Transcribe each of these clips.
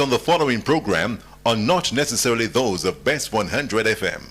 on the following program are not necessarily those of Best 100 FM.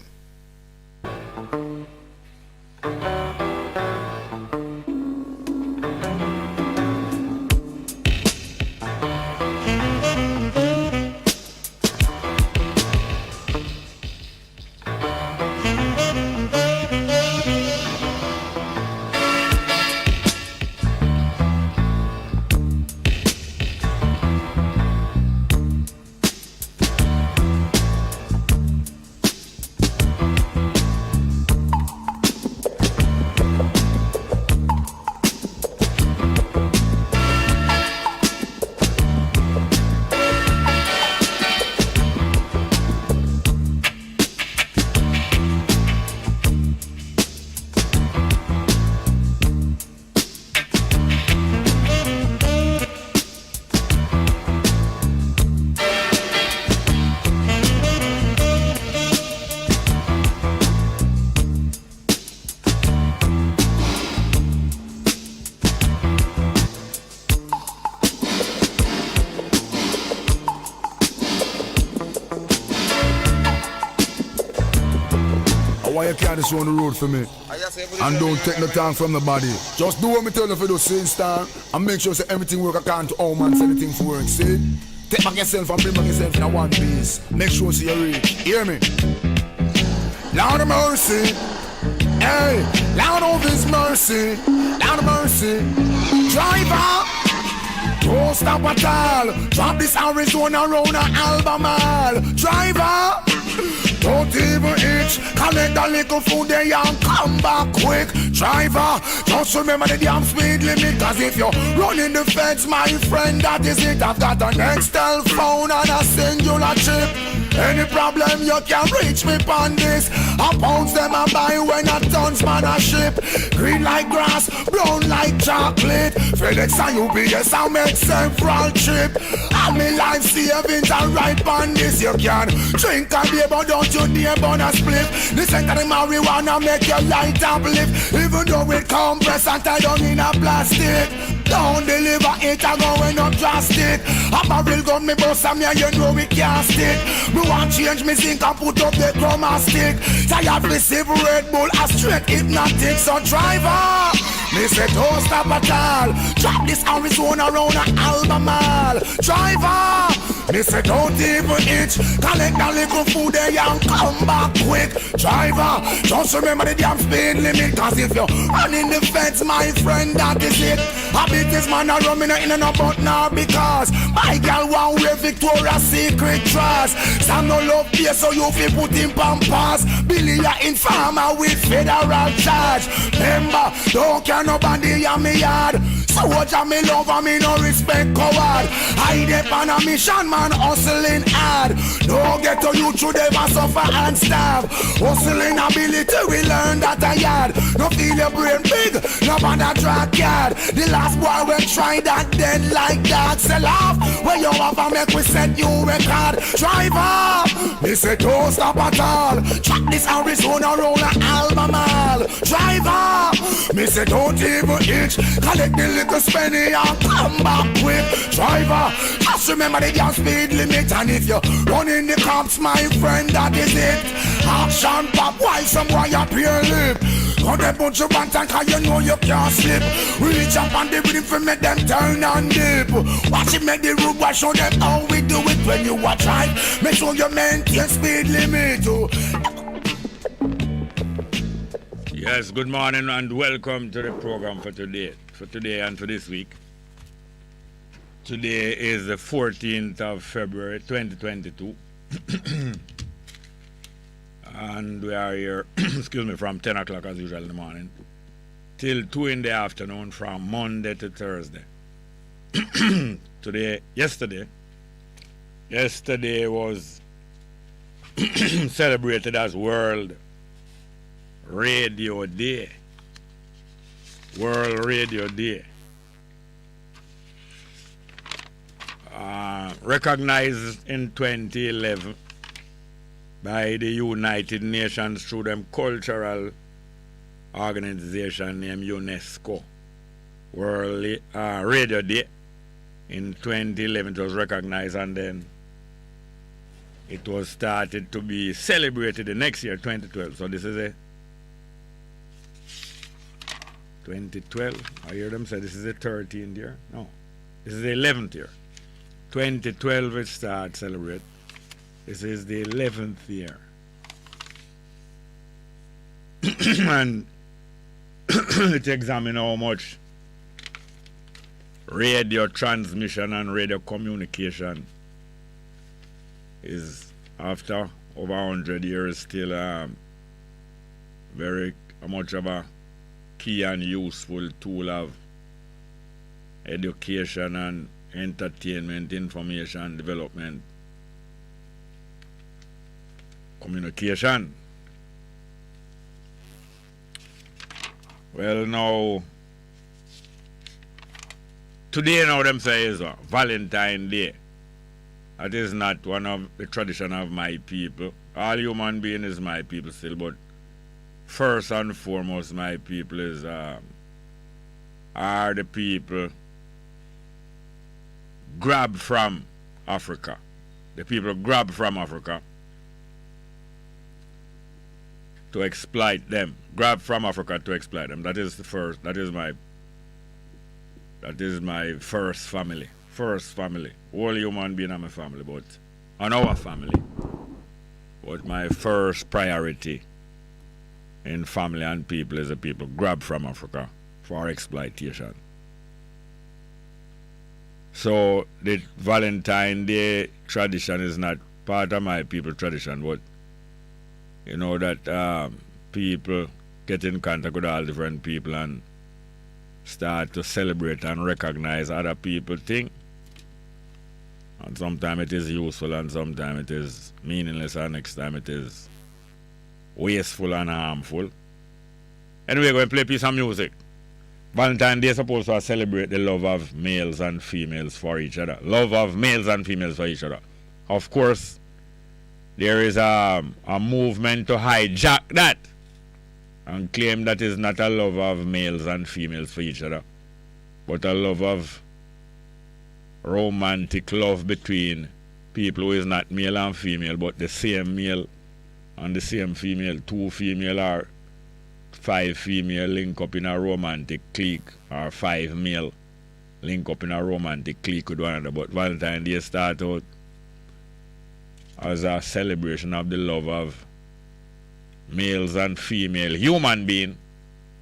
Why you can't just on the road for me? And don't take no time from the body. Just do what me tell you for those same time and make sure say everything work according to how man say anything for work. See? Take back yourself and bring back yourself in a one piece. Make sure see you reach. Hear me? Lord of mercy. Hey, Lord of his mercy. Lord of mercy. Driver. Don't stop at all. Drop this Arizona round an Albemarle. Driver. Don't even itch, collect a little food there and come back quick. Driver, just remember the damn speed limit. Cause if you're running the fence, my friend, that is it. I've got an Excel phone and a singular chip. Any problem you can reach me on this. I pounds them and buy when a tons man a ship. Green like grass, brown like chocolate. FedEx and UPS I make several trip. And me life savings are right on this. You can drink a beer but don't you dare burn a split. Listen to the marijuana make your light uplift. Even though it compress and tie down in a plastic. Don't deliver it, I'm going up drastic. A barrel gun me bust and me and you know we can't stick. Me want change me zinc and put up the chroma stick. Tired receive Red Bull a straight hypnotic. So driver, me say don't stop at all. Drop this Arizona round an Albemarle. Driver, me say don't even itch. Collect a little food there and come back quick. Driver, just remember the damn speed limit. Cause if you're running the fence, my friend, that is it. I beat this man a rum in a but now because my girl want wear Victoria's Secret dress. Some no love here so you feel put in pampas. Billy a informer with federal charge. Remember, don't care nobody on me yard. So what me love and me no respect coward. I dep on a mission man hustling hard. Don't get to you through them and suffer and starve. Hustling ability we learn that I had. No feel your brain big, no bother drag yard. The last boy will try that then like that. Sell off where you have a make we set you record. Driver, me say don't stop at all. Track this Arizona round an Albemarle. Driver, me say don't even itch. Collect the little spenny and come back quick. Driver, just remember the damn speed limit. And if you're running the cops, my friend, that is it. Action pop while some boy appear lip. Got a bunch of bantan cause you know you can't slip. Reach up on the rhythm for make them turn and dip. Watch it make the road watch show them how we do it when you watch right. Make sure you maintain speed limit. Yes, good morning and welcome to the program for today and for this week. Today is the 14th of February 2022. And we are here, excuse me, from 10 o'clock as usual in the morning till 2 in the afternoon from Monday to Thursday. Yesterday was celebrated as World Radio Day. World Radio Day. Recognized in 2011 by the United Nations through them cultural organization named UNESCO. World Radio Day in 2011 it was recognized, and then it was started to be celebrated the next year, 2012. So this is a 2012. I hear them say this is the 13th year. No, this is the 11th year. 2012 it started celebrate. This is the 11th year. And it examine how much radio transmission and radio communication is, after over 100 years, still very much of a key and useful tool of education and entertainment, information, development, communication. Well, now, today now them say is Valentine's Day. That is not one of the tradition of my people. All human being is my people still, but first and foremost my people is are the people grabbed from Africa. The people grabbed from Africa to exploit them. Grabbed from Africa to exploit them. That is the first. That is my first family. First family. All human being are my family, but on our family. But my first priority in family and people is the people grabbed from Africa for exploitation. So the Valentine's Day tradition is not part of my people tradition, but you know that people get in contact with all different people and start to celebrate and recognize other people thing. And sometimes it is useful and sometimes it is meaningless and next time it is wasteful and harmful. Anyway, we're going to play a piece of music. Valentine's Day is supposed to celebrate the love of males and females for each other. Love of males and females for each other. Of course, there is a movement to hijack that and claim that is not a love of males and females for each other, but a love of romantic love between people who is not male and female, but the same male and the same female, 2 female or 5 female link up in a romantic clique, or 5 male link up in a romantic clique with one another. But Valentine's Day start out as a celebration of the love of males and female human beings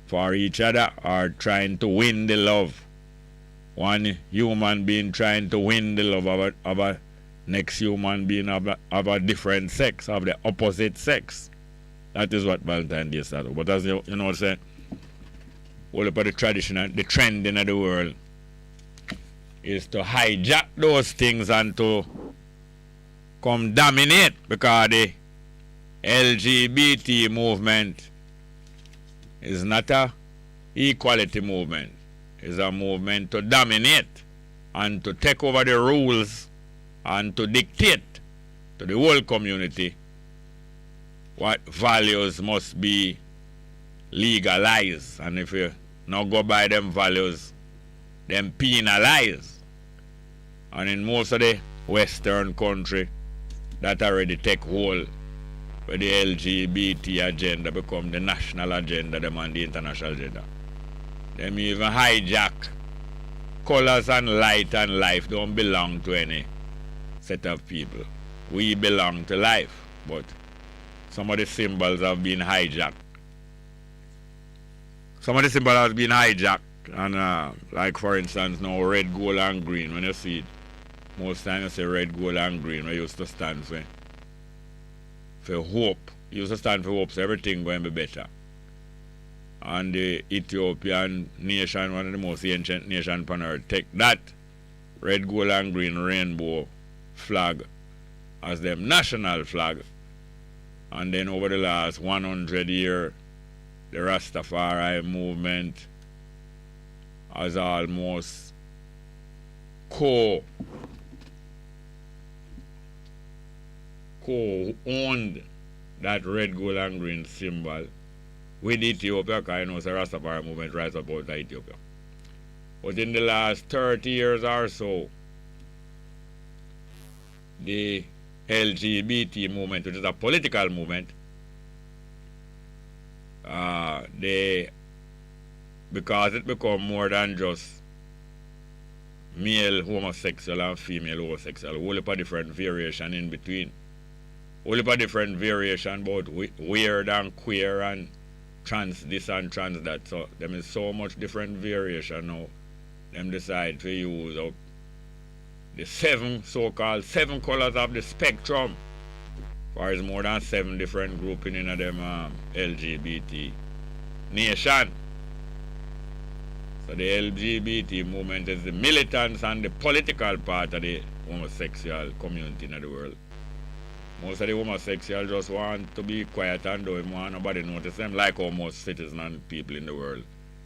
for each other, or trying to win the love. One human being trying to win the love of a next human being of a different sex, of the opposite sex. That is what Valentine's Day started. But as you know, say, all about the tradition and the trend in the world is to hijack those things and to come dominate, because the LGBT movement is not a equality movement. It's a movement to dominate and to take over the rules and to dictate to the whole community what values must be legalized. And if you not go by them values, them penalize. And in most of the Western country, that already take hold, where the LGBT agenda become the national agenda, them and the international agenda. Them even hijack colors and light and life don't belong to any set of people. We belong to life, but some of the symbols have been hijacked. Some of the symbols have been hijacked, and like for instance now red, gold and green, when you see it, most times you say red, gold and green, where used to stand for hope. It used to stand for hope, so everything going to be better. And the Ethiopian nation, one of the most ancient nations on earth, take that red, gold and green rainbow flag as their national flag. And then over the last 100 years, the Rastafari movement has almost co-owned that red, gold and green symbol with Ethiopia, because I know the Rastafari movement rise up out of Ethiopia. But in the last 30 years or so, the LGBT movement, which is a political movement, because it become more than just male homosexual and female homosexual, a whole heap of different variation in between. A whole heap of different variation about weird and queer and trans this and trans that. So there is so much different variation now. Them decide to use up the so-called seven colors of the spectrum. Or is more than 7 different grouping in them LGBT nation. So the LGBT movement is the militants and the political part of the homosexual community in the world. Most of the homosexuals just want to be quiet and don't want nobody notice them, like how most citizens and people in the world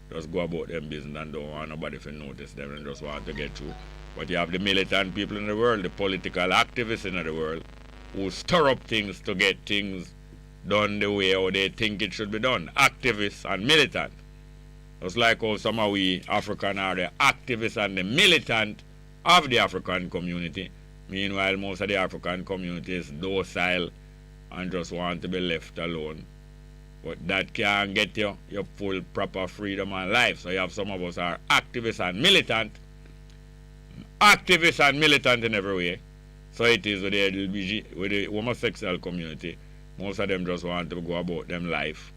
just go about them business and don't want nobody to notice them and just want to get through. But you have the militant people in the world, the political activists in the world, who stir up things to get things done the way how they think it should be done. Activists and militant. Just like how some of we African are the activists and the militant of the African community. Meanwhile, most of the African community is docile and just want to be left alone. But that can't get you your full proper freedom and life. So you have some of us are activists and militant. Activists and militant in every way. So it is with the LBG, with the homosexual community. Most of them just want to go about them life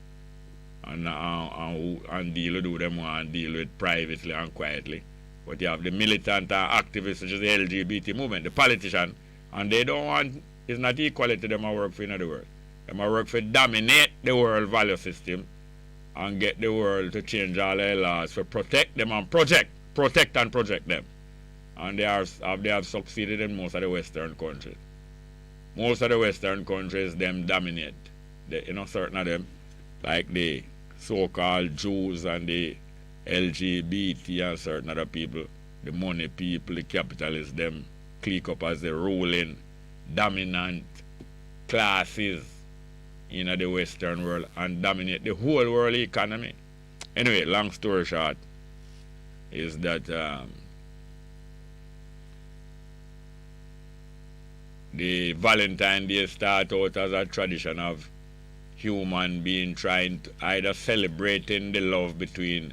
and deal with who them want, deal with privately and quietly. But you have the militant activists, which is the LGBT movement, the politician, and they don't want, it's not equality to them to work for in the world. Them to work for dominate the world value system and get the world to change all their laws for protect them and protect and project them. And they have succeeded in most of the Western countries. Most of the Western countries, them dominate. Certain of them, like the so-called Jews and the LGBT and certain other people, the money people, the capitalists, them click up as the ruling, dominant classes in the Western world and dominate the whole world economy. Anyway, long story short, is that the Valentine's Day start out as a tradition of human being trying to either celebrating the love between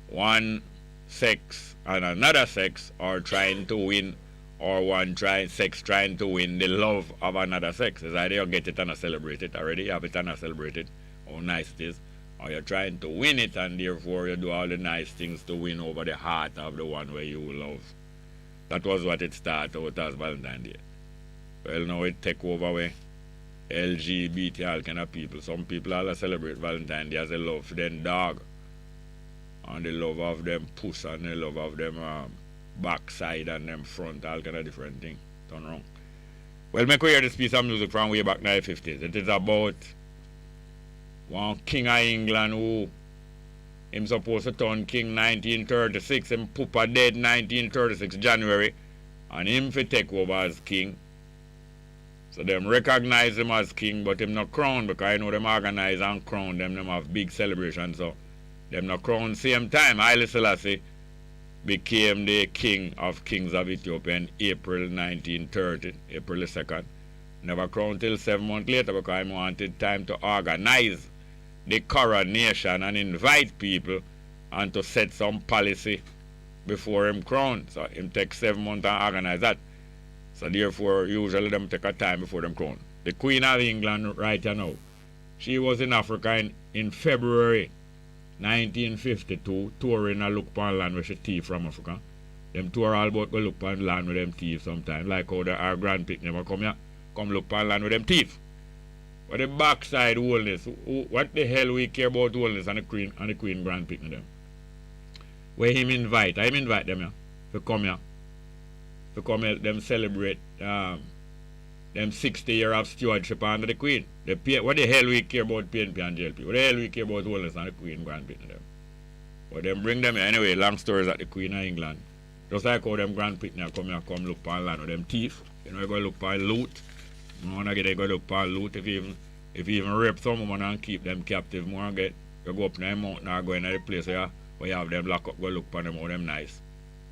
one sex and another sex, or trying to win, or sex trying to win the love of another sex. It's either you get it and celebrate it already, you have it and celebrate it, how nice it is, or you're trying to win it and therefore you do all the nice things to win over the heart of the one where you love. That was what it started out as Valentine's Day. Well, now it take over where LGBT, all kind of people. Some people all celebrate Valentine's Day as a love for them dog, and the love of them puss, and the love of them backside and them front, all kind of different things. Turn wrong. Well, make we hear this piece of music from way back in the 50s. It is about one king of England who him supposed to turn king 1936. Him papa dead 1936 January, and him fi take over as king. So them recognize him as king, but him not crown, because I know them organize and crown them. Them have big celebrations, so them not crown same time. Haile Selassie became the king of kings of Ethiopia in April 1930, April the 2nd. Never crowned till 7 months later, because he wanted time to organize the coronation and invite people and to set some policy before him crown. So him take 7 months to organize that. So therefore, usually them take a time before them crown. The Queen of England right now, she was in Africa in February 1952, touring a look upon land where she thief from Africa. Them tour all about go look upon land with them thief sometimes, like how our grandpick never come here, come look upon land with them thief. But the backside wholeness, what the hell we care about wholeness and the Queen grandpick them? Where him invite them here, to come here. To come help them celebrate them 60 years of stewardship under the Queen. What the hell we care about PNP and JLP? What the hell we care about wholeness and the Queen grandpick them? But them bring them here. Anyway, long stories at the Queen of England. Just like how them grandpick now come here, come look upon land with them thief. You know, you go look upon loot. You want to get go look upon loot. If you even rape some woman and keep them captive, more get you go up in the mountain or go in the place where you have them lock up, go look upon them, how them nice.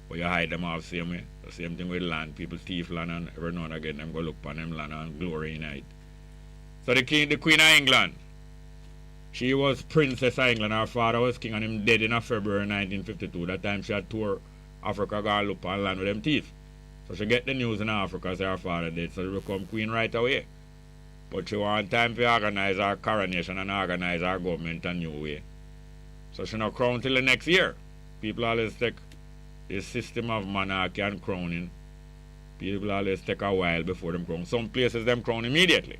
But you hide them off same way. The same thing with land. People thief land and every now and again them go look upon them land and glory in it. So the Queen of England, she was Princess of England. Her father was king and him dead in February 1952. That time she had tour Africa go look upon land with them thief. So she get the news in Africa say her father dead. So she become queen right away. But she want time to organize her coronation and organize her government a new way. So she not crown till the next year. People always take this system of monarchy and crowning. People always take a while before them crown. Some places them crown immediately.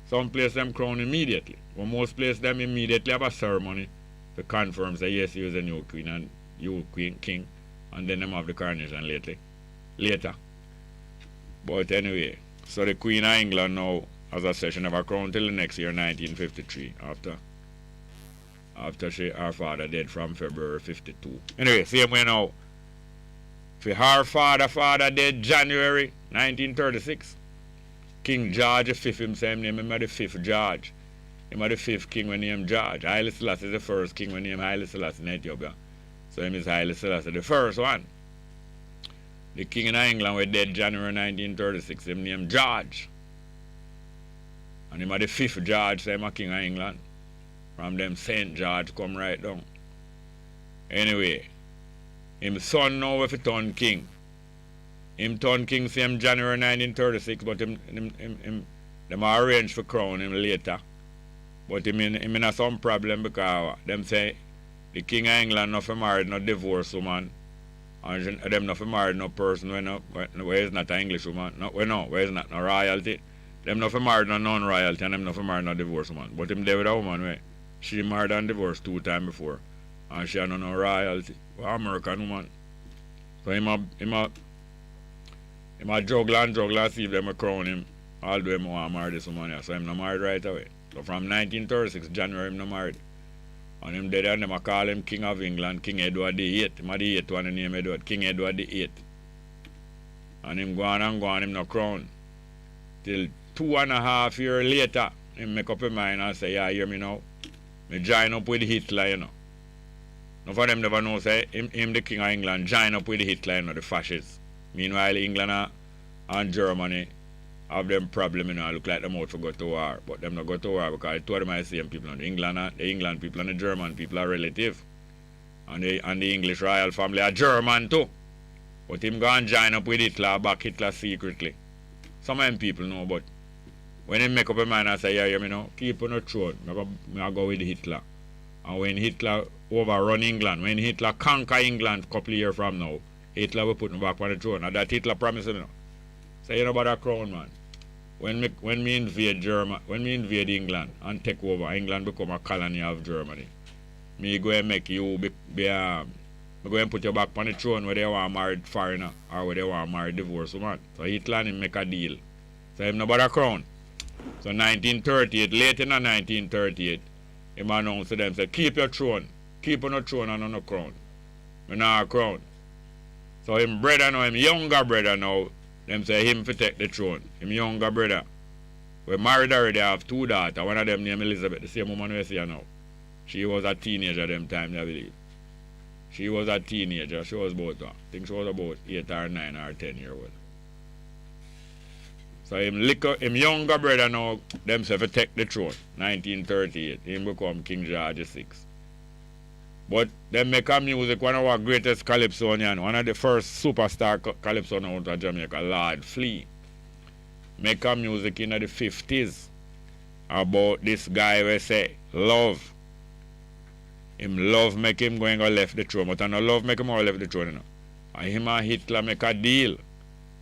Some places them crown immediately. But most places them immediately have a ceremony to confirm say yes, you is a new queen and you king. And then them have the coronation later. But anyway, so the Queen of England now, as I said, she never crowned till the next year, 1953, after her father died from February 52. Anyway, same way now. For her father died January 1936. King George V himself named him the fifth George. Him the fifth king when named George. Haile Selassie is the first king when named Haile Selassie in Ethiopia. So him is Haile Selassie, the first one. The king in England was dead January 1936. Him named George. And him the fifth George, so him a king of England. From them St. George come right down. Anyway, him son now if he turn king. Him turn king same January 1936, but them arrange for crown him later. But him in some problem because them say the king of England not for married no divorced woman. And them not for married no person where is not an English woman. Where is not no royalty. Them not for married no non-royalty and them not for married no divorced woman. But him there with a woman where she married and divorced 2 times before. And she had no royalty. Well, American woman. So him a juggle and see if them a crown him. Although him want to marry this woman here. So him not married right away. So from 1936 January him not married. And him dead and them a call him King of England, King Edward VIII. Him a the 8th one name Edward, King Edward VIII. And him go on, him no crown. Till 2.5 years later, him make up his mind and say, yeah, hear me now. Me join up with Hitler, you know. None of them never know, say, him the King of England, join up with Hitler, you know, the fascists. Meanwhile, England and Germany have them problem, you know, look like them out for go to war. But them not go to war because two of them are the same people. The England people and the German people are relative. And the English royal family are German too. But him go and join up with Hitler, back Hitler secretly. Some of them people know, but when he make up a mind and say, yeah, you know, keep on the throne, I go with Hitler. And when Hitler overrun England, when Hitler conquer England a couple of years from now, Hitler will put him back on the throne. And that Hitler promised him, you know. Say, you know about that crown, man. When me invade England and take over, England become a colony of Germany. Me go and make you me go and put you back on the throne where they want married foreigner or where they want married divorced woman. So Hitler and him make a deal. So him no about a crown. So 1938, late in 1938, him announced to them, say, keep your throne. Keep on the throne and on the crown. Me not a crown. So him brother now, him younger brother now, them say him for take the throne. Him younger brother. We married already, have 2 daughters. One of them named Elizabeth, the same woman we see her now. She was a teenager them time, I believe. She was a teenager. She was about, I think she was about 8 or 9 or 10 years old. So him younger brother now, them say for take the throne, 1938. Him become King George VI. But them make a music, one of our greatest Calypsonian, one of the first superstar Calypso out of Jamaica, Lord Flea. Make a music in the 50s about this guy we say, love. Him love make him going to left the throne, but I no love make him all left the throne, you know. And him and Hitler make a deal.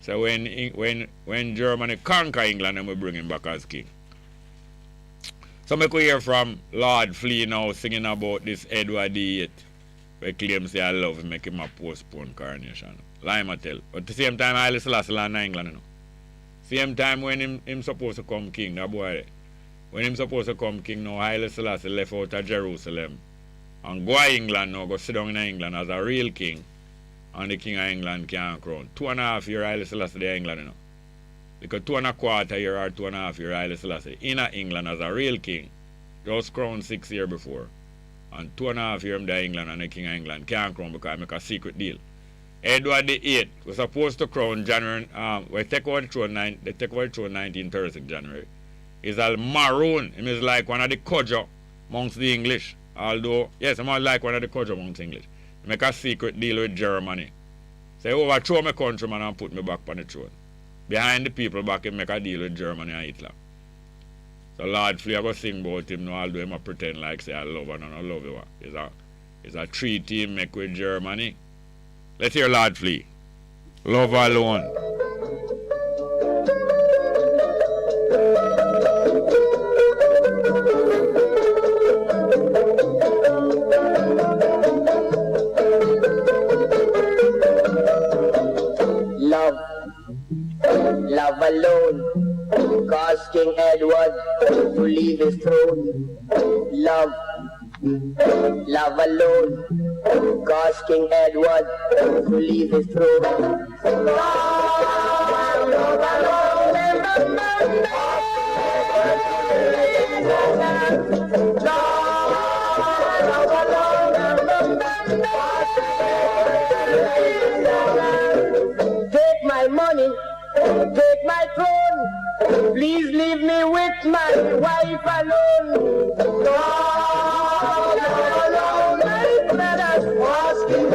So when Germany conquer England, then we bring him back as king. So we could hear from Lord Flea now singing about this Edward VIII. We claim say I love him, make him a postpone coronation. Lima tell. But at the same time, Haile Selassie land in England, you know. Same time when him supposed to come king, that boy. When him supposed to come king now, Haile Selassie left out of Jerusalem. And go to England now, go sit down in England as a real king. And the king of England can't crown. 2.5 years Haile Selassie in England, you know. Because 2.25 years or 2.5 years Haile Selassie in England as a real king. Just crowned 6 years before. And 2.5 years in England and the king of England can't crown because I make a secret deal. Edward VIII was supposed to crown January, they take over the throne 1936 January. Is a Maroon. He is like one of the Kojo amongst the English. Although, yes, I'm like one of the Kojo amongst the English. He make a secret deal with Germany. Say, overthrow my countryman and put me back on the throne. Behind the people back, he make a deal with Germany and Hitler. So Lord Flea, I go sing about him now, although I pretend like say I love and I don't love you. It's a treaty he make with Germany. Let's hear Lord Flea. Love alone. Love alone caused King Edward to leave his throne. Love alone caused King Edward to leave his throne. Take my money, take my throne. Please leave me with my wife alone. No, let us ask him.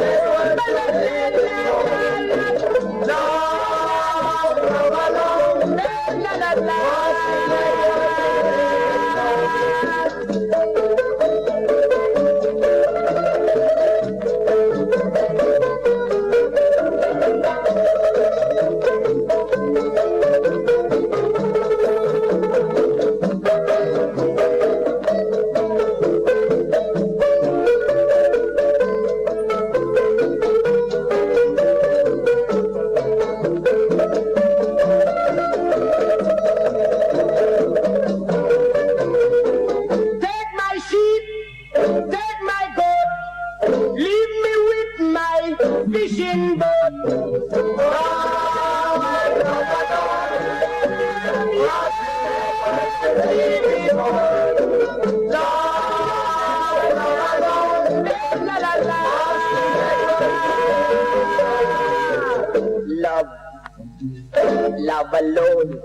Love alone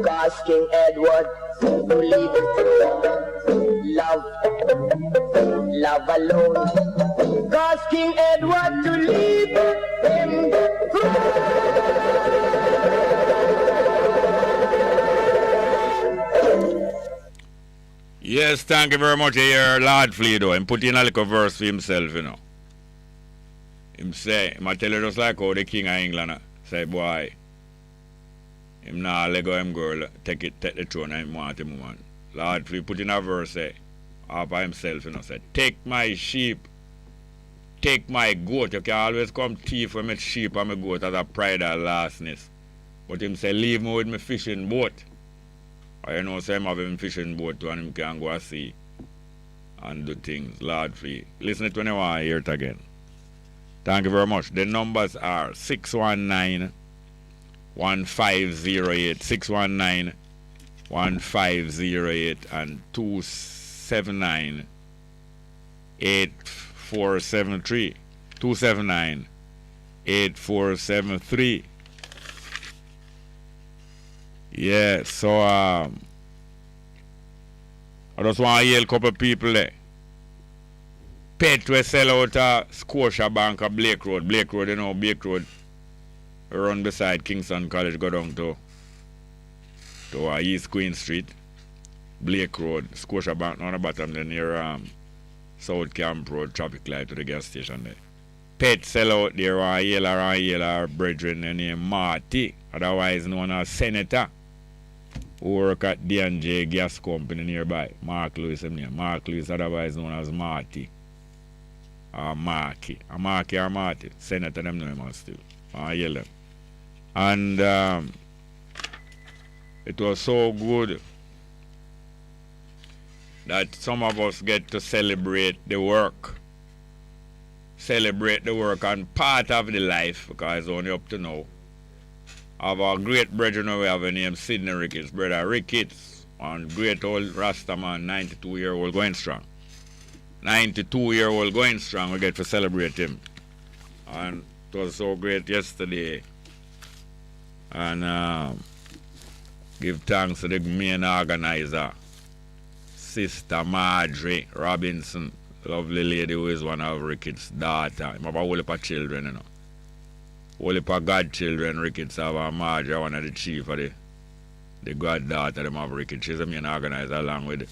caused King Edward to leave his throne. Love alone caused King Edward to leave him throne. Yes, thank you very much. Here, Lord Flea, though. Him put in a little verse for himself, you know. Him say, him tell you just like how the King of England say, boy, him nah let go him girl, take the throne and him want him woman. Lord Flea put in a verse, say, all by himself, you know, say, take my sheep, take my goat. You can always come thief with my sheep and my goat as a pride and lastness. But him say, leave me with my fishing boat. I know say him have him fishing boat too and him can go and see and do things. Lord Flea. Listen to it when you want to hear it again. Thank you very much. The numbers are 619-1508, 619-1508 and 279-8473. 279-8473. Yeah, so I just want to yell a couple of people there. Pet we sell out a Scotia Bank of Blake Road. Blake Road, you know, Blake Road. Run beside Kingston College, go down to East Queen Street. Blake Road, Scotia Bank on the bottom there near South Camp Road, traffic light to the gas station there. Pet sell out there, our brethren named Marty, otherwise known as Senator, who work at D&J Gas Company nearby. Mark Lewis, Mark Lewis, otherwise known as Marty. Marky. Marky or Marty. Senator, them know him still. Yell them. And it was so good that some of us get to celebrate the work. Celebrate the work and part of the life, because it's only up to now, of our great brethren we have named Sidney Ricketts, brother Ricketts, and great old Rastaman, 92-year-old going strong. 92-year-old going strong, we get to celebrate him. And was so great yesterday. And give thanks to the main organizer, Sister Marjorie Robinson, lovely lady who is one of Ricketts' daughter. I have a whole heap of children, you know. Whole heap of godchildren, Ricketts have a Marjorie, one of the chief of the goddaughter them of Ricketts. She's the main organizer along with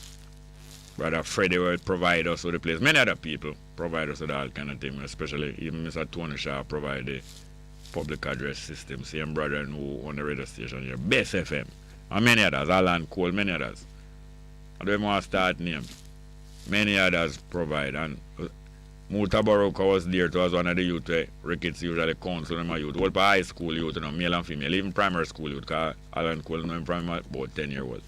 Brother Freddie will provide us with the place. Many other people provide us with all kind of thing, especially even Mr. Tony Shaw provide the public address system. Same brother who on the radio station here, Bess FM. And many others, Alan Cole, many others. I don't want to start name. Many others provide. And Muta Baroka was there to us, one of the youth Ricketts usually counsel them youth. Well, high school youth, you know, male and female, even primary school youth, because Alan Cole know him from about 10 years old.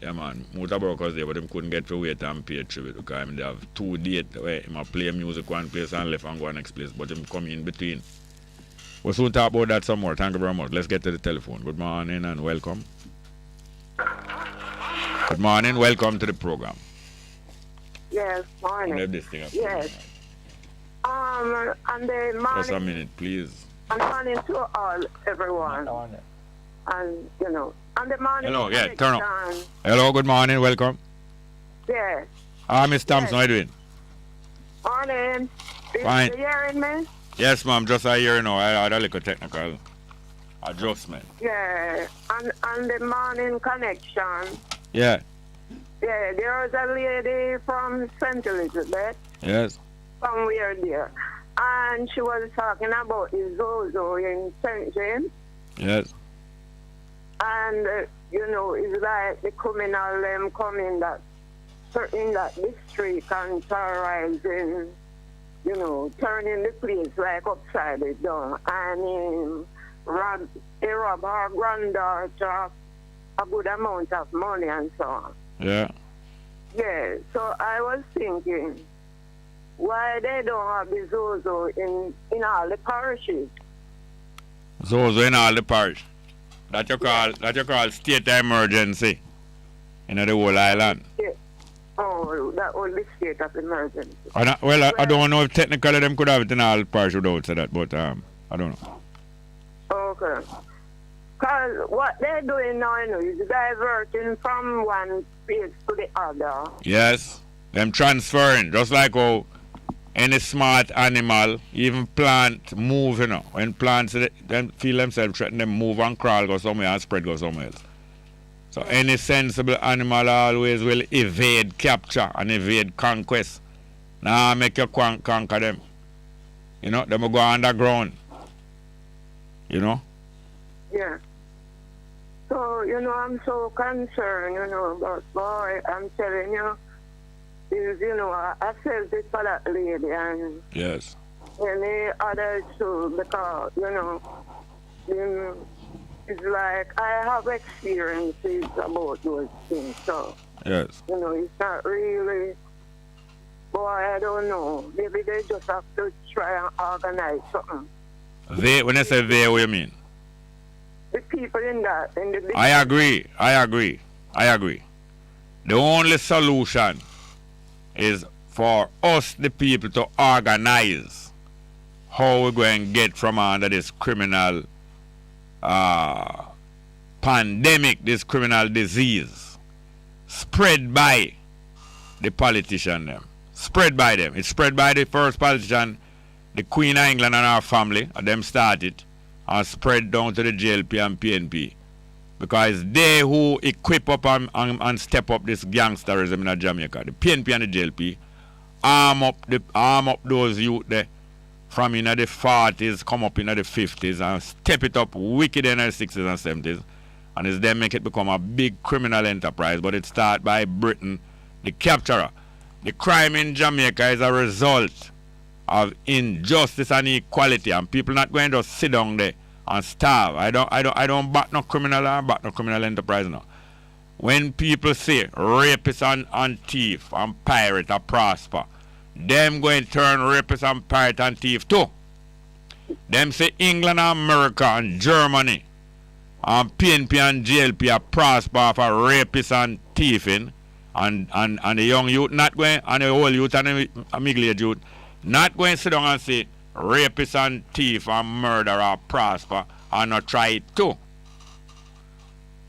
Yeah, man, Muta Baroka was there, but him couldn't get to wait and pay tribute because they have 2 dates where he might play music one place and left and go next place, but him come in between. We'll soon talk about that some more. Thank you very much. Let's get to the telephone. Good morning and welcome. Good morning. Welcome to the program. Yes, morning. Leave this thing up. Yes. And the morning. Just a minute, please. And morning to all, everyone. And, you know, and the morning. Hello, yeah, turn up. Hello, good morning. Welcome. Yes. Miss Thompson, how are you doing? Morning. Fine. You hearing me? Yes, ma'am. Just a year now. I had a little technical adjustment. Yeah. And the morning connection. Yeah. Yeah, there was a lady from St. Elizabeth. Yes. Somewhere there. And she was talking about the Zozo in St. James. Yes. And, you know, it's like the criminal them coming that in that district and terrorizing, you know, turning the place like upside down. And he robbed her granddaughter a good amount of money and so on. Yeah. Yeah, so I was thinking, why they don't have the Zozo in all the parishes? Zozo in all the parish. That you call state of emergency in the whole island. Yeah. Oh, that was the state of emergency. I don't know if technically them could have it in all parish without say that, but I don't know. Okay. Because what they're doing now, you know, is diverting from one place to the other. Yes. Them transferring, just like how any smart animal, even plant, move, you know. When plants them feel themselves threatened, them move and crawl, go somewhere and spread, go somewhere else. So any sensible animal always will evade capture and evade conquest. Now make you conquer them. You know, them will go underground. You know? Yeah. So, you know, I'm so concerned, you know, but boy, I'm telling you, is, you know, I felt it for that lady and yes. any others too, because, you know, it's like I have experiences about those things, so, yes. you know, it's not really, boy, I don't know, maybe they just have to try and organize something. When I say they, what do you mean? The people in the I agree. The only solution is for us, the people, to organize how we're going to get from under this criminal pandemic, this criminal disease, spread by the politician them. Spread by them. It's spread by the first politician, the Queen of England and her family, and them started, and spread down to the JLP and PNP. Because they who equip up and step up this gangsterism in Jamaica, the PNP and the JLP, arm up those youth there from in the 40s, come up in the 50s, and step it up wicked in the 60s and 70s. And it's then make it become a big criminal enterprise. But it starts by Britain, the capturer. The crime in Jamaica is a result of injustice and equality, and people not going to sit down there and starve. I don't back no criminal and back no criminal enterprise now. When people say rapists and thief and pirate are prosper, them going to turn rapists and pirate and thief too. Them say England and America and Germany and PNP and JLP are prosper for rapists and thieving, and the young youth not going, and the old youth and the middle-aged youth Not going to sit down and say rapists and thief and murderer prosper and not try it too.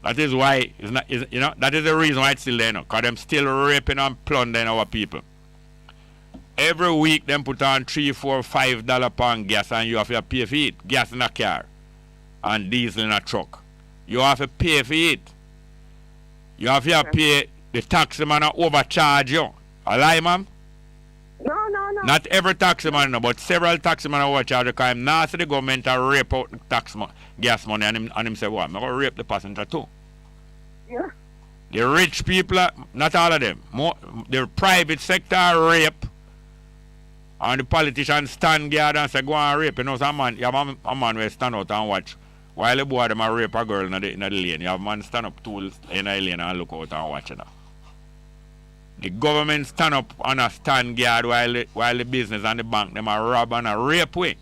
That is why it's not, you know, that is the reason why it's still there now. Because them still raping and plundering our people. Every week them put on $3, $4, $5 pound gas and you have to pay for it. Gas in a car and diesel in a truck. You have to pay for it. You have to pay the taxi man overcharge you. A lie, ma'am? No. Not every taxi man, no, but several taxi man overcharge because I'm not the government to rape out the gas money and him say, what? I'm going to rape the passenger too. Yeah. The rich people, not all of them. The private sector rape. And the politicians stand guard and say, go and rape. You know, some man, you have a man will stand out and watch. While the boy them a rape a girl in the lane, you have a man stand up tools in the lane and look out and watch. You know. The government stand up on a stand guard while the business and the bank them a rob and a rape way.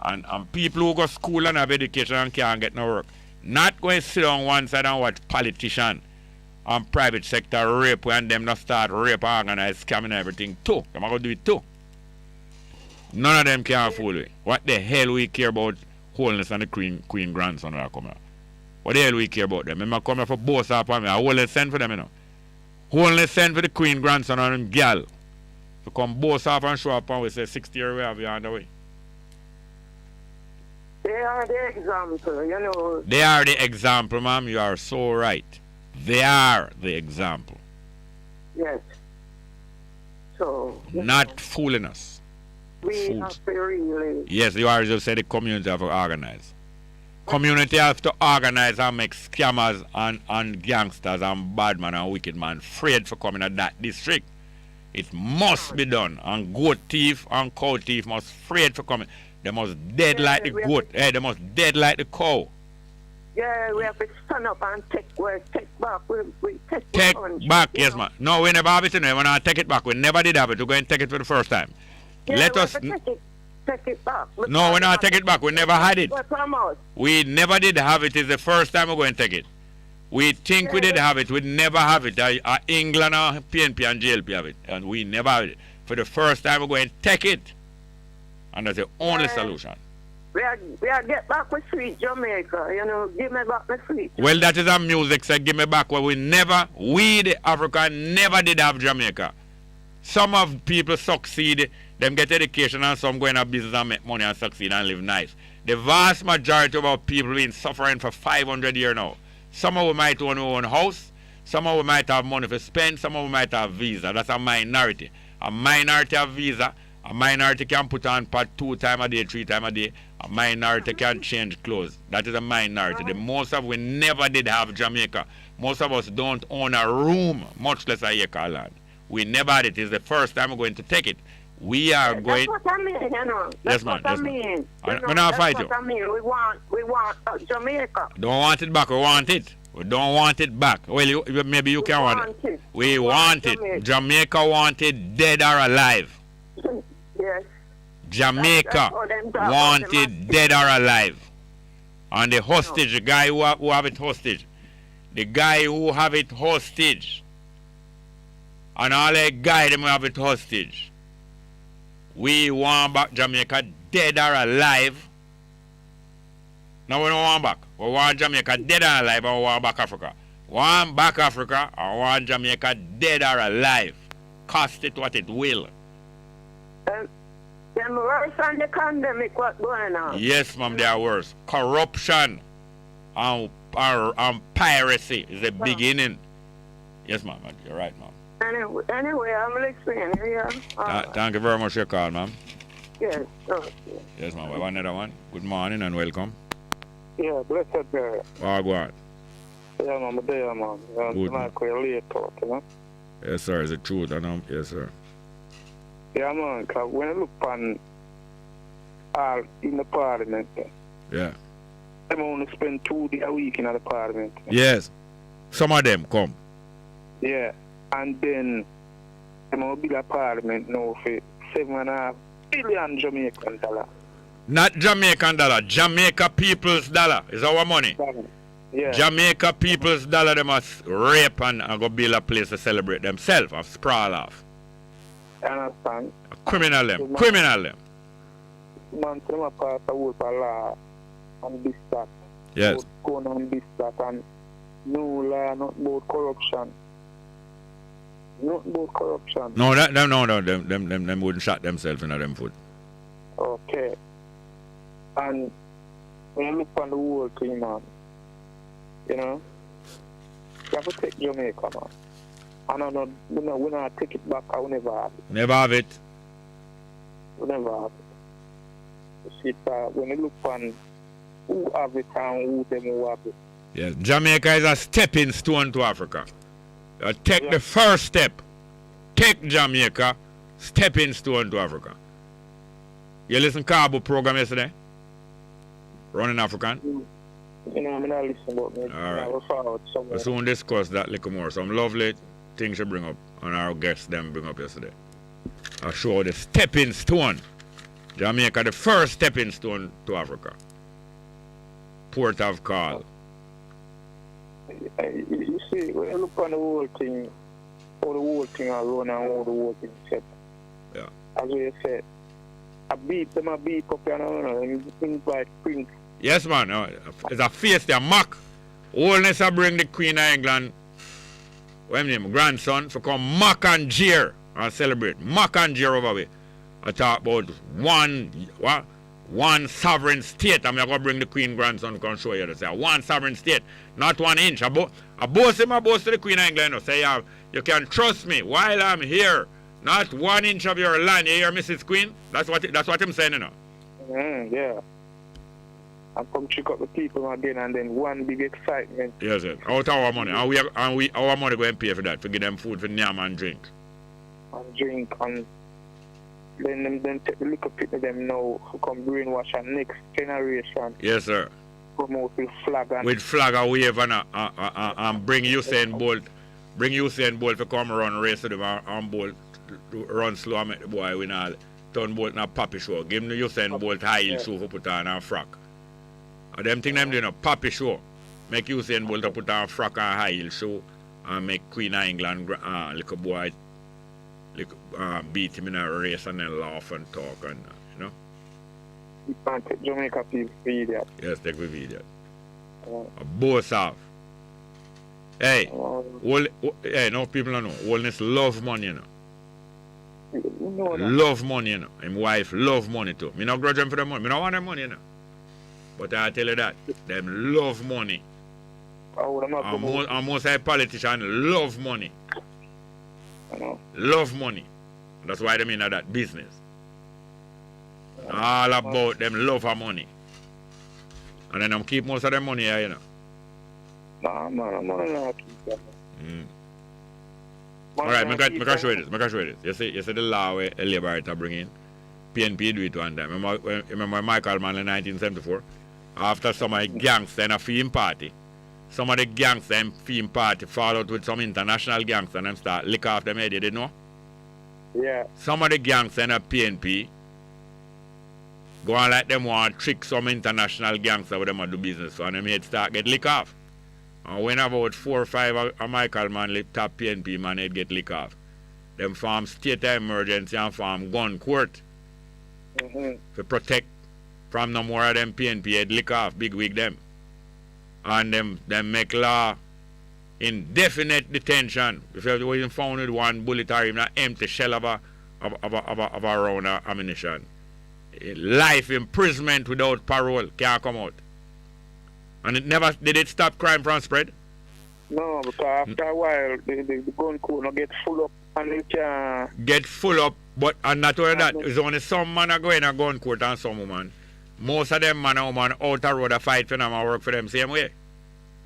And people who go to school and have education and can't get no work. Not going to sit on one side and watch politicians and private sector rape and them not start rape and organize scamming and everything too. Them are going to do it too. None of them can fool me. What the hell we care about Holiness and the Queen grandson that come here? What the hell we care about them? I come here for both up on me. I only send for them, you know. Only send for the Queen grandson and them gal. To come both up and show up and we say 60 years we have you on the way. They are the example, you know. They are the example, ma'am. You are so right. They are the example. Yes. So. Not fooling us. We have to really. Yes, you are just say the community have to organize. Community have to organize and make scammers and gangsters and bad man and wicked man afraid for coming to that district. It must be done. And goat thief and cow thief must afraid for coming. They must dead like the goat. They must dead like the cow. Yeah, we have to stand up and take back. We take back, yes, man. No, we never have it in there. When I take it back, we never did have it. We're going to take it for the first time. Yeah, let us take it back. No, we're not take it back. We never had it. We never did have it. It's the first time we're going to take it. We think we did have it. We never have it. England, PNP and JLP have it. And we never have it. For the first time we're going to take it. And that's the only solution. We are get back with sweet Jamaica. You know, give me back the sweet. Well, that is our music. So give me back where we the Africa never did have Jamaica. Some of people succeed. Them get education and some go in a business and make money and succeed and live nice. The vast majority of our people been suffering for 500 years now. Some of them might own their own house. Some of them might have money to spend. Some of them might have visa. That's a minority. A minority have visa. A minority can put on pad 2 times a day, 3 times a day. A minority can change clothes. That is a minority. The most of we never did have Jamaica. Most of us don't own a room, much less a acre land. We never had it. It's the first time we're going to take it. We are going. That's what I mean, you know. That's what I mean. We're not fighting. That's what I mean. We want Jamaica. Don't want it back. We want it. We don't want it back. Well, maybe you can want it. We want it. Jamaica want it dead or alive. Yes. Jamaica want it dead or alive. And the hostage, the guy who have it hostage. The guy who have it hostage. And all the guys them have it hostage. We want back Jamaica dead or alive. No, we don't want back. We want Jamaica dead or alive and we want back Africa. Want back Africa and want Jamaica dead or alive. Cost it what it will. Them worse than the pandemic, what's going on? Yes, ma'am, they are worse. Corruption and piracy is the beginning. Yes, ma'am, you're right, ma'am. Anyway, I'm listening. Yeah. Thank you very much for your call, ma'am. Yes. Okay. Yes, ma'am. We have another one. Good morning and welcome. Yeah, blessed day. Oh, go on. Yeah, man, there, man. Good. Like we're late talk, you know? Yes, sir. It's the truth. Yes, sir. Yeah, man, because when I look on in the parliament, yeah, I'm only spend 2 days a week in the parliament. Yes. Some of them come. Yeah. And then I'm going to build a parliament now for $7.5 billion Jamaican dollar. Not Jamaican dollar. Jamaica people's dollar is our money. Yeah. Jamaica people's dollar, they must rape and go build a place to celebrate themselves and sprawl off. understand? Criminal them. Criminal them. Man, some are part of work for law and this, that. Yes. Going on this, that, and no law, not about corruption. Not about corruption. No, them wouldn't shot themselves in them foot. Okay. And when you look on the whole thing, man, you know, you have to take Jamaica, man. And we not take it back, I will never have it. Never have it. We never have it. You see, when you look on who have it and who them who have it. Yes, Jamaica is a stepping stone to Africa. Take the first step. Take Jamaica, stepping stone to Africa. You listen to Cabo program yesterday? Running African? You know, I'm not listening about me. All right. We'll forward somewhere. We'll soon discuss that little more. Some lovely things you bring up, and our guests them bring up yesterday. I show the stepping stone. Jamaica, the first stepping stone to Africa. Port of call. You see, when you look on the whole thing, how the whole thing are run and how the whole thing set. Yeah. As you said, I beat up and invite Prince. Yes, man. It's a face there, mock. Wholeness I bring the Queen of England, what's his name, grandson, to come mock and jeer and celebrate. Mock and jeer over there. I talk about one sovereign state. I'm going to bring the Queen grandson to come show you this. One sovereign state, not 1 inch. I boast him, I boast to the Queen of England. I say, you can trust me while I'm here. Not 1 inch of your land. You hear, Mrs. Queen? That's what I'm saying, you know. Yeah. And come check up the people again, and then one big excitement. Yes, sir. Out of our money. And our money go and pay for that. For give them food, for yam and drink. And drink, and then take the liquor pit to them now who come brainwash our next generation. Yes, sir. Come out with flag and... With flag and wave and bring Usain Bolt. Bring Usain Bolt to come run race to them and Bolt run slow and make the boy win all. Turn Bolt in a poppy show. Give him the Usain Bolt high heel shoe for put on and frock. And them thing them doing a poppy show. Make Usain Bolt to put on frock and high heel shoe and make Queen of England little boy beat him in a race and then laugh and talk and you know. You can't take Jamaica people for idiot. Yes, take for idiot. Both off. Hey, no people don't know. Wellness love money, you know. Love money, you know. And my wife love money too. Me not grudge them for the money. Me not want their money, you know. But I tell you that, them love money. And most of the politicians love money. Love money. That's why they mean that business. All about them love of money. And then them keep most of their money here, you know. Nah, man, I'm not keep that. Alright, I can show you this. You see the law where a liberator bring in? PNP do it one time. Remember Michael Mann in 1974? After some of the gangsters in a film party, some of the gangsters in film party fall out with some international gangsters and start lick off them head, you didn't know? Yeah. Some of the gangsters in a PNP go and let them want to trick some international gangsters with them and do business so and them head start get lick off. And when about 4 or 5 of Michael Mann top PNP man head get lick off, them form state of emergency and form gun court to protect from no more of them PNP head lick off, big wig them. And them make law indefinite detention. If you wasn't found with one bullet or even an empty shell of a round of ammunition. Life imprisonment without parole can't come out. And did it stop crime from spread? No, because after a while the gun could not get full up and it can get full up, but and not only that, it's only some man are going to gun court and some woman. Most of them man and woman out the road a fight for them and work for them same way.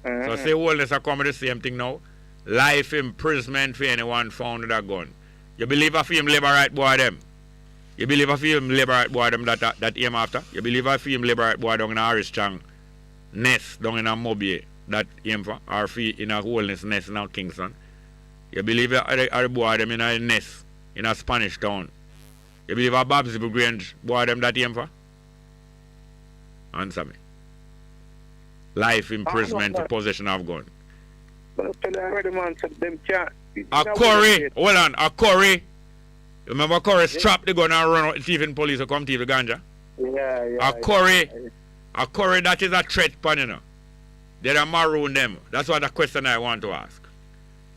So say wholeness are coming the same thing now. Life imprisonment for anyone found with a gun. You believe a film labor right boy them? You believe a film labor right boy them that aim after? You believe a film labor right boy down in Harris Chang nest down in a Mobile that aim for? Or in a wholeness nest in a Kingston? You believe a boy them in a nest in a Spanish town? You believe a Babsy Grange boy them that aim for? Answer me. Life imprisonment for possession of gun. But I tell you already, man, so them can't. A Curry, hold on, a Curry You remember Curry strap the gun and run out the thieving police to come thief the ganja? Yeah. A Curry that is a threat pan, you know. They're a Maroon them. That's what the question I want to ask.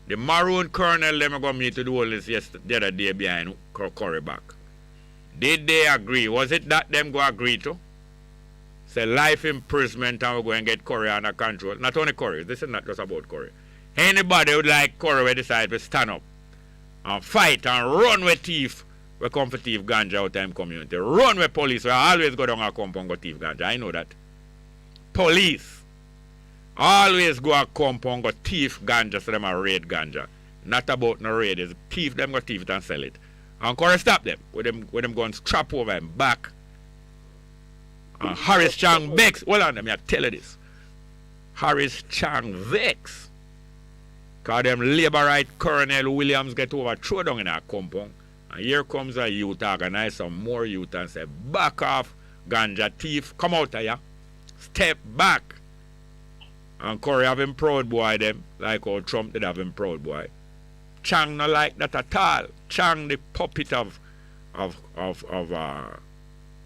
The Maroon colonel them are going to meet to do all this the other day behind Curry back. Did they agree? Was it that them go agree to? Say life imprisonment and we're going to get Curry under control. Not only Curry. This is not just about Curry. Anybody would like Curry will decide to stand up and fight and run with thief. We come for thief ganja out time community. Run with police. We always go down a compound and go thief ganja. I know that. Police always go a compound go thief ganja so them a raid ganja. Not about no raid. It's thief them go thief it and sell it. And Curry stop them. With them going strap over him back. And Harris Chang vex. Hold on, let me tell you this. Harris Chang vex. Because them labor right Colonel Williams get overthrown down in our compound. And here comes a youth, organize some more youth and say, back off, ganja thief, come out of here. Step back. And Curry have him proud boy them, like how Trump did have him proud boy. Chang not like that at all. Chang the puppet of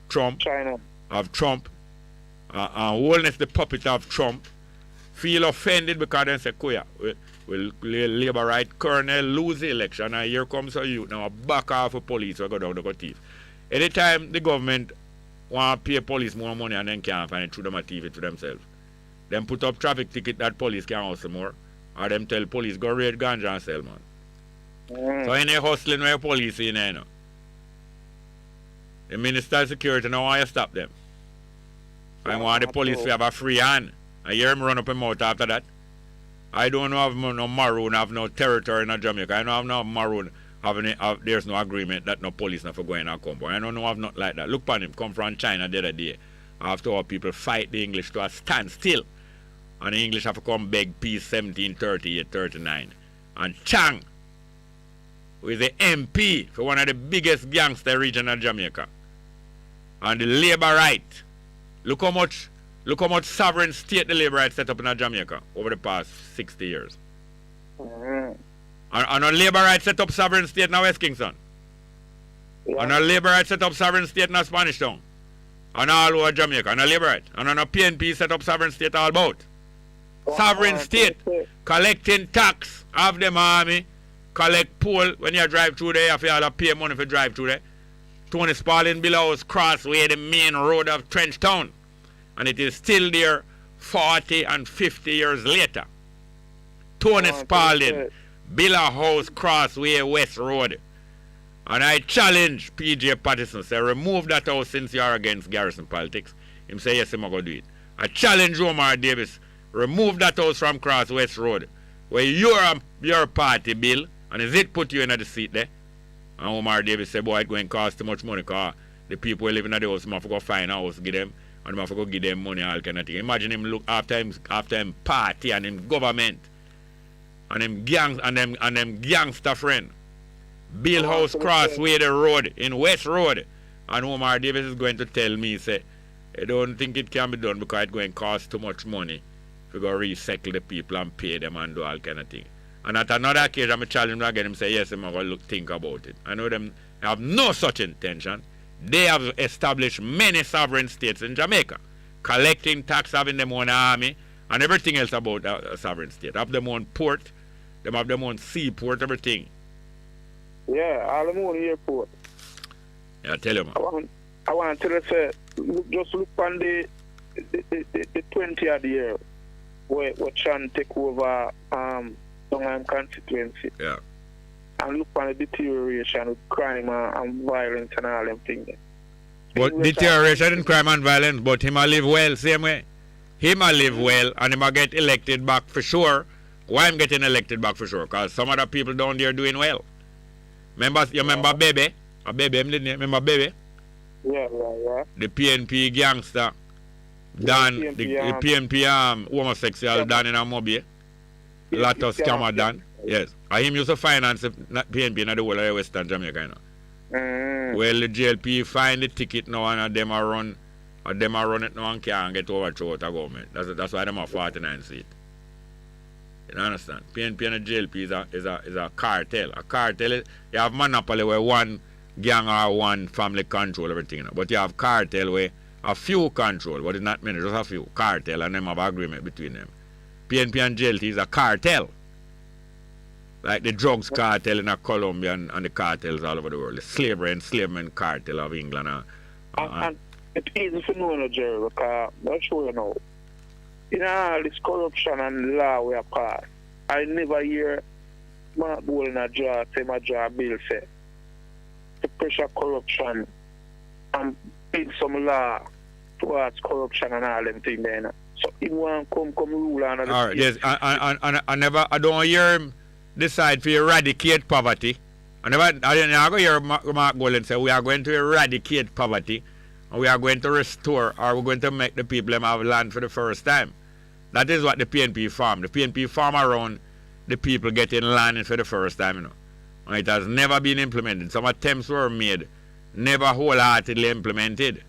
Trump. China. Of Trump. And Wellness the puppet of Trump. Feel offended because they say, Kuya, will labor right colonel lose the election and here comes a youth now back off of police or go down to go thief. Anytime the government want to pay police more money and then can't find it through them a thief it to themselves. Them put up traffic ticket that police can't hustle more. Or them tell police go raid ganja and sell, man. So any hustling where police in there, you know. The Minister of Security now want to stop them. I want the police to have a free hand. I hear him run up him mouth after that. I don't have no Maroon have no territory in Jamaica. I don't have no Maroon there's no agreement that no police not for going and come. I don't know have not like that. Look upon him, come from China the other day. After all people fight the English to a standstill. And the English have to come beg peace 1738, 39. And Chang, who is the MP for one of the biggest gangster region of Jamaica. And the labor right. Look how much sovereign state the labor right set up in Jamaica over the past 60 years. And a labor right set up sovereign state in West Kingston. And a labor right set up sovereign state in Spanish Town. And all over Jamaica. And a labor right. And a PNP set up sovereign state all about. Sovereign state collecting tax of them army. Collect poll when you drive through there. If you have to pay money for drive through there. Tony Spalding Billow's Crossway, the main road of Trenchtown. And it is still there 40 and 50 years later. Tony Spalding, Billa House Crossway West Road. And I challenge PJ Patterson, say remove that house since you are against Garrison Politics. Him say yes, I'm going to do it. I challenge Omar Davis, remove that house from Cross West Road. Where your party bill, and is it put you in the seat there? And Omar Davis say, boy, it's going to cost too much money because the people who live in the house, I'm going to go find a house, give them. And I'm going to give them money, all kind of thing. Imagine him look after him party and him government and him gangster friend. Bill House Crossway the road in West Road. And Omar Davis is going to tell me, say, I don't think it can be done because it's going to cost too much money if we go recycle the people and pay them and do all kind of thing. And at another occasion, I'm challenging him again, him say, yes, I'm going to think about it. I know them have no such intention. They have established many sovereign states in Jamaica, collecting tax, having their own army, and everything else about a sovereign state. Have their own port, they have their own seaport, everything. Yeah, all them own airport. Yeah, tell you, man. I want to say, just look on the 20th year where Chan take over Tongham constituency. Yeah. And look on the deterioration of crime and violence and all them things. But deterioration in crime and violence, but him a live well, same way. Him a live well and him a get elected back for sure. Why I'm getting elected back for sure? Because some other people down there doing well. Remember Bebe? A Bebe, remember Bebe? Yeah. The PNP gangster. Dan, the PNP homosexual Dan in Amobi. Lot of scammer Dan. Yes. And him used to finance the PNP in the whole of Western Jamaica, you know. Well, the JLP find the ticket now and them are run it now and can't get overthrown the government. That's why them are 49 seats. You understand? PNP and the JLP is a cartel. A cartel, you have monopoly where one gang or one family control everything. You know. But you have cartel where a few control, but it's not many, just a few. Cartel and them have agreement between them. PNP and JLT is a cartel. Like the drugs cartel in Colombia and the cartels all over the world. The slavery and enslavement cartel of England. And it's easy to know, Jerry, because I'm not sure you know. In all this corruption and law we have passed, I never hear Mark Bull in a draw, say my draw bill say, to pressure corruption and build some law towards corruption and all them things there. You know. So he want come rule on all right, yes, I don't hear him decide to eradicate poverty. I didn't go hear Mark Boland say we are going to eradicate poverty and we are going to restore or we're going to make the people have land for the first time. That is what the PNP farm. The PNP farm around the people getting land for the first time, you know. And it has never been implemented. Some attempts were made, never wholeheartedly implemented.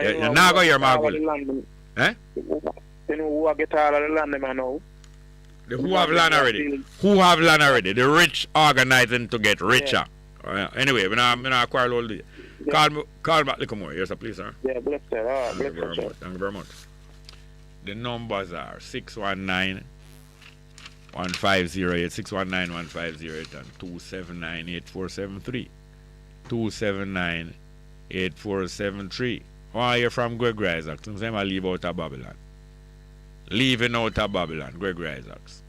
You're not going to hear Mark Boland. Eh? You know who get all of the land them now? Who have land already? Who have land already? The rich organizing to get richer. Yeah. Anyway, we're not quarrel all day. Yeah. Call back a little more. Yes, sir, please, sir. Yeah, bless you. Thank you very much. The numbers are 619 1508, 619 1508, and 279 8473. 279 8473. Why you're from Gregory Isaacs? Sometimes I leave out of Babylon. Leaving out of Babylon, Gregory Isaacs.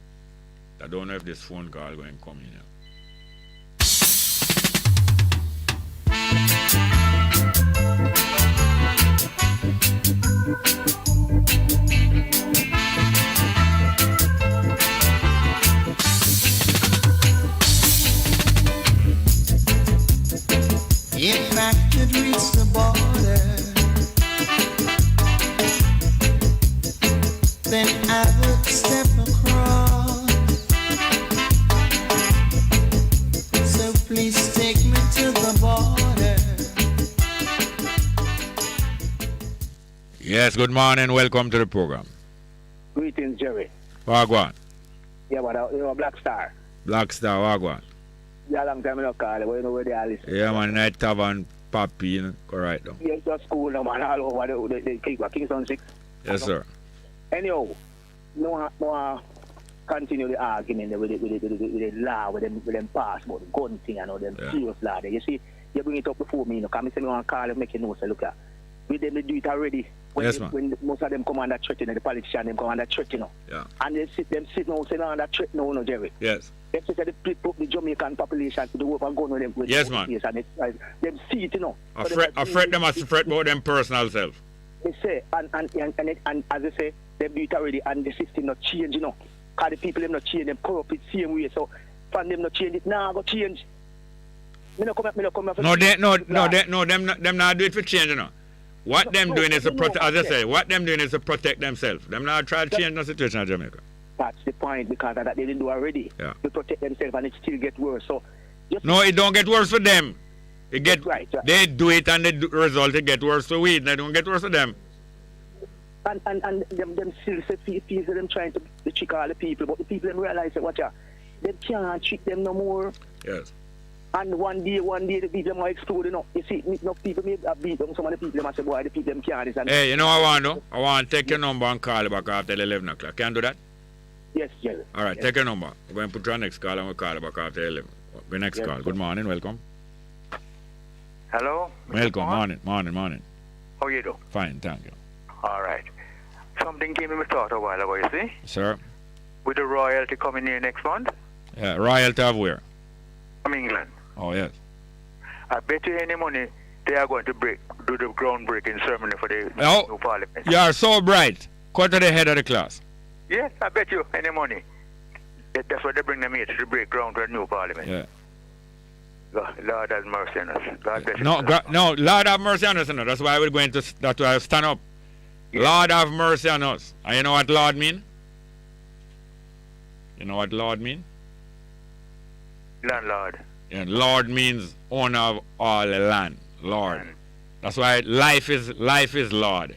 I don't know if this phone call going to come in now. If I could reach the border, then I would step across. So please take me to the border. Yes, good morning. Welcome to the program. Greetings, Jerry. Wagwan. Yeah, but you know Black Star. Black Star, Wagwan. Yeah, long time I don't call it, but you know where they are listening. Yeah, man, Night Tavern, Papi, you know, go right down. Yes, just school, no, man, all over the Kingston 6. Yes, sir. Anyhow, no continue the argument with the law, with them pass about the gun thing and all them serious law. You see, you bring it up before me, you know, because I say me want to call and make you know, so look at, with them, they do it already. When most of them come under threat, you know, the politicians, them come under threat, you know. Yeah. And they sit now, say under threat now, no, Jerry. Yes. They say they put the Jamaican population to the work and go on them. Yes, man. And them see it, you know. I fret them as to fret about them personal self. They say, and as they say, they do it already, and the system not change, you know. Because the people them not change, them corrupt it same way. So, from them not change it, now go change. Me not come up. Them not do it for change, you know. What them doing is to protect, as I say, what them doing is to protect themselves. Them not try to change the situation in Jamaica. That's the point, because of that they didn't do already. Yeah. They protect themselves and it still get worse. So, no, it don't get worse for them. It get right. They do it and the result it get worse for we. They don't get worse for them. And them still say fees them trying to trick all the people, but the people them realize that watch out, they can't trick them no more. Yes. And one day the people them are exploding up. You see, no people may have beat them, some of the people them say, boy, the people them can't. Hey, you know what I want to do? I want to take your number and call you back after 11 o'clock. Can you do that? Yes, Jerry. All right, take your number. We're going to put your next call and we'll call you back after 11. The next call. Good morning, welcome. Hello? Welcome, morning. How you do? Fine, thank you. All right. Something came in my thought a while ago, you see? Sir? With the royalty coming here next month? Yeah, royalty of where? From England. Oh, yes. I bet you any money they are going to do the groundbreaking ceremony for the new parliament. You are so bright. Cut to the head of the class. Yes, I bet you any money. That's what they bring them here to break ground for the new parliament. Yeah. Lord have mercy on us. God bless no, Lord have mercy on us. No. That's why we're going to. That's why I stand up. Yes. Lord have mercy on us. And you know what Lord mean? You know what Lord mean? Landlord. Yeah, Lord means owner of all the land. Lord. That's why life is Lord.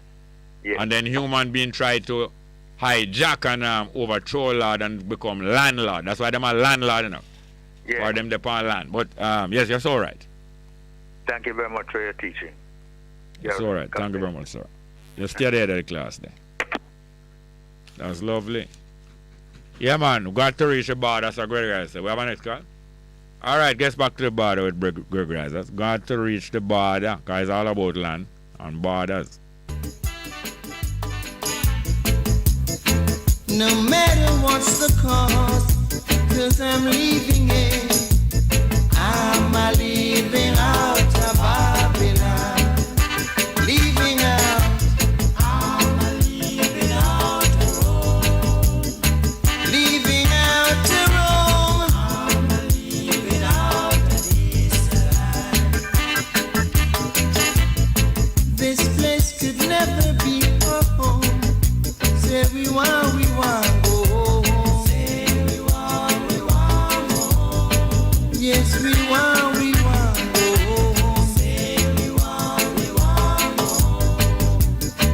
Yes. And then human being try to hijack and overthrow Lord and become landlord. That's why them are landlord enough. Yes. Or them depend land. But yes, you're so right. Thank you very much for your teaching. It's all right. Thank you very much, sir. You stay there at the class then. That's lovely. Yeah, man. We got to reach the border, so Gregory guys. We have a next call? All right, get back to the border with Gregory guys. That's got to reach the border, because it's all about land and borders. No matter what's the cost, 'cause I'm leaving it. I'm leaving out of Babylon. Leaving out. I'm leaving out of Rome. Leaving out of Rome. I'm leaving out of Israel. This place could never be home. Say we want go home. Say we want go home. Yes, we want go home. Say we want go home.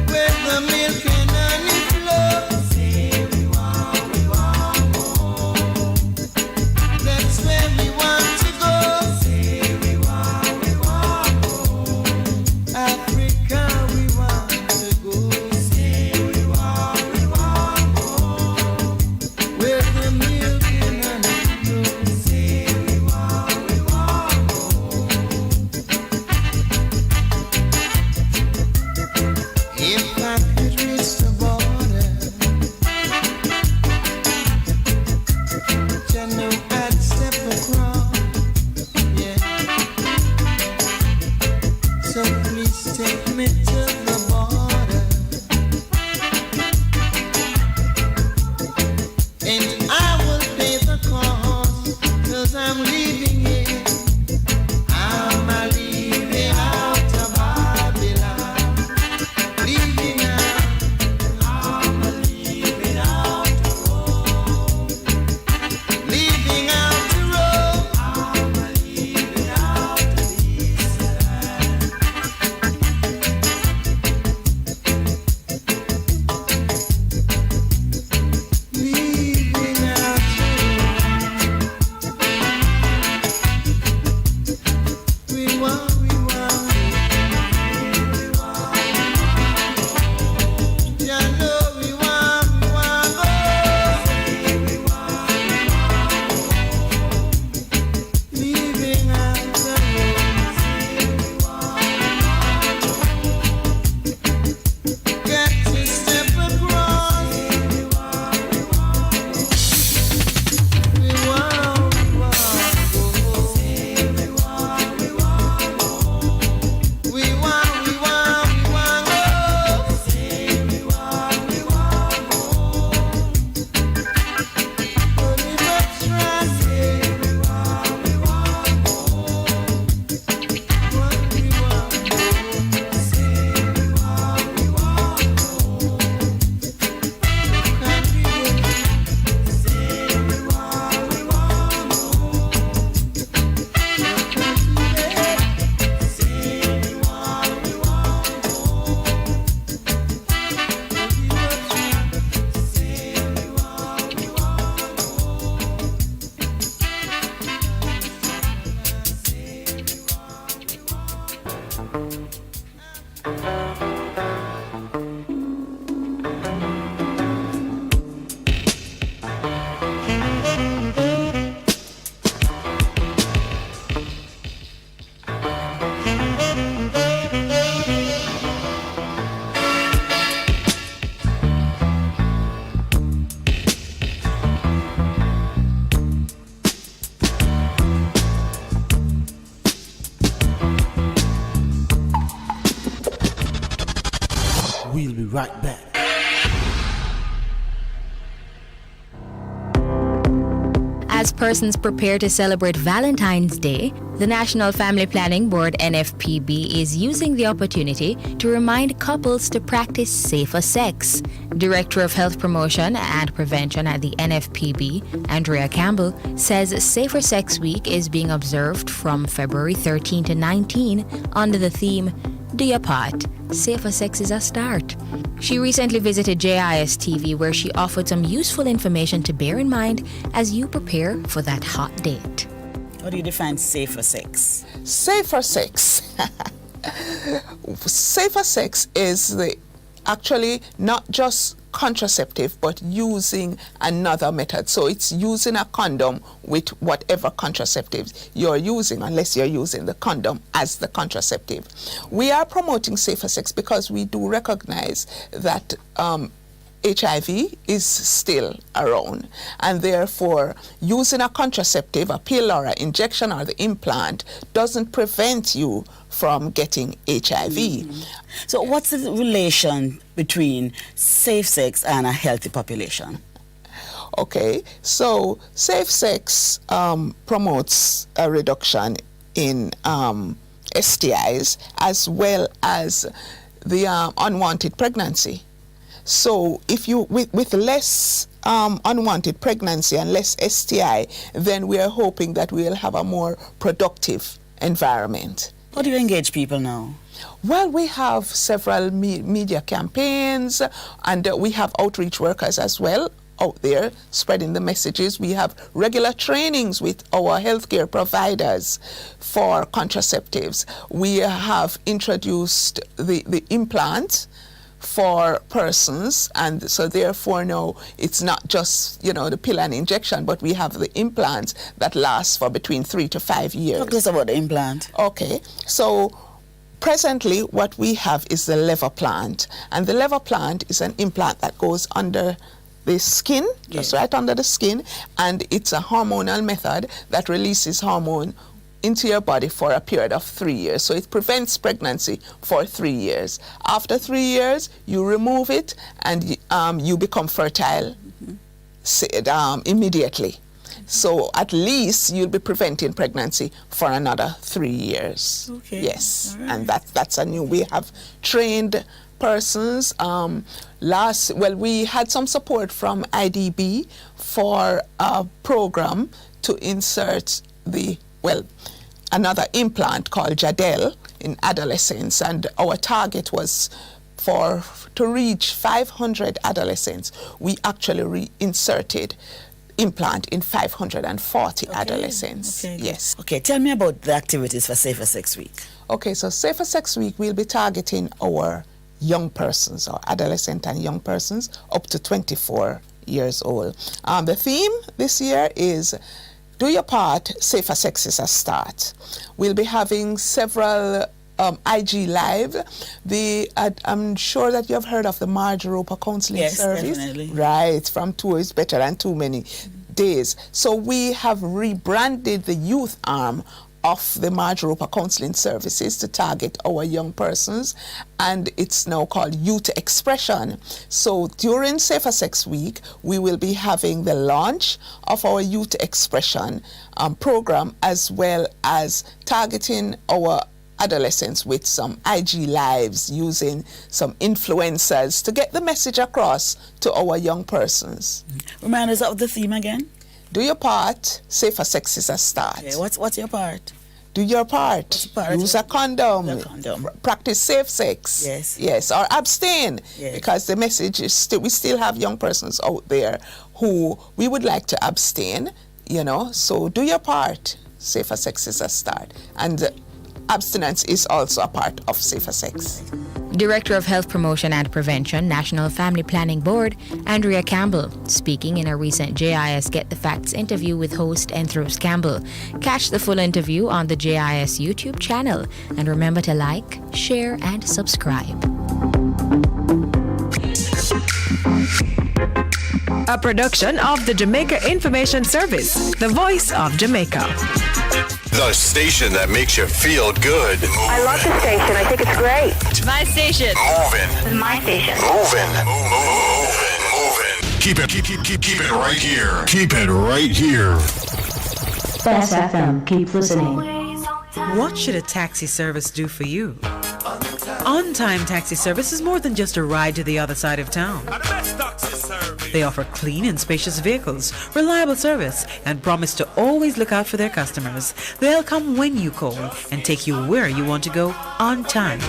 Where the milk and honey flow. Say we want go home. That's where we want to go. Say we want go home. Africa, we want to go. Say we want go home. Where the milk and honey flow. Say we want go home. If I could reach the border, I know I'd step across. Yeah. So please take me to the border, and I will pay the cost, 'cause I'm leaving it. I'm leaving out of Babylon. Leaving out. I'm leaving out of Rome. Leaving out of Rome. I'm leaving out of Israel. Leaving out of Rome. We want go. You know we want go. Leaving out of Rome. Got to step across. We want go. We want go. Holy Bess Run. We'll be right back. As persons prepare to celebrate Valentine's Day, the National Family Planning Board NFPB is using the opportunity to remind couples to practice safer sex. Director of Health Promotion and Prevention at the NFPB, Andrea Campbell, says Safer Sex Week is being observed from February 13 to 19 under the theme Do Your Part. Safer sex is a start. She recently visited JIS TV, where she offered some useful information to bear in mind as you prepare for that hot date. How do you define safer sex? Safer sex. Safer sex is actually not just contraceptive, but using another method. So it's using a condom with whatever contraceptives you're using, unless you're using the condom as the contraceptive. We are promoting safer sex because we do recognize that HIV is still around, and therefore using a contraceptive, a pill or an injection or the implant doesn't prevent you from getting HIV. Mm-hmm. So what's the relation between safe sex and a healthy population? Okay, so safe sex promotes a reduction in STIs as well as the unwanted pregnancy. So if you, with less unwanted pregnancy and less STI, then we are hoping that we'll have a more productive environment. How do you engage people now? Well, we have several media campaigns, and we have outreach workers as well out there spreading the messages. We have regular trainings with our healthcare providers for contraceptives. We have introduced the implant for persons, and so therefore now it's not just, you know, the pill and injection, but we have the implants that last for between 3 to 5 years. Talk to us about the implant. Okay, so presently what we have is the lever plant, and the lever plant is an implant that goes under the skin, just right under the skin, and it's a hormonal method that releases hormone into your body for a period of 3 years. So it prevents pregnancy for 3 years. After 3 years, you remove it and you become fertile immediately. So at least you'll be preventing pregnancy for another 3 years. Okay. Yes, right. And that's a new. We have trained persons. We had some support from IDB for a program to insert another implant called Jadel in adolescents, and our target was to reach 500 adolescents. We actually reinserted implant in 540 adolescents. Okay. Yes. Okay, tell me about the activities for Safer Sex Week. Okay, so Safer Sex Week, we'll be targeting our young persons, or adolescent and young persons up to 24 years old. The theme this year is Do Your Part, Safer Sex is a Start. We'll be having several IG Live. I'm sure that you have heard of the Marge Roper Counseling Service. Definitely. Right, from 2 is better than too many days. So we have rebranded the youth arm of the Marge Roper Counseling Services to target our young persons, and it's now called Youth Expression. So during Safer Sex Week, we will be having the launch of our Youth Expression program, as well as targeting our adolescents with some IG Lives, using some influencers to get the message across to our young persons. Remind us of the theme again. Do your part, safer sex is a start. Okay, what's your part? Do your part. Use a condom. Practice safe sex. Yes, or abstain. Because the message is we still have young persons out there who we would like to abstain, so do your part. Safer sex is a start. And abstinence is also a part of safer sex. Director of Health Promotion and Prevention, National Family Planning Board, Andrea Campbell, speaking in a recent JIS Get the Facts interview with host Enthros Campbell. Catch the full interview on the JIS YouTube channel, and remember to like, share, and subscribe. A production of the Jamaica Information Service, the voice of Jamaica. The station that makes you feel good. I love the station. I think it's great. My station. Moving. My station. Moving. Keep it right here. Keep it right here. Bess FM. Keep listening. What should a taxi service do for you? On-time taxi service is more than just a ride to the other side of town. They offer clean and spacious vehicles, reliable service, and promise to always look out for their customers. They'll come when you call and take you where you want to go on time.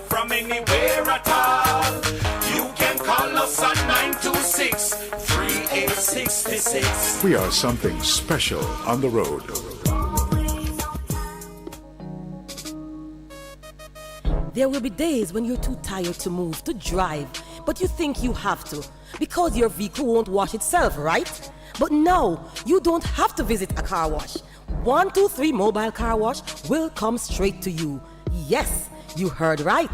From anywhere at all, you can call us on 926-3866. We are something special on the road. There will be days when you're too tired to move, to drive, but you think you have to because your vehicle won't wash itself, right? But no, you don't have to visit a car wash. 123 Mobile Car Wash will come straight to you. Yes, you heard right.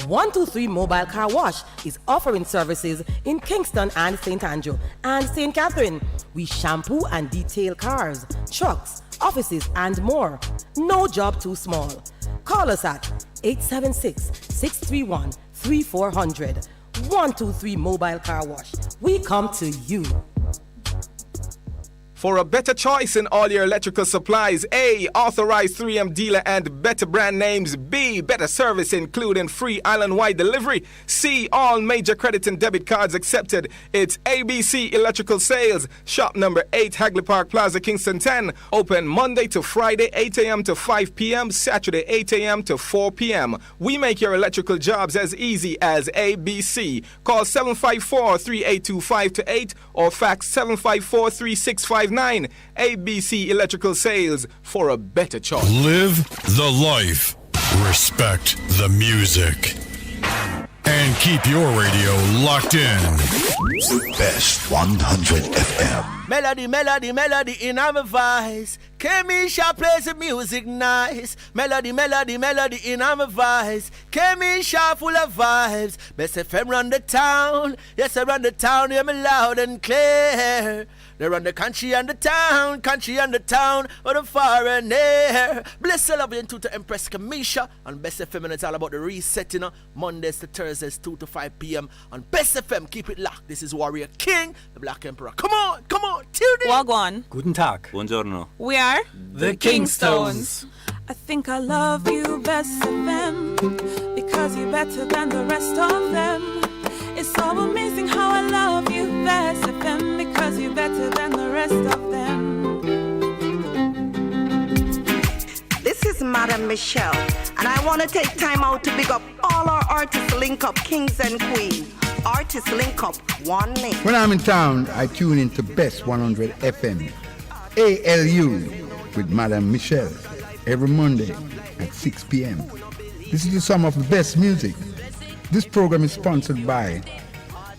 123 Mobile Car Wash is offering services in Kingston and St. Andrew and St. Catherine. We shampoo and detail cars, trucks, offices, and more. No job too small. Call us at 876-631-3400. 123 Mobile Car Wash. We come to you. For a better choice in all your electrical supplies, A, authorized 3M dealer and better brand names. B, better service including free island-wide delivery. C, all major credit and debit cards accepted. It's ABC Electrical Sales. Shop number 8, Hagley Park Plaza, Kingston 10. Open Monday to Friday, 8 a.m. to 5 p.m., Saturday, 8 a.m. to 4 p.m. We make your electrical jobs as easy as ABC. Call 754-382-528 or fax 754-3659. ABC Electrical Sales, for a better choice. Live the life. Respect the music. And keep your radio locked in. Best 100 FM. Melody, melody, melody in my voice. Kemisha plays the music nice. Melody, melody, melody in my voice. Kemisha full of vibes. Best FM run the town. Yes, I run the town. Hear me loud and clear. They run the country and the town, or the far and near. Bless the love and to Empress Kamisha on Best FM, and it's all about the reset, you know. Mondays to Thursdays, 2 to 5 p.m. on Best FM. Keep it locked. This is Warrior King, the Black Emperor. Come on, tune in. Wagwan. Guten Tag. Buongiorno. We are the Kingstones. I think I love you, Best FM, because you're better than the rest of them. It's so amazing how I love you, Best FM, because you're better than the rest of them. This is Madam Michelle, and I want to take time out to big up all our artists link up, kings and queens. Artists link up, one link. When I'm in town, I tune into Best 100 FM, ALU, with Madam Michelle, every Monday at 6 p.m. This is the sum of the best music. This program is sponsored by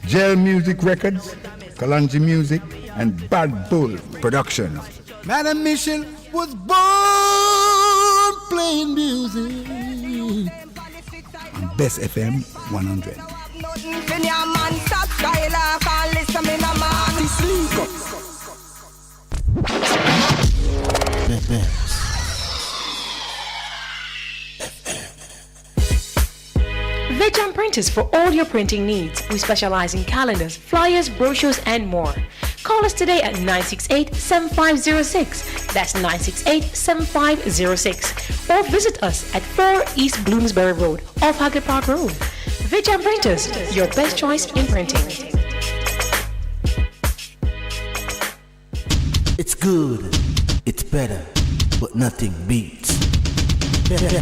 Gel Music Records, Kalanji Music, and Bad Bull Productions. Madam Michelle was born playing music On Best FM 100. Vegam Printers for all your printing needs. We specialize in calendars, flyers, brochures, and more. Call us today at 968-7506. That's 968-7506. Or visit us at 4 East Bloomsbury Road, off Hagley Park Road. Vegam Printers, your best choice in printing. It's good, it's better, but nothing beats. Best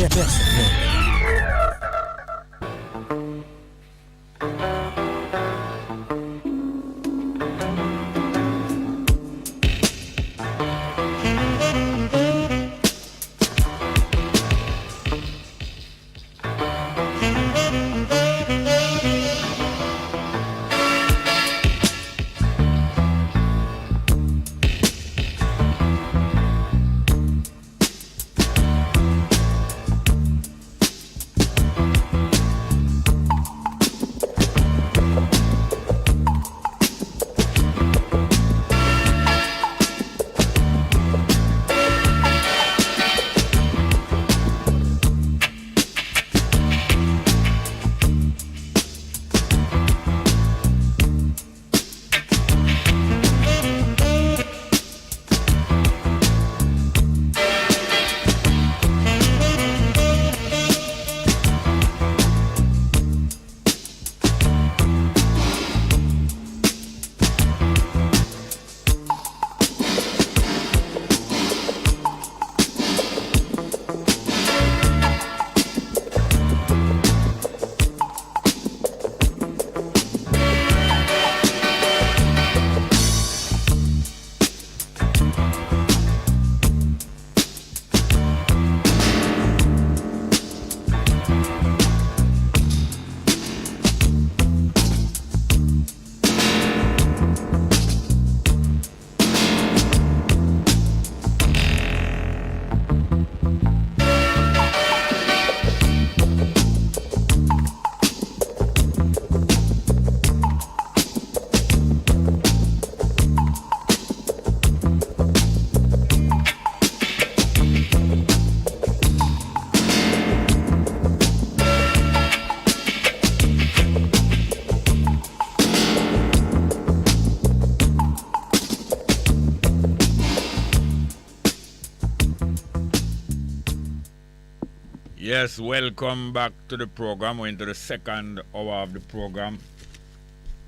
Yes, welcome back to the program. We're into the second hour of the program.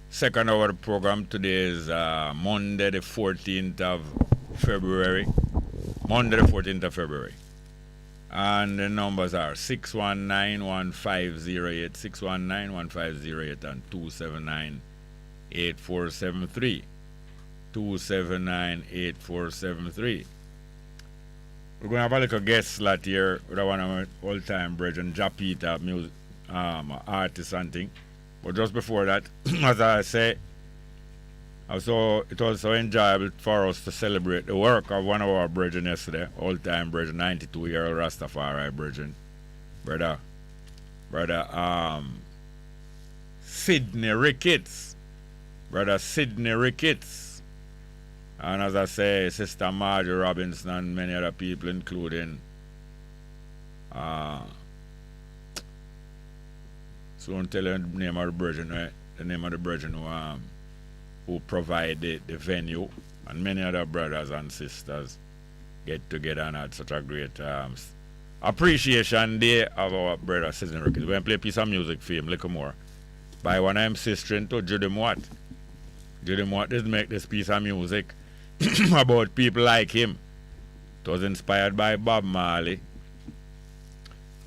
Second hour of the program today is Monday the 14th of February. Monday the 14th of February. And the numbers are 619-1508, 619-1508 and 279-8473. 279-8473. We're going to have a little guest slot here with one of my all-time brethren, Japita, music, artist and thing. But just before that, as I say, it was so enjoyable for us to celebrate the work of one of our brethren yesterday, all-time brethren, 92-year-old Rastafari brethren, brother Sidney Ricketts. Brother Sidney Ricketts. And as I say, Sister Marjorie Robinson and many other people, including so don't tell you the name of the brethren, right? The name of the brethren who provide the venue, and many other brothers and sisters get together and had such a great appreciation day of our brother Sidney Ricketts. We're going to play a piece of music for him, a little more, by one of them sisters to Judy Mott. Judy Mott did make this piece of music about people like him. It was inspired by Bob Marley,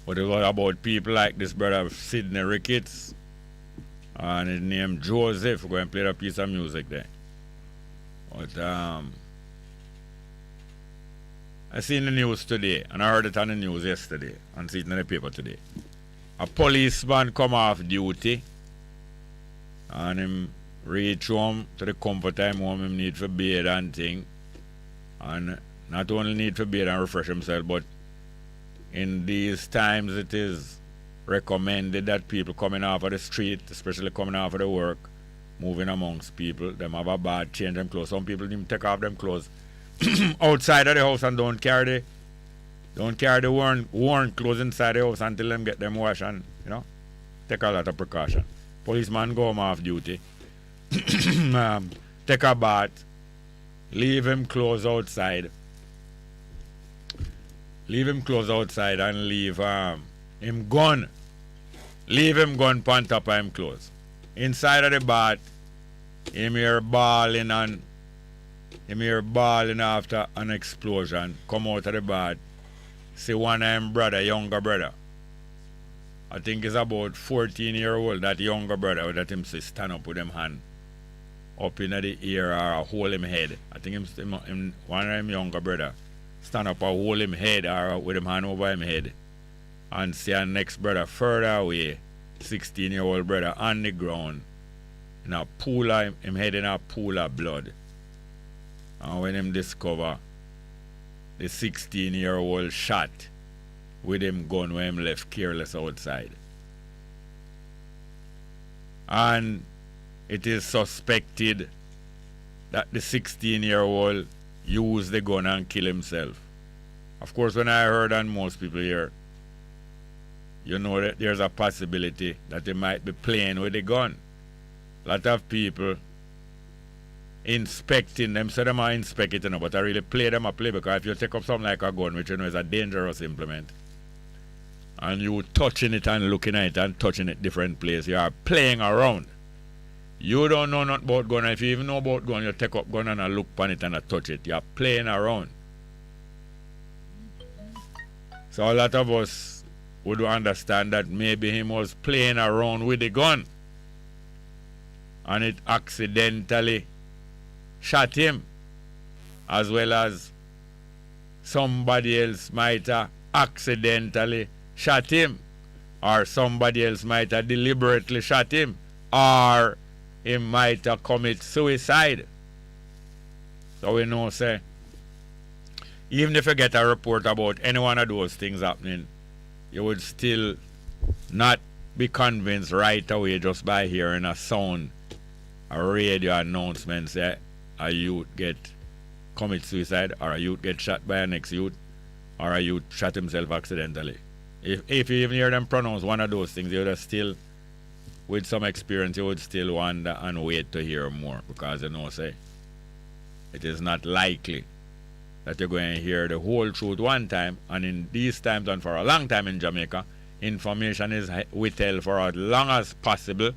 but it was about people like this brother Sidney Ricketts and his name Joseph. We're going to play a piece of music there. But I seen the news today, and I heard it on the news yesterday, and see it in the paper today. A policeman come off duty, and him reach home to the comfort time home, him need for bathe and thing. And not only need for bathe and refresh himself, but in these times it is recommended that people coming off of the street, especially coming off of the work, moving amongst people, them have a bath, change them clothes. Some people even take off them clothes outside of the house and don't carry the worn clothes inside the house until them get them washed, and take a lot of precaution. Policeman go home off duty, take a bath, leave him clothes outside, and leave him gun on top of him clothes. Inside of the bath, him here bawling after an explosion. Come out of the bath, see one of him brother, younger brother. I think he's about 14-year-old, that younger brother, that him say stand up with him hand up in the ear or hold him head. I think him one of him younger brother stand up or hold him head or with him hand over him head. And see our next brother further away, 16-year-old brother on the ground, in a pool of him head in a pool of blood. And when him discover the 16-year-old shot with him gun when him left careless outside. And it is suspected that the 16-year-old used the gun and killed himself. Of course, when I heard, and most people here, you know that there's a possibility that they might be playing with the gun. A lot of people inspecting them, so them are inspecting it, but I really play them a play, because if you take up something like a gun, which you know is a dangerous implement, and you touching it and looking at it and touching it different places, you are playing around. You don't know nothing about gun. If you even know about gun, you take up gun and look upon it and touch it. You are playing around. So a lot of us would understand that maybe he was playing around with the gun and it accidentally shot him, as well as somebody else might have accidentally shot him, or somebody else might have deliberately shot him, or he might have committed suicide. So we know, say, even if you get a report about any one of those things happening, you would still not be convinced right away just by hearing a sound, a radio announcement say a youth commit suicide, or a youth get shot by a next youth, or a youth shot himself accidentally. If you even hear them pronounce one of those things, you would still, with some experience, you would still wonder and wait to hear more, because you know, say, it is not likely that you're going to hear the whole truth one time, and in these times and for a long time in Jamaica, information is withheld for as long as possible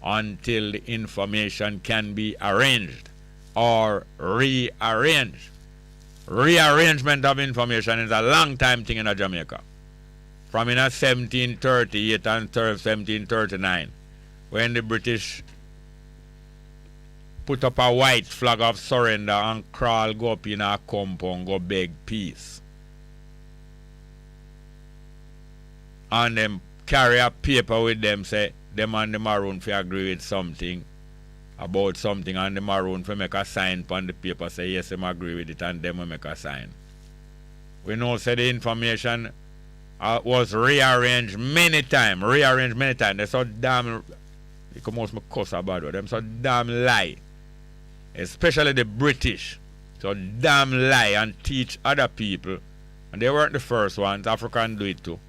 until the information can be arranged or rearranged. Rearrangement of information is a long time thing in Jamaica. From in 1738 and 1739, when the British put up a white flag of surrender and crawl go up in a compound, go beg peace. And them carry a paper with them, say, them and the Maroon for agree with something, about something, and the Maroon for make a sign on the paper, say, yes, them agree with it, and them will make a sign. We know, say, the information was rearranged many times. They're so damn, you can almost cuss about it, them so damn lie. Especially the British, so damn lie and teach other people, and they weren't the first ones. Africans do it too.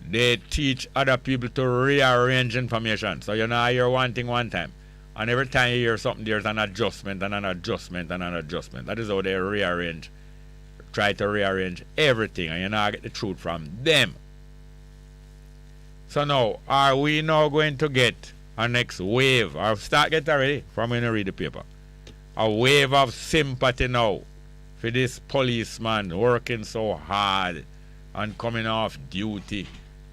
They teach other people to rearrange information. So you know, I hear one thing one time, and every time you hear something, there's an adjustment and an adjustment and an adjustment. That is how they rearrange, try to rearrange everything, and you know, I get the truth from them. So now, are we now going to get our next wave, or start getting ready from when you read the paper, a wave of sympathy now for this policeman working so hard and coming off duty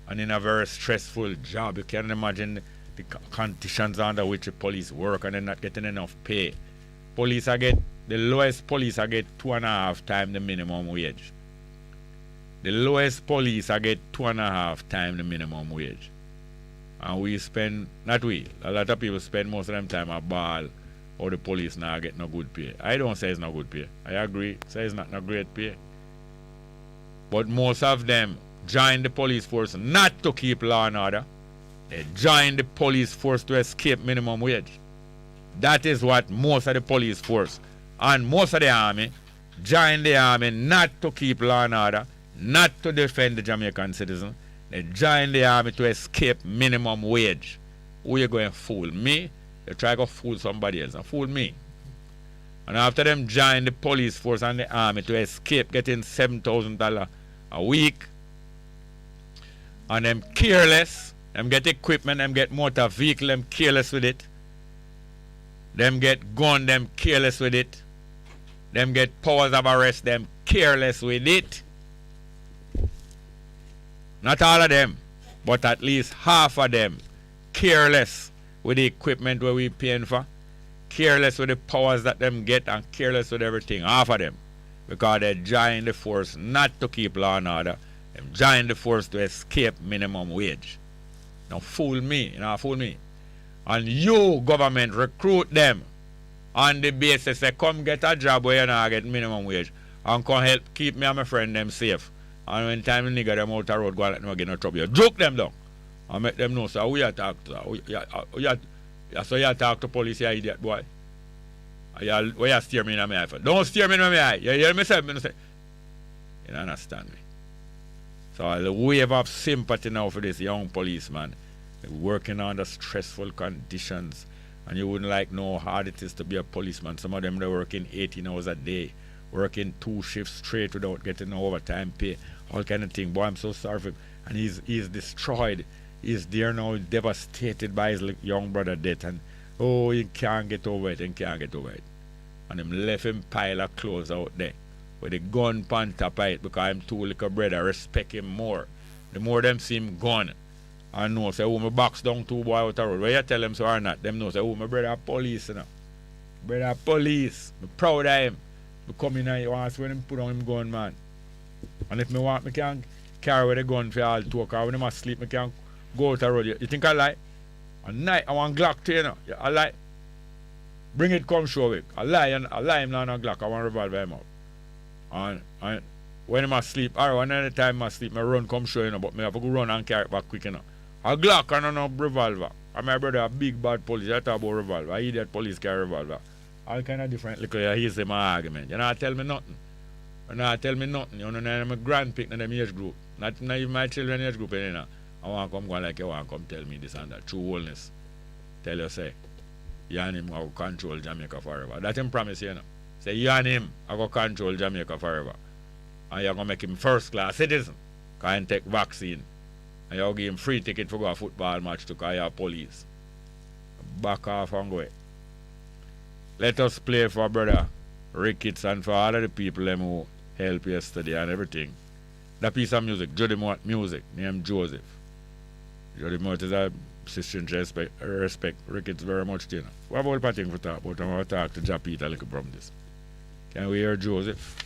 and in a very stressful job? You can imagine the conditions under which the police work, and they're not getting enough pay. The lowest police I get 2.5 times the minimum wage. The lowest police I get 2.5 times the minimum wage. And we spend, not we, a lot of people spend most of them time a ball or the police now get no good pay. I don't say it's no good pay. I agree, say it's not no great pay. But most of them join the police force not to keep law and order. They join the police force to escape minimum wage. That is what most of the police force and most of the army join the army not to keep law and order, not to defend the Jamaican citizen. They join the army to escape minimum wage. Who you going to fool? Me? You try to fool somebody else and fool me. And after them join the police force and the army to escape getting $7,000 a week, and them careless, them get equipment, them get motor vehicle, them careless with it. Them get gun, them careless with it. Them get powers of arrest, them careless with it. Not all of them, but at least half of them careless with the equipment where we paying for, careless with the powers that them get, and careless with everything, half of them. Because they join the force not to keep law and order. They join the force to escape minimum wage. Now fool me, fool me. And you, government, recruit them on the basis say, come get a job where you not get minimum wage and come help keep me and my friend them safe. And when time the nigga them out the road go and let them get no trouble, you joke them down and make them know, so we talk to so you talk to police, you idiot boy. Why you steer me in my eye for? Don't steer me in my eye. You hear me say? You don't understand me. So a wave of sympathy now for this young policeman working under stressful conditions, and you wouldn't like know how hard it is to be a policeman. Some of them they're working 18 hours a day, working 2 shifts straight without getting no overtime pay, all kind of thing. Boy, I'm so sorry for him. And he's destroyed. He's there now, devastated by his young brother death, and oh, he can't get over it, and them left him pile of clothes out there with the gun pan top of it, because I'm too little brother, respect him more. The more them see him gone, and know say, oh, my box down 2 boy out the road. Where you tell them so or not, them know say, oh, my brother police, you know. Brother police. I'm proud of him. I come in and once when him put on him gun, man. And if me want, me can carry with the gun for all talk, or when him asleep, me can go out the road. You think I lie? At night, I want Glock to you know. I lie. Bring it, come show it. I lie him now on a Glock. I want revolver him out. And when him asleep, or another time I sleep, I run come show you know, but me have to go run and carry it back quick, you know. A Glock and no revolver. And my brother a big bad police, I talk about revolver. I idiot police carry revolver. All kind of different little he's my argument. You know, tell me nothing. You know, tell me nothing. You know, I'm a grand pick in them age group. Not even my children age group, you know. I want to come go like you want to come tell me this and that. True wholeness. Tell you say, you and him will control Jamaica forever. That him promise you know. Say you and him are going to control Jamaica forever. And you're going to make him first class citizen. Because he take vaccine. And you'll give him free ticket for go a football match to call your police. Back off and go away. Let us play for brother Ricketts and for all of the people them who helped yesterday and everything. That piece of music, Jody Mott music, named Joseph. Jody Mott is a sister respect Ricketts very much, you know. What about the thing for talk about? I'm going to talk to Japit a little from this. Can we hear Joseph?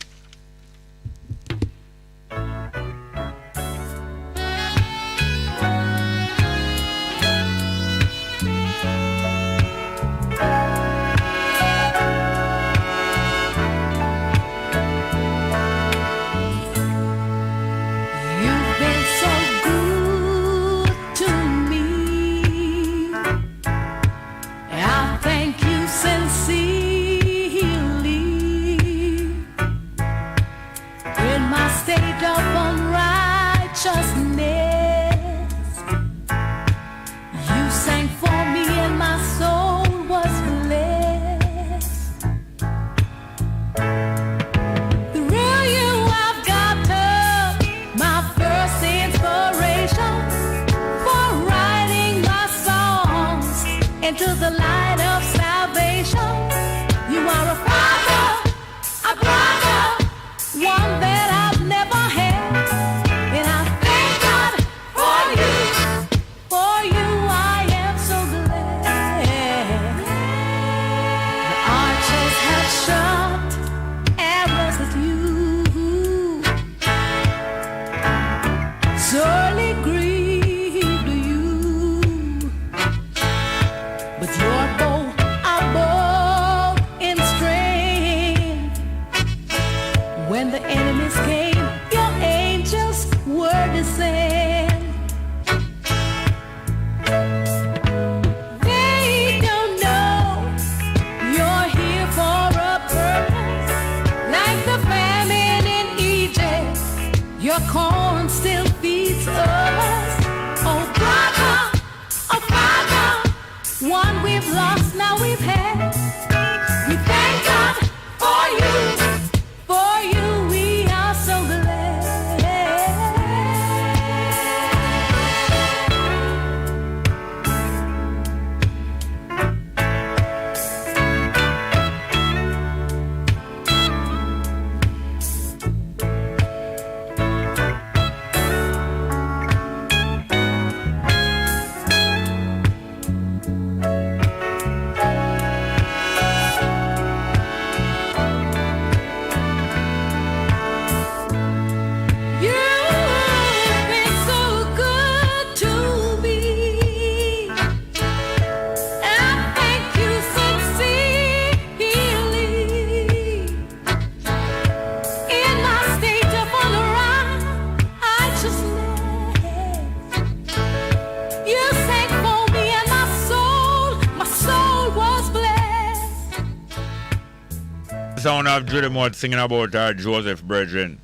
Sound of Judy Mott singing about her Joseph brethren.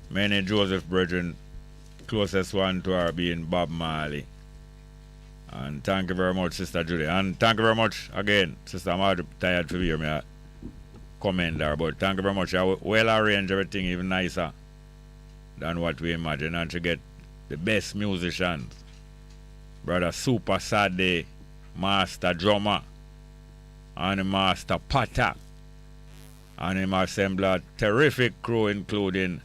Many Joseph brethren, closest one to her being Bob Marley. And thank you very much, Sister Judy. And thank you very much again, Sister. I'm tired to hear me commend her, but thank you very much. I well arranged everything even nicer than what we imagine. And to get the best musicians. Brother Super Sade, Master Drummer, and Master Potter. And him assemble a terrific crew, including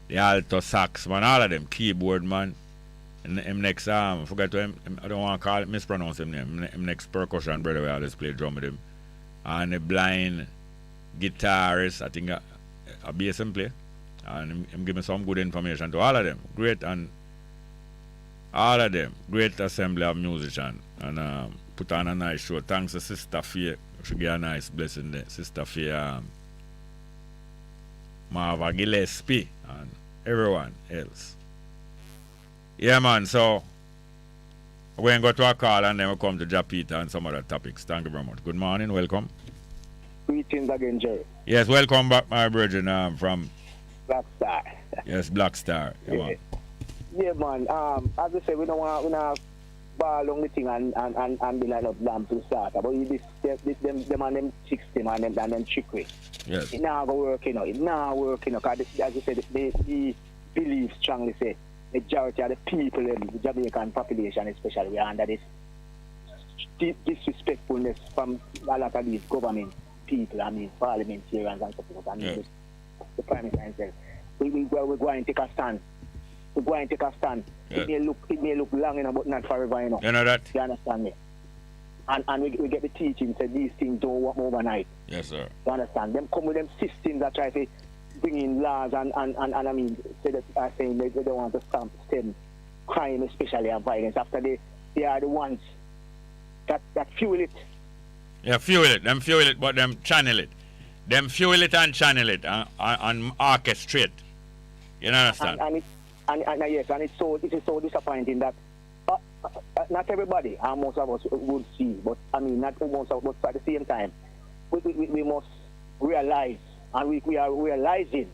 the alto sax man, all of them, keyboard man. And him next forget to him, I don't want to call it, mispronounce him name. Him next percussion brother, we always play drum with him. And the blind guitarist, I think a bass him play. And him give me some good information to all of them. Great, and all of them, great assembly of musicians. And put on a nice show. Thanks to Sister Faye. She get a nice blessing there. Sister Faye, Marva Gillespie, and everyone else. Yeah, man, so we're going to go to a call and then we'll come to Japita and some other topics. Thank you very much. Good morning, welcome. Greetings again, Jerry. Yes, welcome back, my brethren, from Black Star. Yes, Black Star. Yeah, man. As I say, we don't want ball on the thing and be like up lamb to start. But them and them chicks them and them trickery. Yes. It now go work, you know. It now work, you know, because as you said, they believe strongly say majority of the people in the Jamaican population especially we are under this disrespectfulness from a lot of these government people, I mean parliamentarians and stuff like that. And the Prime Minister himself. We're going to take a stand. We're going to take a stand. Yeah. It may look long, you know, but not forever, you know. You know that? You understand me? And we get the teaching that these things don't work overnight. Yes, sir. You understand? Them come with them systems that try to bring in laws and I mean, say that are saying they don't want to stem crime, especially and violence. After they are the ones that fuel it. Yeah, fuel it. Them fuel it, but them channel it. Them fuel it and channel it and orchestrate. You understand? Yes, and it is so disappointing that not everybody, and most of us would see, but I mean, not most of us, but at the same time, we must realize, and we are realizing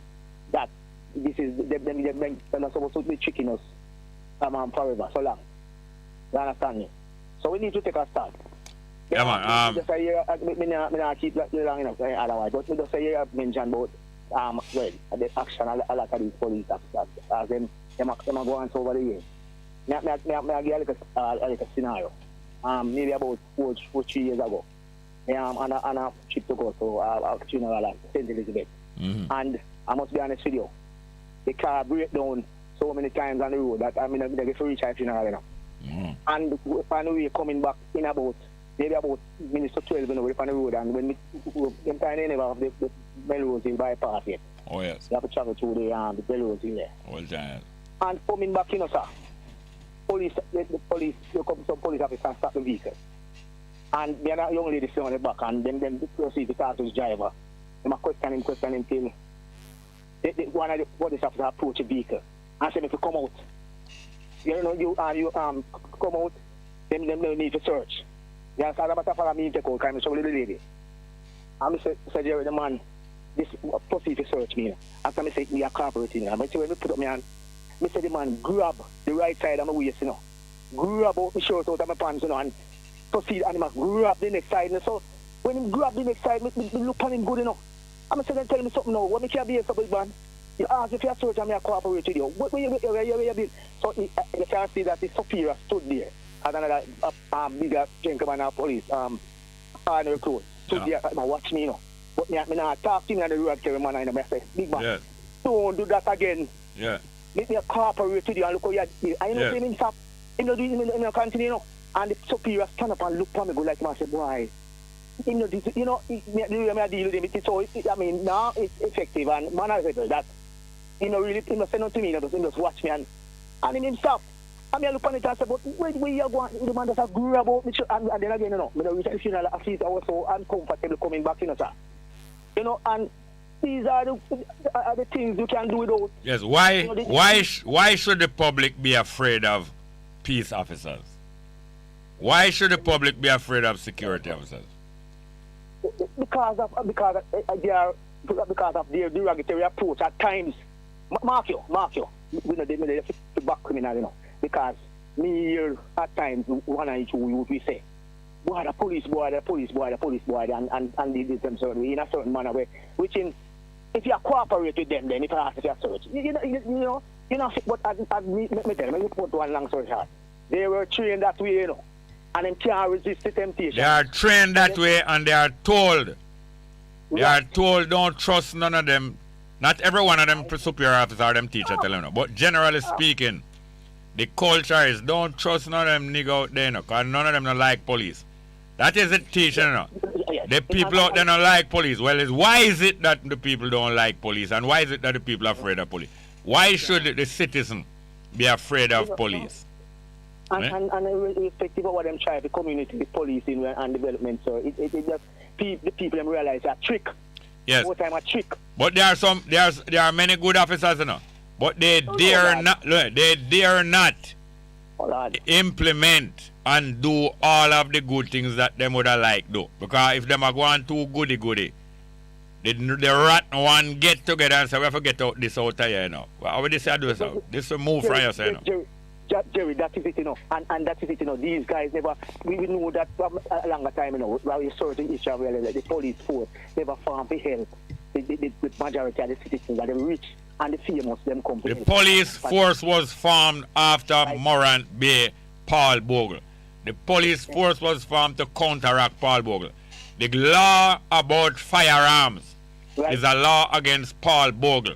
that this is them not supposed to be tricking us forever, so long. You understand me? So we need to take a start. Yeah, man. Just say I keep long enough otherwise, but we just say you mention about the action a lot of these police officers as them are going over the years. May I give a scenario. Maybe about 4 3 years ago. On a trip to go to a funeral at St. Elizabeth. Mm-hmm. And I must be honest with you, the car break down so many times on the road that I mean I get to reach a funeral, you know. Mm-hmm. And on the way coming back in about maybe about minutes to 12 on the road, and when we time never have the Melrose Hill bypass yet. Oh yes. You have to travel through the Melrose Hill there. All time. And coming back, you know, sir, the police, some police officers stop the vehicle. And me and a young lady sit on the back, and them proceed to talk to the driver. They question him till one of the police officers approach the vehicle and say, if you come out, you know, you come out, them need to search. Yes, I'm about to follow me to call, because I'm showing the lady. And I said, Jerry, the man, this proceed to search me. After I say, we are cooperating. I say, when we put up my hand, I said, the man grab the right side of my waist, you know. Grab out my shirt out of my pants, you know, and proceed, and he must grab the next side. And so, when he grab the next side, me look on him good, you know. I'm saying, tell me something now. What me can be a somebody, man? You ask if you are search and I cooperate with you. Where you been? So, you can see that the superior stood there. And another bigger gentleman of police, partner clothes. So they watch me, you know. But me not talk to me on the road, carry man, and I say, big man, don't do that again. Yeah. Make me cooperate with you and look how you do. I know him stop. He no do it in continue, you know. And the superior stand up and look for me go like, man, say, boy, you know, the way I deal with him, it's so, I mean, now it's effective, and man, I said that, you know, really, he must say nothing to me, you know, he just watch me, and him stop. And I look on it and say, but where you going? The man just grab out me, and then again, you know, I reach the funeral, I feel I was so uncomfortable coming back, you know, sir. You know, and these are the things you can do without. Yes, why should the public be afraid of peace officers? Why should the public be afraid of security officers? Because of their derogatory approach at times. Mark you. We know they back criminal, you know. Because me here at times one and two we say, boy, the police, and they did them certainly in a certain manner way, which in if you cooperate with them, then if I ask if you search, you know, but me tell you, put one long story short. They were trained that way, you know, and they can't resist the temptation. They are trained that way, and they are told. They are told, don't trust none of them. Not every one of them superior officers or them teacher tell them, but generally speaking, the culture is don't trust none of them nigga out there, because none of them don't like police. That is the teaching, you know. The people out there don't like police. Well, why is it that the people don't like police, and why is it that the people are afraid of police? Why should the citizen be afraid of police? And irrespective of what them try to community policing and development, so it just the people them realize a trick. Yes. More time a trick. But there are many good officers, you know. But they dare not implement and do all of the good things that them would have liked do. Because if them are going too goody, the rotten one get together and say, we have to get out this out of here, you know. How would they say do this out? This will move from yourself, you know. Jerry, that is it, you know. And that is it, you know. These guys never, we know that from a longer time, you know, while we certain issue, like the police force never found to help the majority of the citizens, and the rich and the famous, them come. The police force was formed after Morant Bay Paul Bogle. The police force was formed to counteract Paul Bogle. The law about firearms is a law against Paul Bogle.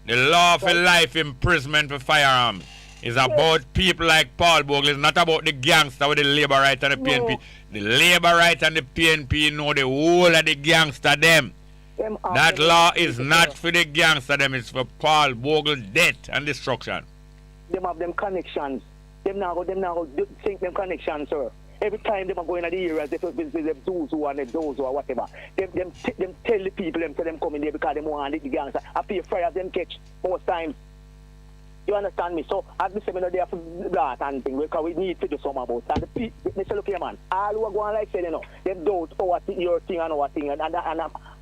The law for life imprisonment for firearms is about people like Paul Bogle. It's not about the gangster with the labor right and the PNP. No. The labor right and the PNP know the whole of the gangster them. That law is not for the gangster them. It's for Paul Bogle death and destruction. Them have them connections. Them now go think them connections, sir. Every time them are going to the areas, they them those who and those or whatever. Them tell the people them to them come in there because they want the gangster. I pay fire them catch most times. You understand me? So as we say, we know they have to that and thing because we need to do something about it. And the people, they say, look here, man. All who are going like say, you know, them doubt your thing and our thing and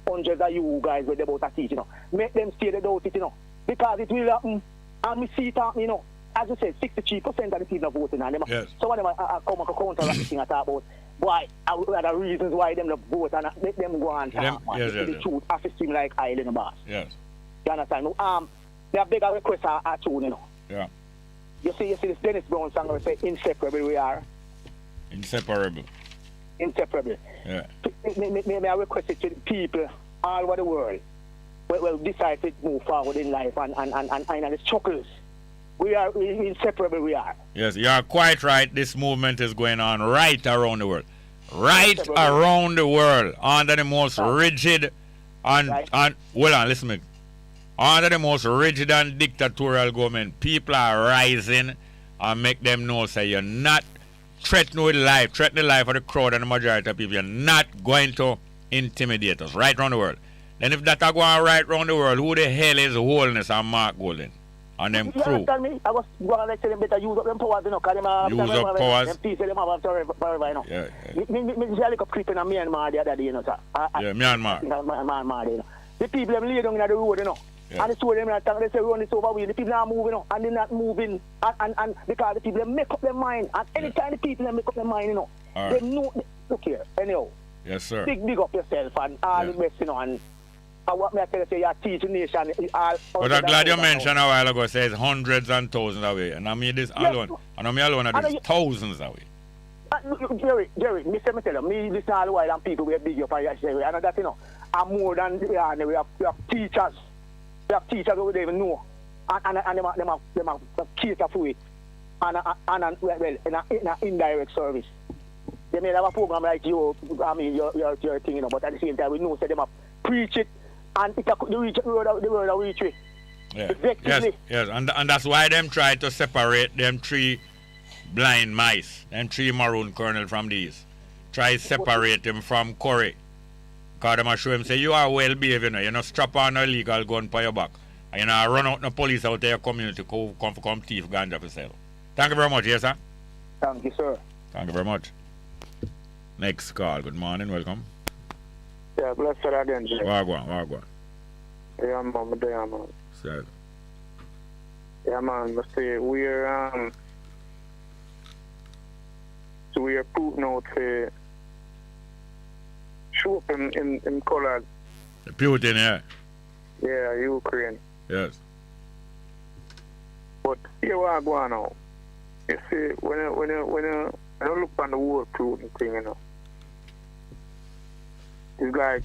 hundreds of you guys with about that teach, you know. Make them say they doubt it, you know, because it will happen. And we see it happen, you know. As you said, 63% of the people are voting, and them, some of them are come and counter that thing I talk about. Why? The reasons why them not vote and let them go and talk, man. The truth has to seem like island boss. Yes. You understand? They have bigger requests are tune, you know. Yeah. You see this Dennis Brown song where say inseparable we are. Inseparable. Yeah. May I request it to the people all over the world will decide to move forward in life and the struggles. We are inseparable, we are. Yes, you are quite right. This movement is going on right around the world. Right around the world. Under the most rigid and hold on, listen to me. Under the most rigid and dictatorial government, people are rising and make them know, say, you're not threatening the life of the crowd and the majority of people. You're not going to intimidate us right around the world. Then if that are going right around the world, who the hell is Holiness and Mark Golden? And them crew. You understand me? I was going to tell them better use up them powers, you know, because them use up powers. Them people, them have forever, you know. Yeah. Me see a little creep in Myanmar the other day, you know, sir. Myanmar. Myanmar, you know. The people, them lay down in the road, you know. Yeah. And they told them that they say run this over with. The people are moving, you know, and they're not moving. And because the people, they make up their mind. And anytime the people, they make up their mind, you know. They know, look here, anyhow. Yes, sir. Big up yourself and all the best, you know, and what may I tell you, say you're teaching nation. But I'm glad you mentioned a while ago, says hundreds and thousands away. And I mean this alone. And I mean alone, there's thousands away. Jerry, me tell you, me listen all the while and people we are big up and you say, and that, you know, I'm more than, we have teachers. We have teachers who don't even know. And them are cater for it. And well, in an indirect service. They may have a program like you, I mean, your thing, you know, but at the same time, we know, say them up, preach it, and it the word will reach it. Yeah. Yes, and that's why them try to separate them three blind mice, them three maroon kernel from these. Try separate them from Corey. Because them show him, say, you are well behaved, you know, strap on a illegal gun for your back. And you know, run out the police out of your community, come thief ganja for sale. Thank you very much, yes, sir? Thank you, sir. Thank you very much. Next call. Good morning. Welcome. Yeah, bless her again, Jay. Wagwan. Yeah, man. Sir. Yeah, man. Let's see. We're putting out to show up in colors. The Putin, yeah. Yeah, Ukraine. Yes. But here we are going now. You see, when I look on the whole Putin thing, you know, it's like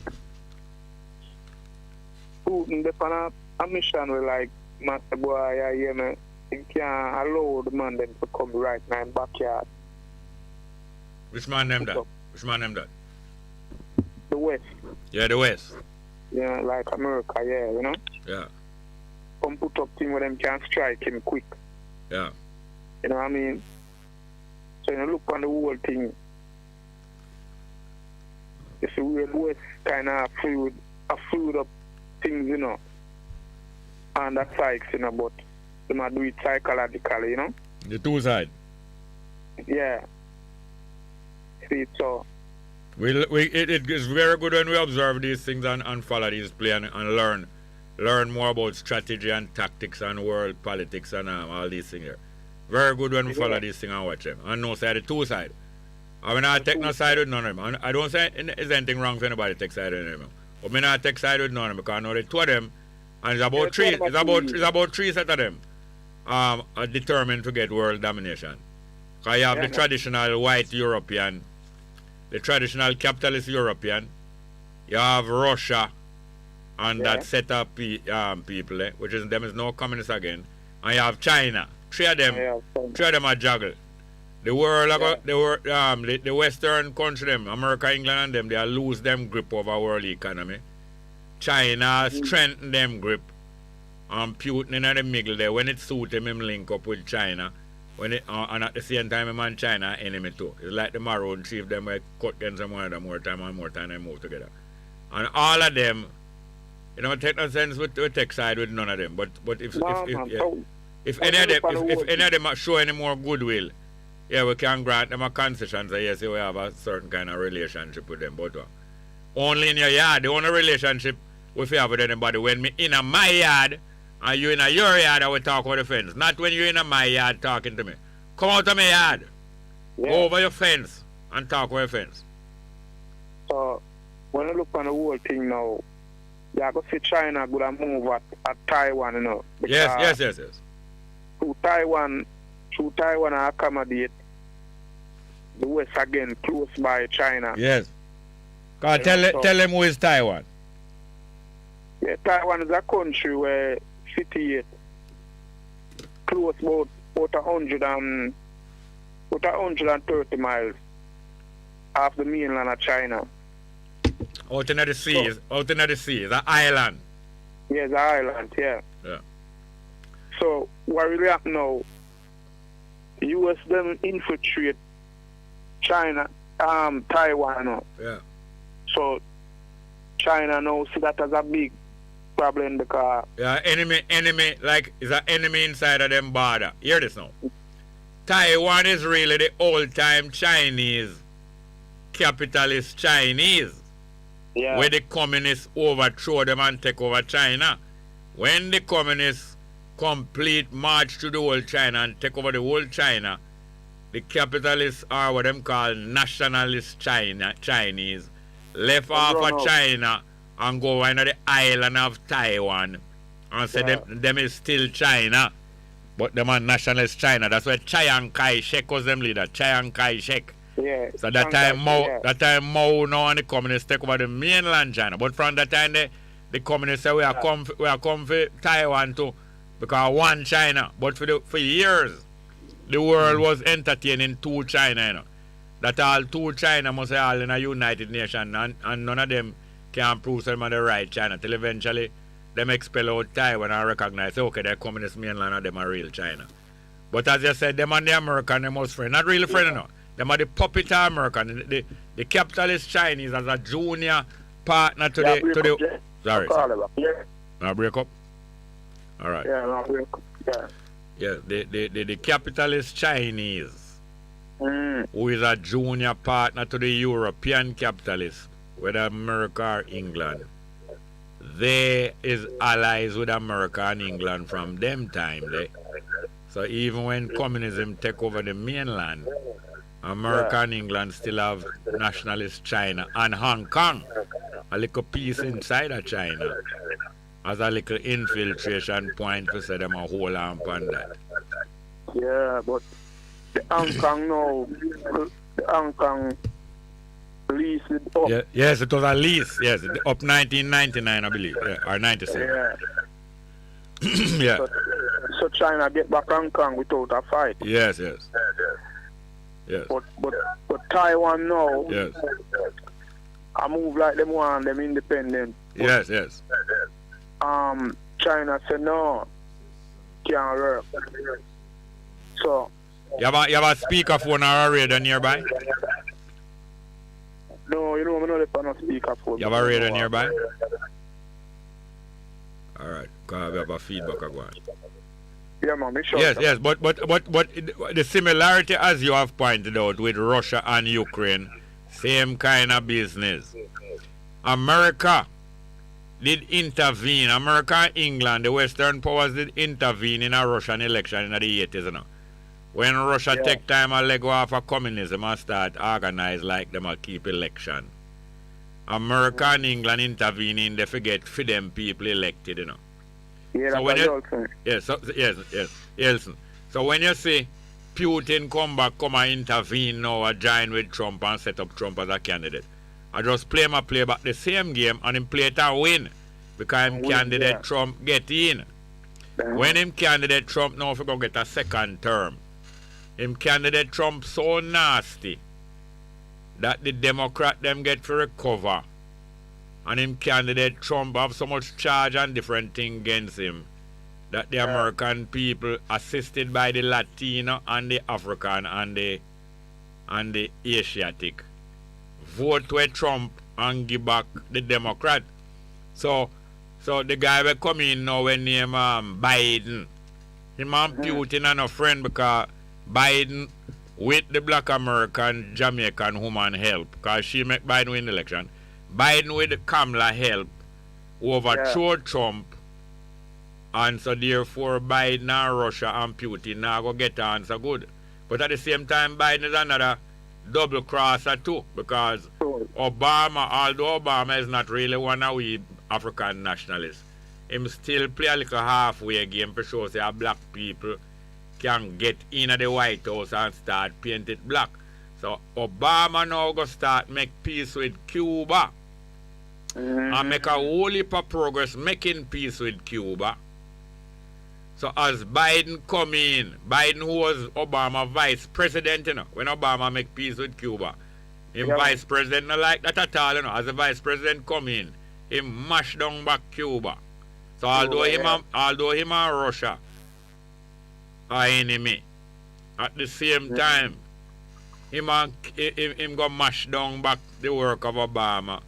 Putin, they on a mission with like, Master Boy, you know, he can't allow the man them to come right now in backyard. Which man named that? The West. Yeah, the West. Yeah, like America, yeah, you know? Yeah. Come put up thing where them can strike him quick. Yeah. You know what I mean? So you look on the whole thing. It's a weird West kind of fluid up things, you know. And that psychs, you know, but they might do it psychologically, you know? The two sides. Yeah. See, so. It is very good when we observe these things and follow these play and learn more about strategy and tactics and world politics and all these things here. Very good when we follow this thing and watch them. And no side, the two side. I mean, I take no side with none of them. And I don't say there's anything wrong for anybody to take side with them. But I not take side with none of them because I know the two of them, and it's about three set of them are determined to get world domination. Because you have the traditional white European, the traditional capitalist European, you have Russia, and that set of people, which is them is no communists again, and you have China. Three of them are juggle. The world, the Western country, them, America, England, and them, they lose them grip over world economy. China strengthen them grip. And Putin in the middle there, when it suits him link up with China. When it, and at the same time, him and China enemy too. It's like the Maroon chief, them will cut against them one of them more time and more time, they move together. And all of them, you know, take no sense with take side with none of them. But if any of them show any more goodwill, yeah, we can grant them a concession. So yes, we have a certain kind of relationship with them. But only in your yard, the only relationship we have with anybody when me in my yard and you in your yard, I will talk over the fence. Not when you're in my yard talking to me. Come out of my yard. Go over your fence and talk over your fence. So when you look on the whole thing now, you are going to see China going to move at Taiwan, you know. Yes. Through Taiwan accommodate the West again, close by China. Yes. Tell them who is Taiwan. Yeah, Taiwan is a country where city close about 130 miles off the mainland of China. Out in the sea, an island. Yes, an island, yeah. So what really happen now, US them infiltrate China, Taiwan now. Yeah. So China now see that as a big problem because enemy like is an enemy inside of them border. Hear this now. Taiwan is really the old time Chinese, capitalist Chinese. Yeah. Where the communists overthrow them and take over China. When the communists complete march to the whole China and take over the whole China, the capitalists are what them call nationalist Chinese left off of China and go into the island of Taiwan and say them is still China, but them are nationalist China. That's why Chiang Kai-shek was them leader, Chiang Kai-shek. Yeah. So that time Mao now and the communists take over the mainland China. But from that time the communists say we are come for Taiwan too, because one China. But for years the world was entertaining two China, you know. That all two China must say all in a United Nations and none of them can prove them are the right China till eventually them expel out Taiwan and recognize okay, they're communist mainland and them are real China. But as you said, them and the American they most friend. Not really friend, you know. Them are the puppet American, the capitalist Chinese as a junior partner to the sorry. Now break up? Alright. Yeah, now break up. Yeah, the capitalist Chinese who is a junior partner to the European capitalists, whether America or England. They is allies with America and England from them time. So even when communism take over the mainland, America and England still have nationalist China and Hong Kong, a little piece inside of China, as a little infiltration point to say them a whole arm on that. Yeah, but the Hong Kong now, the Hong Kong lease is up. Yeah, yes, it was a lease, yes, up 1999, I believe, or 96. Yeah. So China get back Hong Kong without a fight. Yes. But Taiwan now, I move like them want them independent. Yes. China said no, can't work. So you have a speakerphone or a radio nearby? No, you know I know they no speakerphone. You have a radio nearby? Alright, because we have a feedback going. Yeah, man, make sure. Yes, but the similarity, as you have pointed out, with Russia and Ukraine, same kind of business. America did intervene. America and England, the Western powers did intervene in a Russian election in the 80s, you know. When Russia take time and let go off of communism and start organize like them a keep election. America and England intervening, they forget for them people elected, you know. Yeah, so when yes. So when you see Putin come and intervene now and join with Trump and set up Trump as a candidate, I just play back the same game and him play it and win. Because him candidate Trump get in. When him candidate Trump now if he go get a second term, him candidate Trump so nasty that the Democrat them get to recover. And him candidate Trump have so much charge and different thing against him that the American people, assisted by the Latino and the African and the Asiatic, vote with Trump and give back the Democrat. So the guy will come in now when name Biden. Him and Putin and a friend because Biden with the black American Jamaican woman help because she make Biden win the election. Biden with the Kamala help overthrow Trump, and so therefore Biden and Russia and Putin now go get on so good. But at the same time Biden is another double crosser too because Obama, although Obama is not really one of we African nationalists, him still play a little halfway game for sure say black people can get in at the White House and start paint it black. So Obama now go start make peace with Cuba and make a whole heap of progress making peace with Cuba. So as Biden come in, Biden who was Obama vice president, you know, when Obama make peace with Cuba, him vice president not like that at all, you know. As the vice president come in, him mash down back Cuba. So although him and Russia are enemy, at the same time, him go mash down back the work of Obama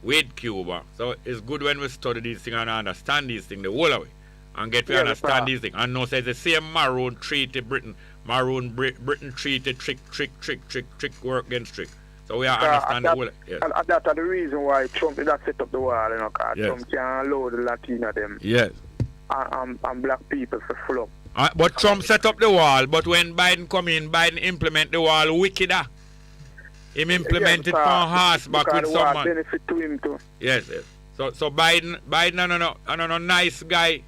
with Cuba. So it's good when we study these things and understand these things the whole way and get to understand these things. And now say the same Maroon treaty Britain treaty trick work against trick. So we are understand the whole. Yes. And that's the reason why Trump did not set up the wall, you know, because Trump can't allow the Latino them. Yes. And black people to flop. But Trump set up the wall, but when Biden come in, Biden implement the wall wickeder. Him implement it on horseback with someone. Benefit to him too. Yes. So Biden no nice guy,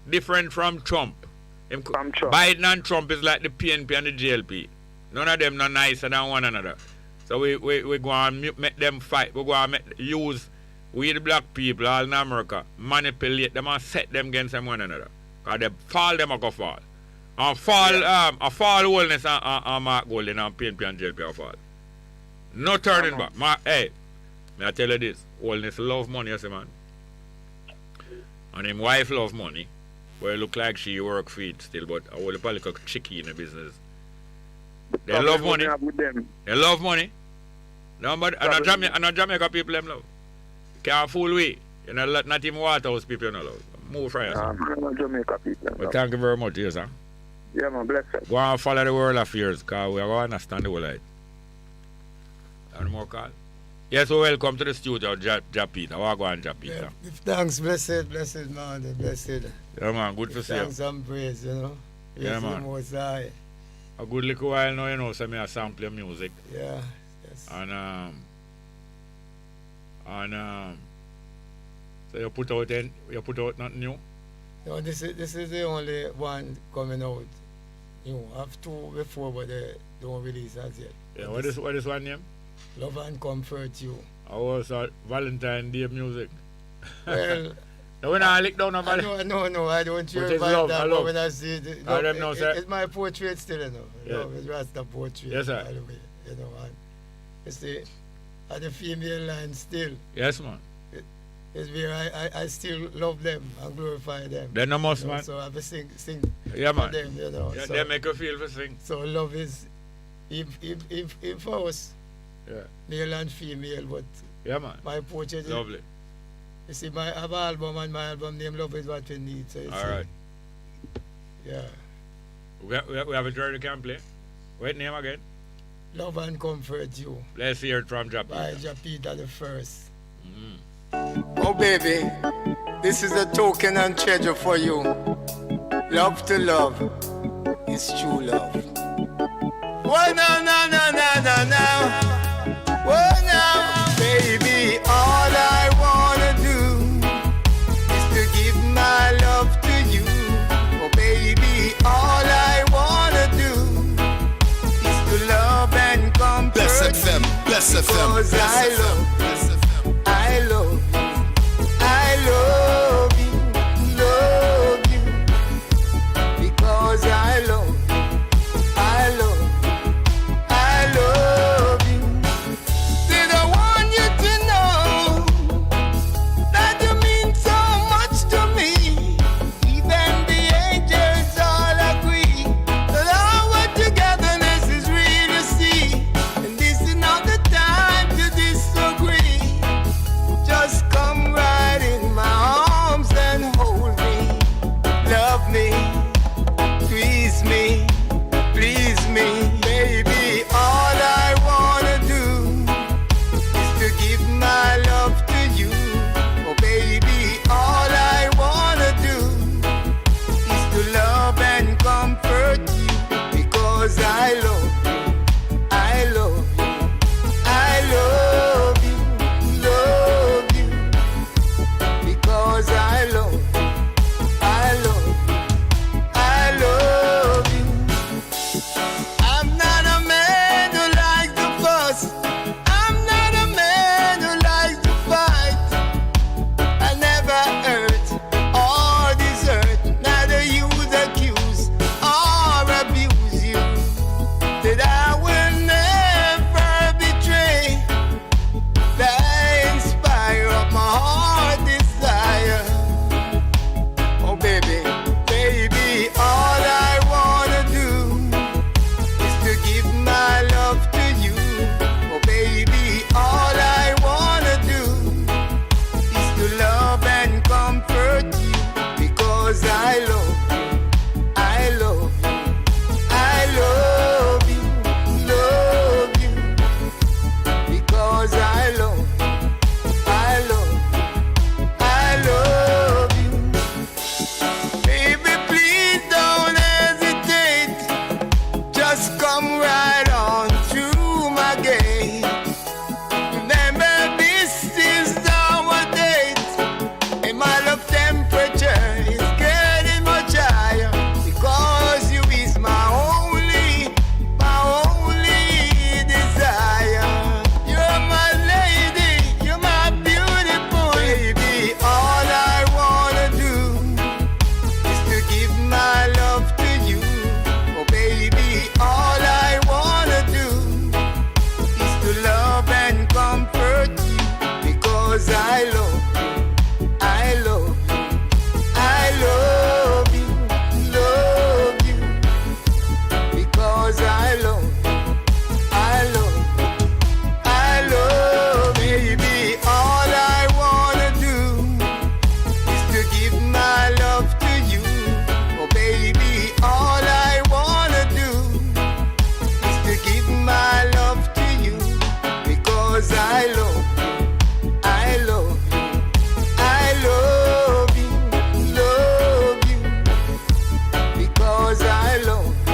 different from Trump. Biden and Trump is like the PNP and the GLP. None of them no nicer than one another. So we go and make them fight. We go and use we the black people all in America, manipulate them and set them against them one another. Because they fall, them go fall. And fall, a fall wellness and Mark Golden and PNP and JLP fall. No turning back. May I tell you this, wellness love money, you see, man. And his wife love money. Well, it look like she work for it still, but I will probably like a chicky in the business. They love money. They love money. No, but and Jamaica people them love. Can't fool we. You know, not even Waterhouse people you know love. Move for you, sir. Jamaica people. But thank you very much, yes, sir. Yeah, man, bless you. Go and follow the world affairs, because we are going to understand the whole life. Any more call? Yes, so welcome to the studio, Japita. What go on, Japita? Yeah, thanks, blessed man, blessed. Yeah, man, good to see you. Thanks and praise, you know. Yeah, man. Most high. A good little while now, you know, so I sample your music. Yeah, yes. And so you put out nothing new? No, this is the only one coming out. You know, I have two before, but they don't release as yet. Yeah, what is one name? Love and Comfort You. I was Valentine Day music. Well, no, when I lick down nobody. No, I don't hear about that. But when I see it, it's my portrait still, you know. Yeah. No, it's Rasta portrait. Yes, sir. By the way, you know, and it's the female line still. Yes, man. It's where I still love them and glorify them. They're no must, man. So I have to sing yeah, man. for them, you know. Yeah, so, they make you feel for sing. So love is if for us, male and female, but yeah, man. my portrait lovely. You see, I have an album and my album name Love Is What We Need. So all right. Yeah. We have a journey can play. What name again? Love and Comfort You. Let's hear it from Japita. By Japita the first. Oh baby, this is a token and treasure for you. Love to love is true love. Oh, no, no, no, no, no, no. Oh, no, baby, all I wanna do is to give my love to you. Oh, baby, all I wanna do is to love and comfort Bess FM, Bess FM, because Bess I FM, love, Bess FM. I love, I love you, because I love, I love you. Did I want you to know that you mean so much to me? Even the angels all agree that our togetherness is real to see. And this is not the time to disagree. Just come right in my arms and hold me. Love me, squeeze me, please me, baby. All I wanna do is to give my love to you. Oh, baby, all I wanna do is to love and comfort you because I love you, I love you, I love you, because I love you, I love you, I love you. I'm not a man who likes to fuss. I'm not a man who likes to fight. I never hurt or desert, neither use, accuse or abuse you. That I will never betray. That inspire of my heart desire. Oh baby, baby, all I wanna do is to give my love to you. Oh baby, all I wanna do is to love and comfort you because I love you, I love you, I love you, because I love you, I love you, I love you. Baby, please don't hesitate. Just come right on through my gate. Remember, this is our date. And my love temperature is getting much higher because you is my only desire. You're my lady, you're my beautiful baby. All I wanna do is to give my love to you. Oh baby, all I wanna do is to love and comfort you because I love you, I love you, I love you, because I love you, I love you, I love baby. All I wanna do is to give my love to you. Oh baby, all I wanna do is to give my love to you because I love you, I love you, I love you, because I love you,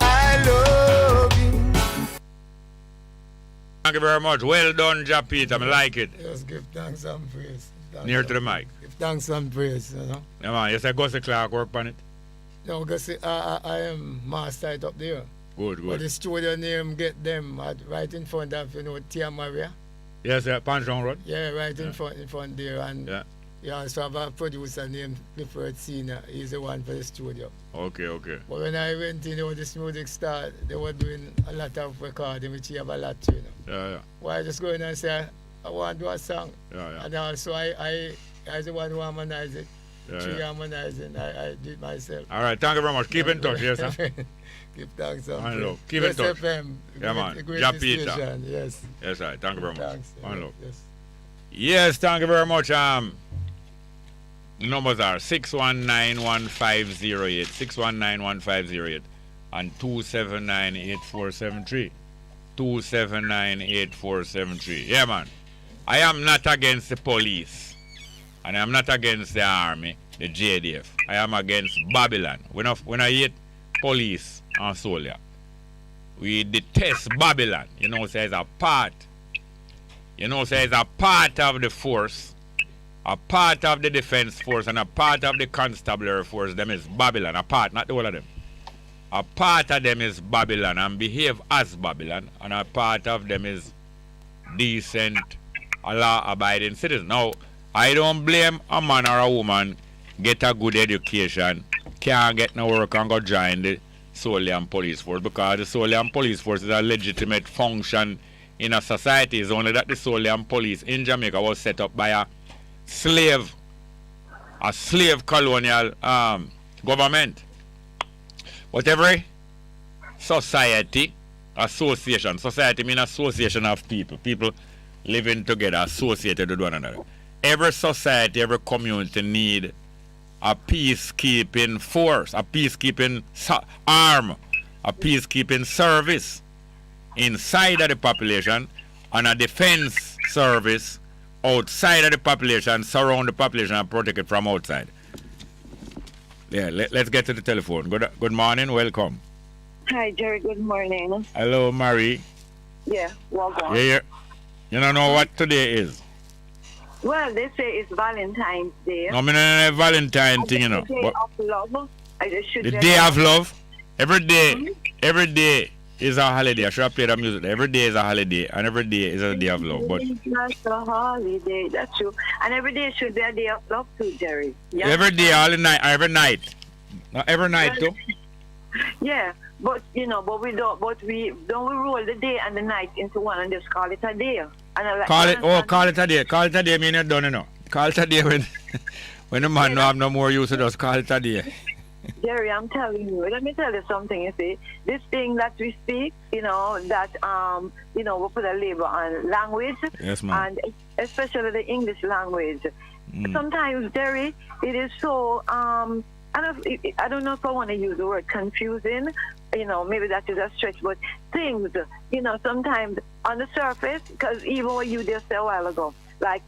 I love you. Thank you very much. Well done, Japita. I like it. Just give thanks and praise. Near to the mic. Give thanks and praise, you know. Yeah, man. You say Gussie Clark work on it? No, because I am master it up there. Good, But the good. studio name get them right in front of, Tia Maria. Yes, yeah, Panchon Road? Yeah, right in front there. And Yeah. you also have a producer named Clifford Senior. He's the one for the studio. Okay, okay. But when I went in, this music started, they were doing a lot of recording, which you have a lot, Yeah, yeah. Well, I just go in and say, I want to do a song. Yeah, yeah. And also, I the one who harmonized it. Yeah, Tree yeah. harmonizing. I did myself. All right, thank you very much. Keep in touch, yes, sir. Give thanks. One love. Keep in Bess touch. FM, Yeah, man. great Japita. station, yes. Yes, right. Thank you very much. Thanks. One love. Yes. Yes, thank you very much. The numbers are 619-1508, 619-1508, and 279-8473. 279-8473. Yeah, man. I am not against the police, and I am not against the army, the JDF. I am against Babylon. When I hate police and soldier. We detest Babylon. You know, say it's a part. You know, say it's a part of the force, a part of the defense force, and a part of the constabulary force. Them is Babylon. A part, not the whole of them. A part of them is Babylon and behave as Babylon, and a part of them is decent, law-abiding citizens. Now, I don't blame a man or a woman get a good education, can't get no work and go join the Solian police force, because the Solian police force is a legitimate function in a society. It's only that the Solian police in Jamaica was set up by a slave colonial government. But every society means association of people living together, associated with one another. Every society, every community need a peacekeeping force, a peacekeeping arm, a peacekeeping service inside of the population, and a defense service outside of the population, surround the population and protect it from outside. Yeah, let's get to the telephone. Good morning, welcome. Hi, Jerry, good morning. Hello, Marie. Yeah, welcome. Yeah, you don't know what today is? Well, they say it's Valentine's Day. No, I mean, Valentine thing, you know. The day of love. The day of love? Every day is a holiday. I should have played the music. Every day is a holiday, and every day is a day of love. But it's not a holiday, that's true. And every day should be a day of love too, Jerry. Yeah? Every day, every night. Not every night too. Yeah, but we don't roll the day and the night into one and just call it a day. And call it a day. Call it a day mean you're done, you know. Call it a day when the man don't have no more use to just call it a day. Jerry, I'm telling you, let me tell you something, you see. This thing that we speak, that we put a label on language. Yes, ma'am. And especially the English language. Sometimes, Jerry, it is so I don't know if I want to use the word confusing, maybe that is a stretch, but things, sometimes on the surface, because even what you just said a while ago, like,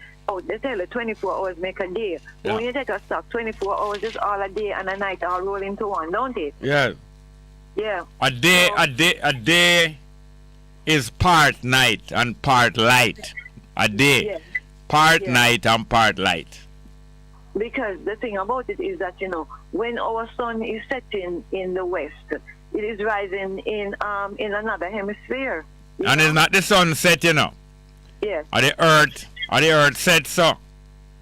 they tell you 24 hours make a day. But when you take a stock, 24 hours is all a day and a night all roll into one, don't it? Yeah. Yeah. A day is part night and part light. A day. Yeah. Part night and part light. Because the thing about it is that, when our sun is setting in the west, it is rising in another hemisphere. And it's not the sunset, Yes. Or the earth set so.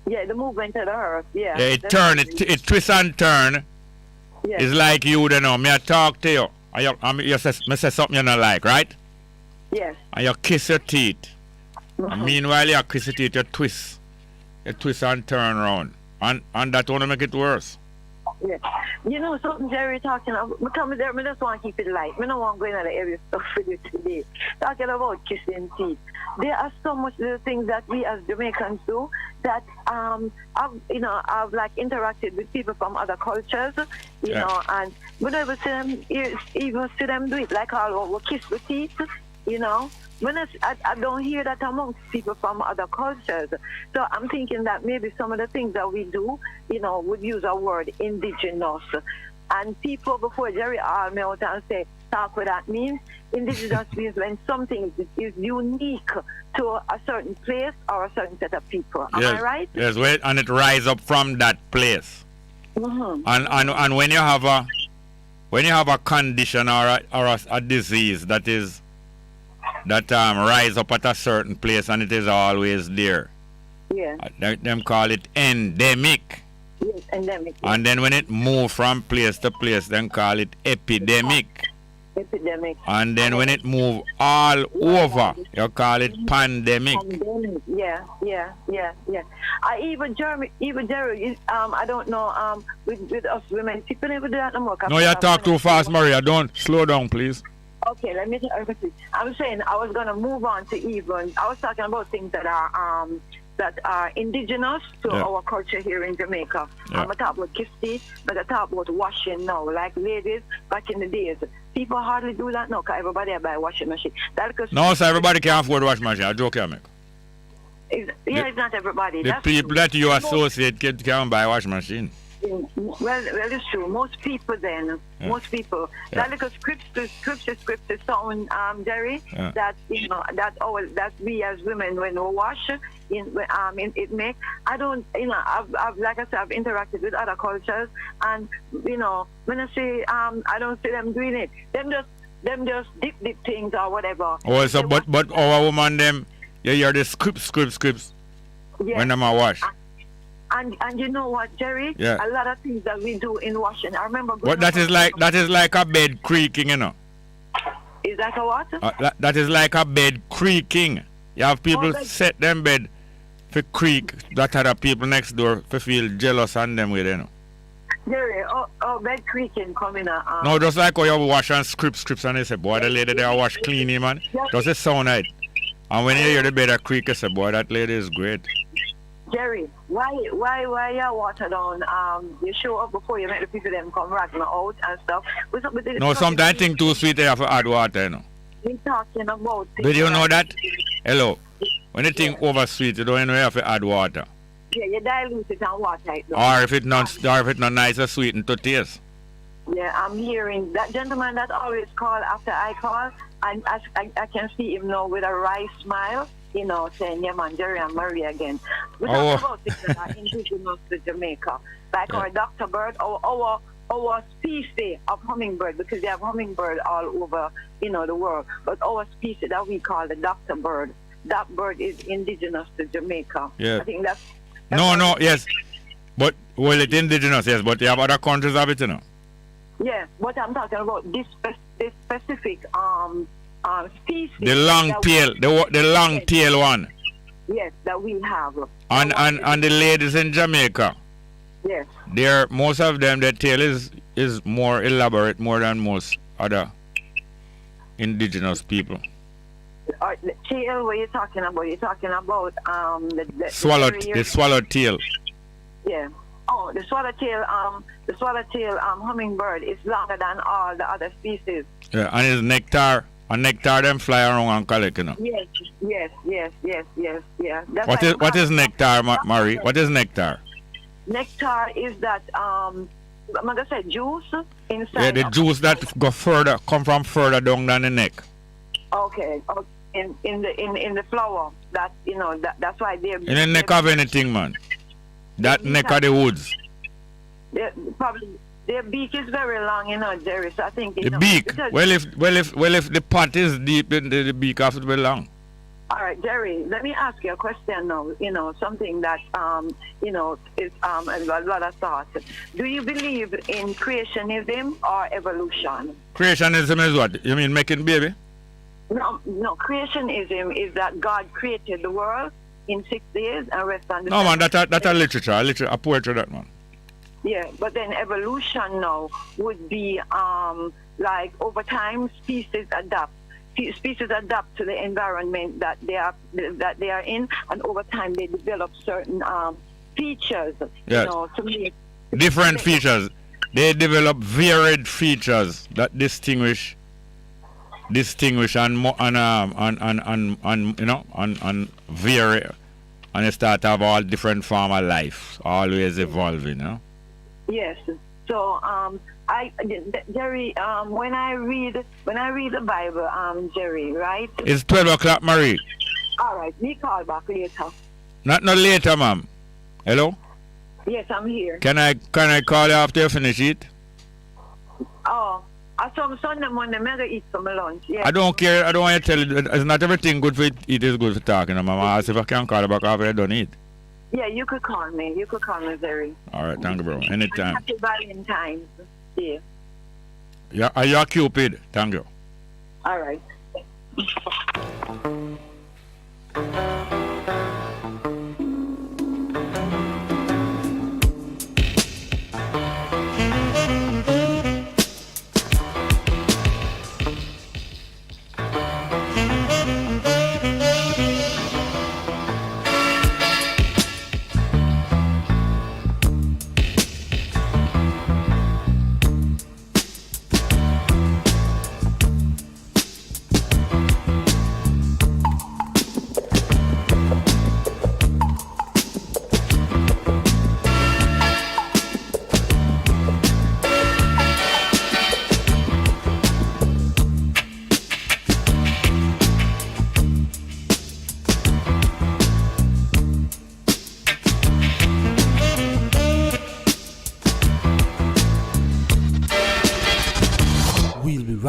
Yeah, the movement of the earth, yeah. It twists and turn. Yeah. It's like you, me I talk to you. You say something you don't like, right? Yes. And you kiss your teeth. And meanwhile you kiss your teeth, you twist. You twist and turn around. And that won't make it worse. Yeah. Something Jerry talking about, I just want to keep it light. I don't want to go into the area stuff with you today. Talking about kissing teeth. There are so much little things that we as Jamaicans do that I've interacted with people from other cultures, and we never see them do it, like all we kiss the teeth, When I don't hear that amongst people from other cultures. So I'm thinking that maybe some of the things that we do, would use a word indigenous. And people before Jerry all me out and say, talk what that means. Indigenous means when something is unique to a certain place or a certain set of people. Am I right? Yes, and it rise up from that place. Mm-hmm. And when you have a condition or a disease that rise up at a certain place and it is always there. Yeah. Them call it endemic. Yes, endemic. Yeah. And then when it move from place to place, then call it epidemic. Epidemic. And then when it move all over, you call it pandemic. Pandemic. Yeah. Even Jerry, I don't know, with us women, people never do that no more. No, you talk too fast, Maria. Don't slow down, please. Okay, let me tell you. I'm saying I was going to move on to I was talking about things that are indigenous to our culture here in Jamaica. Yeah. I'm going to talk about kiss teeth, but I talk about washing now. Like ladies, back in the days, people hardly do that now because everybody buy washing machine. No, sir, everybody can't afford washing machine. I joke, I make. It's not everybody. The people that you associate can't buy washing machine. Well, it's true. Most people then, most people, that little scripture sound, Jerry, that that we as women when we wash, it make. I don't, I've like I said, I've interacted with other cultures, and when I say I don't see them doing it. Them just dip things or whatever. Oh, so but our woman them, you hear the scripts when them are wash. And you know what, Jerry? Yeah. A lot of things that we do in washing. I remember. But that is like a bed creaking, Is that a what? That is like a bed creaking. You have people set them bed for creak. That other people next door for feel jealous on them with Jerry, bed creaking coming out. No, just like how you wash and scripts and they say, boy, the lady there wash cleaning, man. Does it sound right? And when you hear the bed a creak, you say, boy, that lady is great. Jerry, why you water down? You show up before you make the people them come rag me out and stuff. What's up with this? No, sometimes things too sweet, they have to add water, We're talking about. Did you know that? Hello. When the thing over sweet, you don't have to add water. Yeah, you dilute it and water it down. Or if it's not nice or sweet and to taste. Yeah, I'm hearing that gentleman that always call after I call, and I can see him now with a wry smile. Saying, yeah, man, Jerry and Marie again. We're talking about things that are indigenous to Jamaica. Like our Dr. Bird, our species of hummingbird, because they have hummingbird all over, the world. But our species that we call the Dr. Bird, that bird is indigenous to Jamaica. Yeah. I think that's yes. But, it's indigenous, yes, but you have other countries have it, Yeah, what I'm talking about, this specific, species. The long tail, the long tail one. Yes, that we have. And the ladies in Jamaica. Yes. Most of them, their tail is more elaborate, more than most other indigenous people. The tail, what you're talking about? You're talking about the swallowed tail. Yeah. Oh, the swallowtail hummingbird is longer than all the other species. Yeah, and it's nectar. And nectar them fly around and collect, Yes. Yeah. What is nectar, Marie? What is nectar? Nectar is that I'm gonna say juice inside. Yeah, the juice that come from further down than the neck. Okay. In the flower, that that's why they're in the neck of anything, man. That neck of the woods. Probably. Their beak is very long, Jerry. So I think the beak. Well, if the pot is deep, then the beak has to be long. All right, Jerry. Let me ask you a question now. Something that is a lot of thought. Do you believe in creationism or evolution? Creationism is what? You mean making baby? No. Creationism is that God created the world in 6 days and rest on the. No, man. That's a literature, a poetry, that man. Yeah, but then evolution now would be like over time species adapt to the environment that they are in, and over time they develop certain features. Yes. To make different features. They develop varied features that distinguish and vary, and they start to have all different form of life, always evolving. Yes. So, Jerry, when I read the Bible, Jerry, right? It's 12 o'clock, Marie. All right, we call back later. Not later, ma'am. Hello? Yes, I'm here. Can I call you after you finish it? Oh, I saw Sunday morning, I'm going to eat some lunch. Yes. I don't care. I don't want to tell you. It's not everything good for eat is good for talking. Ma'am. I ask if I can call you back after I done eat. Yeah, you could call me. Jerry. All right, thank you, bro. Anytime. Happy Valentines. Yeah. Yeah, are you a Cupid? Thank you. All right.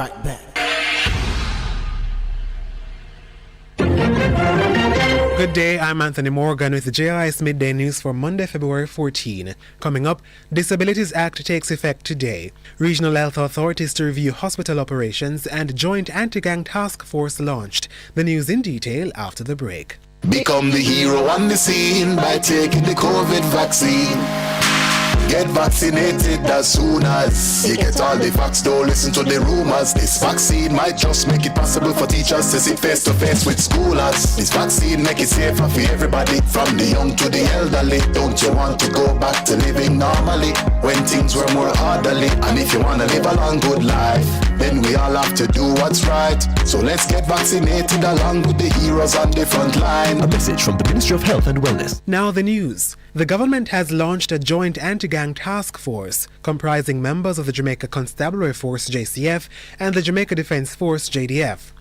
right back. Good day, I'm Anthony Morgan with the JIS Midday News for Monday, February 14. Coming up, Disabilities Act takes effect today. Regional health authorities to review hospital operations and joint anti-gang task force launched. The news in detail after the break. Become the hero on the scene by taking the COVID vaccine. Get vaccinated as soon as you get all the facts. Don't listen to the rumors. This vaccine might just make it possible for teachers to sit face to face with schoolers. This vaccine make it safer for everybody, from the young to the elderly. Don't you want to go back to living normally when things were more orderly? And if you want to live a long good life, then we all have to do what's right. So let's get vaccinated along with the heroes on the front line. A message from the Ministry of Health and Wellness. Now the news. The government has launched a joint anti-gang task force comprising members of the Jamaica Constabulary Force JCF and the Jamaica Defence Force JDF.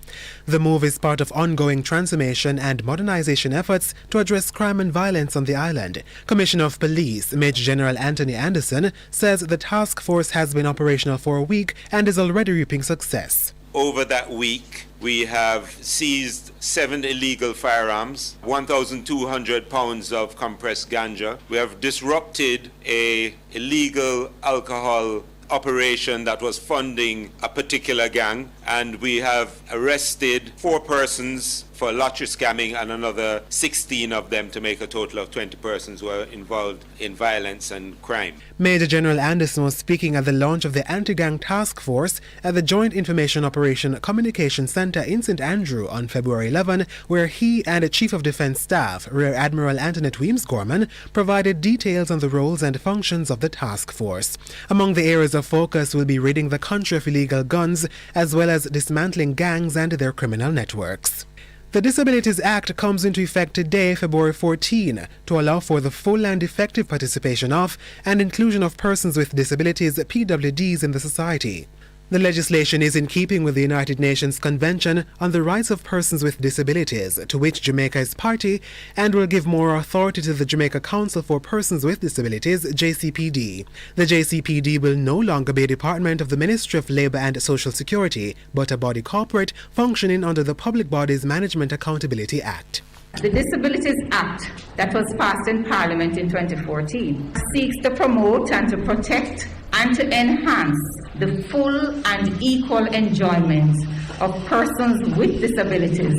The move is part of ongoing transformation and modernization efforts to address crime and violence on the island. Commissioner of Police, Major General Anthony Anderson, says the task force has been operational for a week and is already reaping success. Over that week, we have seized 7 illegal firearms, 1,200 pounds of compressed ganja. We have disrupted an illegal alcohol operation that was funding a particular gang, and we have arrested 4 persons for lottery scamming and another 16 of them, to make a total of 20 persons who are involved in violence and crime. Major General Anderson was speaking at the launch of the anti-gang task force at the Joint Information Operation Communication Center in St. Andrew on February 11, where he and the Chief of Defence Staff, Rear Admiral Antoinette Weems-Gorman, provided details on the roles and functions of the task force. Among the areas of focus will be ridding the country of illegal guns, as well as dismantling gangs and their criminal networks. The Disabilities Act comes into effect today, February 14, to allow for the full and effective participation of and inclusion of persons with disabilities, PWDs, in the society. The legislation is in keeping with the United Nations Convention on the Rights of Persons with Disabilities, to which Jamaica is party, and will give more authority to the Jamaica Council for Persons with Disabilities, JCPD. The JCPD will no longer be a department of the Ministry of Labour and Social Security, but a body corporate functioning under the Public Bodies Management Accountability Act. The Disabilities Act that was passed in Parliament in 2014 seeks to promote and to protect and to enhance the full and equal enjoyment of persons with disabilities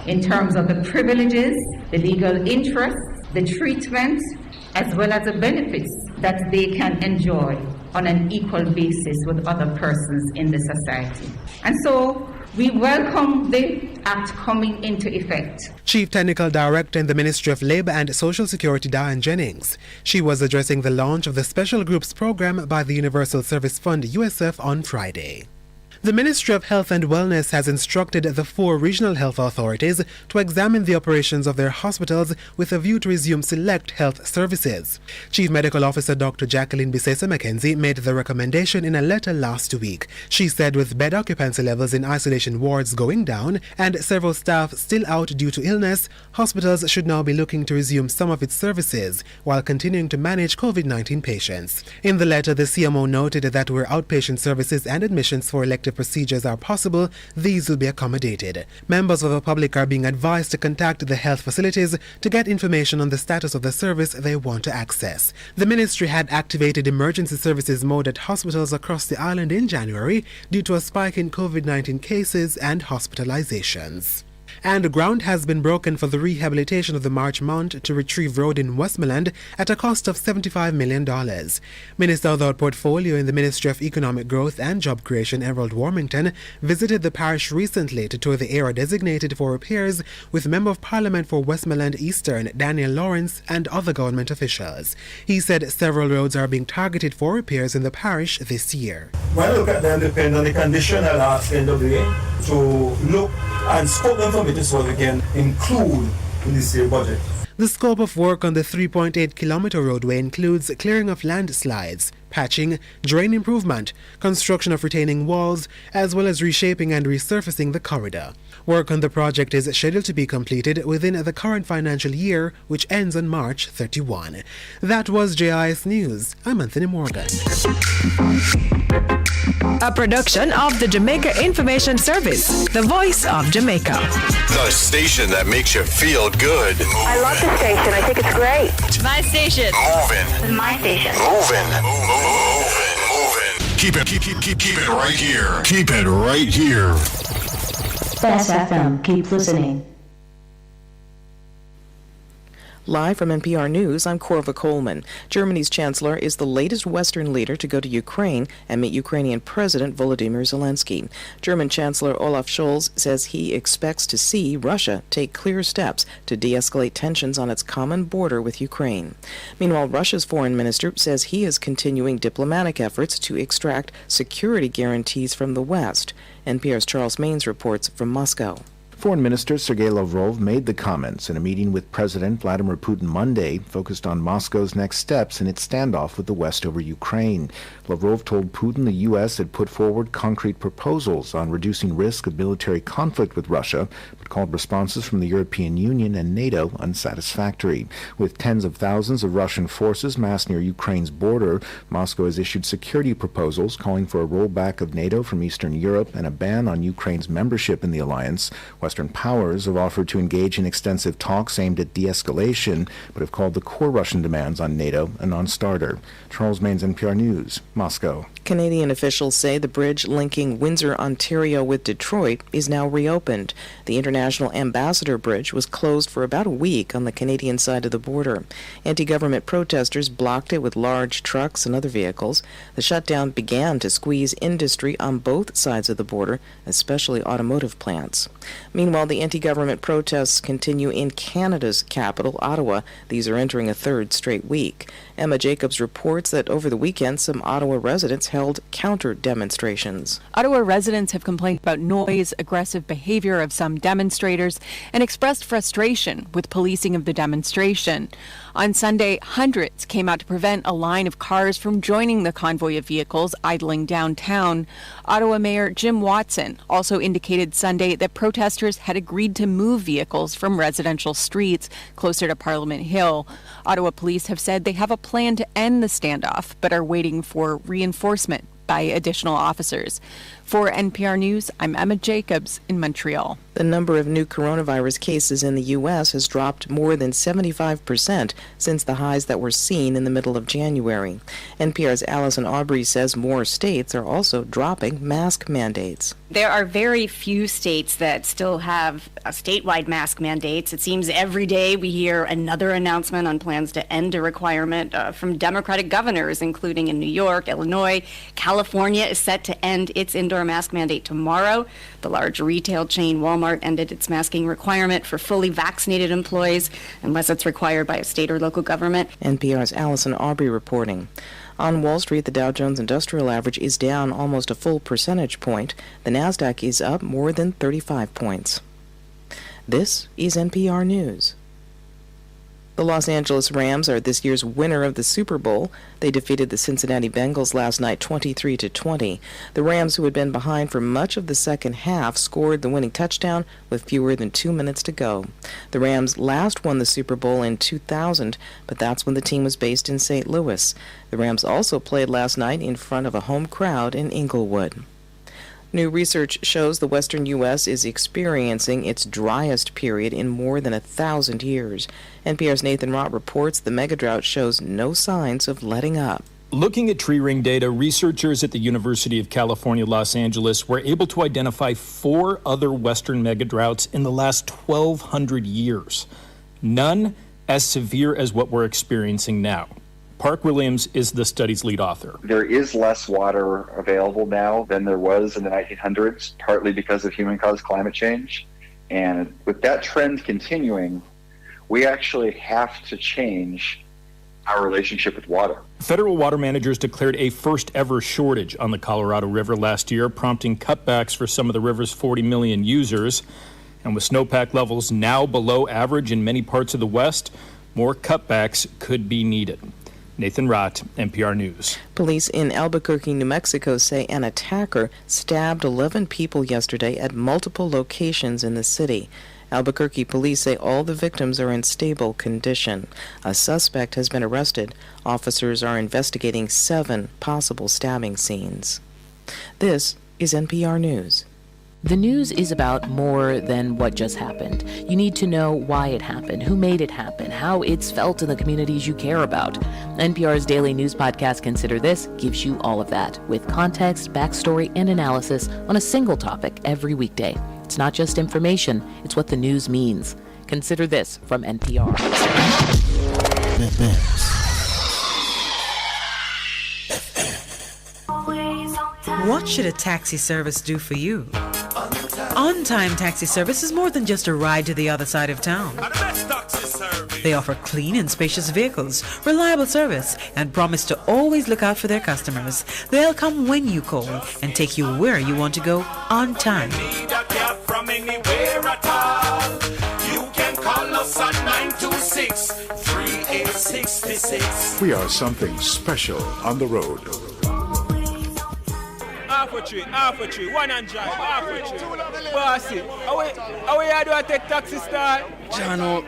in terms of the privileges, the legal interests, the treatment, as well as the benefits that they can enjoy on an equal basis with other persons in the society. And so we welcome the Act coming into effect. Chief Technical Director in the Ministry of Labour and Social Security, Diane Jennings. She was addressing the launch of the Special Groups Program by the Universal Service Fund, USF, on Friday. The Ministry of Health and Wellness has instructed the 4 regional health authorities to examine the operations of their hospitals with a view to resume select health services. Chief Medical Officer Dr. Jacqueline Bisesa Mackenzie made the recommendation in a letter last week. She said with bed occupancy levels in isolation wards going down and several staff still out due to illness, hospitals should now be looking to resume some of its services while continuing to manage COVID-19 patients. In the letter, the CMO noted that where outpatient services and admissions for elective procedures are possible, these will be accommodated. Members of the public are being advised to contact the health facilities to get information on the status of the service they want to access. The ministry had activated emergency services mode at hospitals across the island in January due to a spike in COVID-19 cases and hospitalizations. And ground has been broken for the rehabilitation of the March Mount to Retrieve Road in Westmoreland at a cost of $75 million. Minister without portfolio in the Ministry of Economic Growth and Job Creation, Harold Warmington, visited the parish recently to tour the area designated for repairs with Member of Parliament for Westmoreland Eastern, Daniel Lawrence, and other government officials. He said several roads are being targeted for repairs in the parish this year. When I look at them, depend on the condition, I'll ask NWA to look and scope them for me so we can include in this year's budget. The scope of work on the 3.8-kilometer roadway includes clearing of landslides, patching, drain improvement, construction of retaining walls, as well as reshaping and resurfacing the corridor. Work on the project is scheduled to be completed within the current financial year, which ends on March 31. That was JIS News. I'm Anthony Morgan. A production of the Jamaica Information Service, the voice of Jamaica. The station that makes you feel good. I love the station. I think it's great. My station. Moving. My station. Moving. Keep it right here. Keep it right here. Bess FM. Keep listening. Live from NPR News, I'm Corva Coleman. Germany's chancellor is the latest Western leader to go to Ukraine and meet Ukrainian President Volodymyr Zelensky. German Chancellor Olaf Scholz says he expects to see Russia take clear steps to de-escalate tensions on its common border with Ukraine. Meanwhile, Russia's foreign minister says he is continuing diplomatic efforts to extract security guarantees from the West. NPR's Charles Maines reports from Moscow. Foreign Minister Sergei Lavrov made the comments in a meeting with President Vladimir Putin Monday, focused on Moscow's next steps in its standoff with the West over Ukraine. Lavrov told Putin the U.S. had put forward concrete proposals on reducing risk of military conflict with Russia, but called responses from the European Union and NATO unsatisfactory. With tens of thousands of Russian forces massed near Ukraine's border, Moscow has issued security proposals calling for a rollback of NATO from Eastern Europe and a ban on Ukraine's membership in the alliance. Western powers have offered to engage in extensive talks aimed at de-escalation, but have called the core Russian demands on NATO a non-starter. Charles Maines, NPR News, Moscow. Canadian officials say the bridge linking Windsor, Ontario with Detroit is now reopened. The International Ambassador Bridge was closed for about a week on the Canadian side of the border. Anti-government protesters blocked it with large trucks and other vehicles. The shutdown began to squeeze industry on both sides of the border, especially automotive plants. Meanwhile, the anti-government protests continue in Canada's capital, Ottawa. These are entering a third straight week. Emma Jacobs reports that over the weekend, some Ottawa residents held counter-demonstrations. Ottawa residents have complained about noise, aggressive behavior of some demonstrators, and expressed frustration with policing of the demonstration. On Sunday, hundreds came out to prevent a line of cars from joining the convoy of vehicles idling downtown. Ottawa Mayor Jim Watson also indicated Sunday that protesters had agreed to move vehicles from residential streets closer to Parliament Hill. Ottawa police have said they have a plan to end the standoff, but are waiting for reinforcement by additional officers. For NPR News, I'm Emma Jacobs in Montreal. The number of new coronavirus cases in the U.S. has dropped more than 75% since the highs that were seen in the middle of January. NPR's Allison Aubrey says more states are also dropping mask mandates. There are very few states that still have statewide mask mandates. It seems every day we hear another announcement on plans to end a requirement from Democratic governors, including in New York, Illinois. California is set to end its indoor mask mandate tomorrow. The large retail chain Walmart ended its masking requirement for fully vaccinated employees unless it's required by a state or local government. NPR's Allison Aubrey reporting. On Wall Street, the Dow Jones Industrial Average is down almost a full percentage point. The Nasdaq is up more than 35 points. This is NPR News. The Los Angeles Rams are this year's winner of the Super Bowl. They defeated the Cincinnati Bengals last night 23-20. The Rams, who had been behind for much of the second half, scored the winning touchdown with fewer than 2 minutes to go. The Rams last won the Super Bowl in 2000, but that's when the team was based in St. Louis. The Rams also played last night in front of a home crowd in Inglewood. New research shows the western U.S. is experiencing its driest period in more than 1,000 years. NPR's Nathan Rott reports the megadrought shows no signs of letting up. Looking at tree ring data, researchers at the University of California, Los Angeles were able to identify 4 other western megadroughts in the last 1,200 years. None as severe as what we're experiencing now. Park Williams is the study's lead author. There is less water available now than there was in the 1900s, partly because of human-caused climate change. And with that trend continuing, we actually have to change our relationship with water. Federal water managers declared a first-ever shortage on the Colorado River last year, prompting cutbacks for some of the river's 40 million users. And with snowpack levels now below average in many parts of the West, more cutbacks could be needed. Nathan Rott, NPR News. Police in Albuquerque, New Mexico say an attacker stabbed 11 people yesterday at multiple locations in the city. Albuquerque police say all the victims are in stable condition. A suspect has been arrested. Officers are investigating 7 possible stabbing scenes. This is NPR News. The news is about more than what just happened. You need to know why it happened, who made it happen, how it's felt in the communities you care about. NPR's daily news podcast, Consider This, gives you all of that, with context, backstory, and analysis on a single topic every weekday. It's not just information, it's what the news means. Consider This from NPR. What should a taxi service do for you? On-Time Taxi Service is more than just a ride to the other side of town. They offer clean and spacious vehicles, reliable service, and promise to always look out for their customers. They'll come when you call and take you where you want to go on time. From anywhere at all, you can call us at 926-3866. We are something special on the road. Half a tree, one and drive, half a tree. Bossy, how we do I take taxi star? Jano,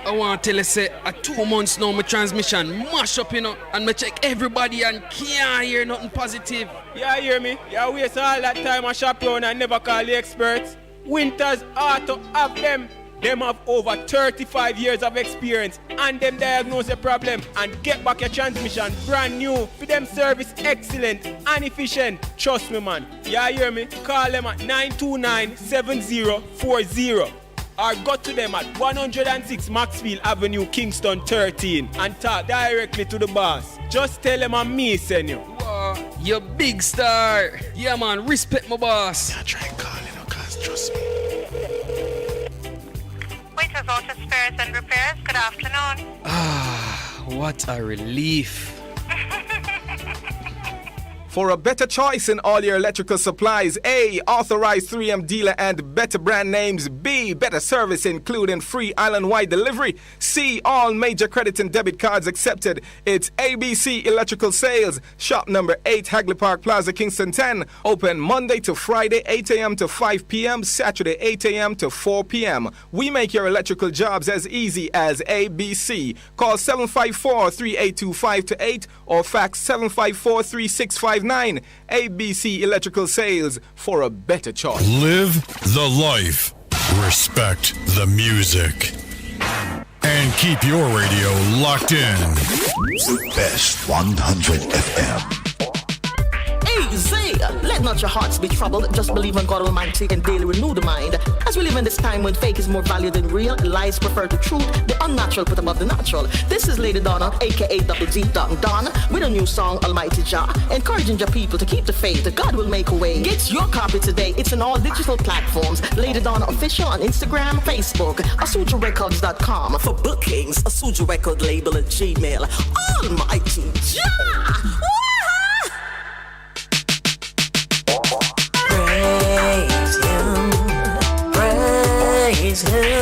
I want to tell you, say, 2 months now, my transmission mash up, and I check everybody and can't hear nothing positive. Yeah, hear me? Yeah, waste all that time I shop around and never call the experts. Winters Auto have them. Them have over 35 years of experience and them diagnose the problem and get back your transmission brand new. For them service excellent and efficient. Trust me, man. Yeah, hear me? Call them at 929-7040 or go to them at 106 Maxfield Avenue, Kingston 13 and talk directly to the boss. Just tell them I'm me send you. Wow, you big star. Yeah, man, respect my boss. Yeah, try and call, cause trust me. Waiters Auto Spares and Repairs, good afternoon. What a relief. For a better choice in all your electrical supplies, A, authorized 3M dealer and better brand names. B, better service including free island-wide delivery. C, all major credit and debit cards accepted. It's ABC Electrical Sales. Shop number 8, Hagley Park Plaza, Kingston 10. Open Monday to Friday, 8 a.m. to 5 p.m. Saturday, 8 a.m. to 4 p.m. We make your electrical jobs as easy as ABC. Call 754-382-528 or fax 754-3659. ABC Electrical Sales, for a better choice. Live the life. Respect the music. And keep your radio locked in. The best 100 FM. Easy! Let not your hearts be troubled. Just believe in God Almighty and daily renew the mind. As we live in this time when fake is more valued than real, lies prefer to truth, the unnatural put above the natural. This is Lady Donna, aka Double D Don, with a new song, Almighty Jah, encouraging your people to keep the faith. God will make a way. Get your copy today. It's on all digital platforms. Lady Donna Official on Instagram, Facebook, AsujaRecords.com. For bookings, Asuja Record Label at Gmail. Almighty Jah! Praise him, praise him,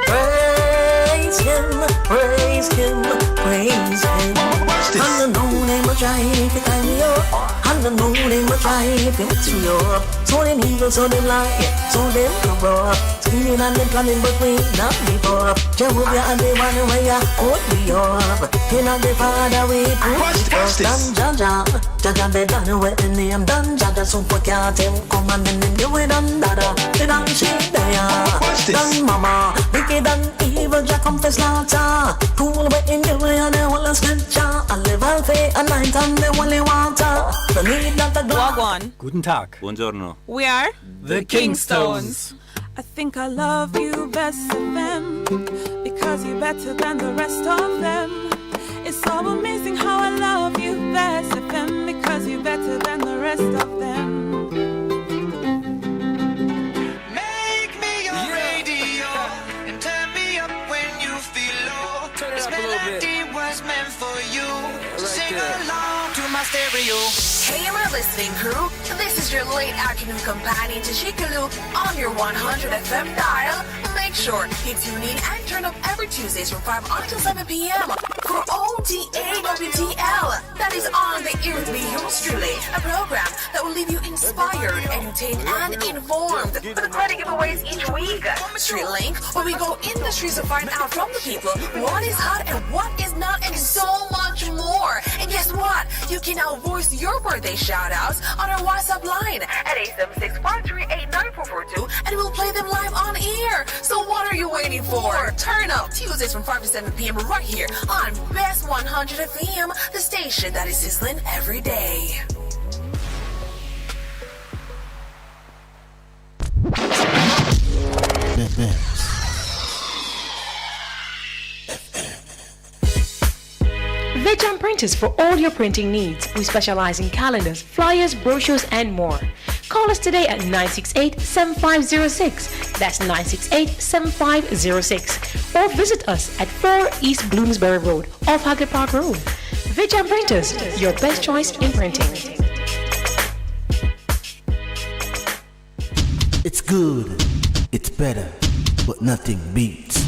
praise him, praise him, praise him. And the moon in my drive, it time me up. And the moon in my drive, it to you up. So them evil, so them lie, so them corrupt. Scheming and them planning, but we not give up. Jehovah and the one way I hold me up. In and the Father we put first. Jaja, they done away the name done. Jaja super cat him come and then they do it on dada. They done shake there. Done mama, wicked and evil, Jack confess slaughter. Cool way in the way and the whole scripture. A level faith and night and the holy water. The need not the Wagwan. Guten Tag. Buongiorno. We are The Kingstones. I think I love you best of them because you're better than the rest of them. It's so amazing how I love you best of them because you're better than the rest of them. Make me your radio and turn me up when you feel low. This melody was meant for you. So sing along to my stereo. Hey, my listening crew, This is your late afternoon companion to Chickaloo on your 100 FM dial. Make sure you tune in and turn up every Tuesdays from 5 until 7 p.m. for OTAWTL. That is on the ear with me, yours truly, a program that will leave you inspired, entertained, and informed. For the credit giveaways each week, Street Link, where we go in the streets to find out from the people what is hot and what is not, and so much more. And guess what? You can now voice your birthday shout-outs on our WhatsApp line at 876-438-9442, and we'll play them live on air. So what are you waiting for? Turn up Tuesdays from 5 to 7 p.m. right here on Best 100 FM, the station that is sizzling every day. Veg Printers for all your printing needs. We specialize in calendars, flyers, brochures, and more. Call us today at 968-7506. That's 968-7506. Or visit us at 4 East Bloomsbury Road, off Hagley Park Road. Veg Printers, your best choice in printing. It's good, it's better, but nothing beats.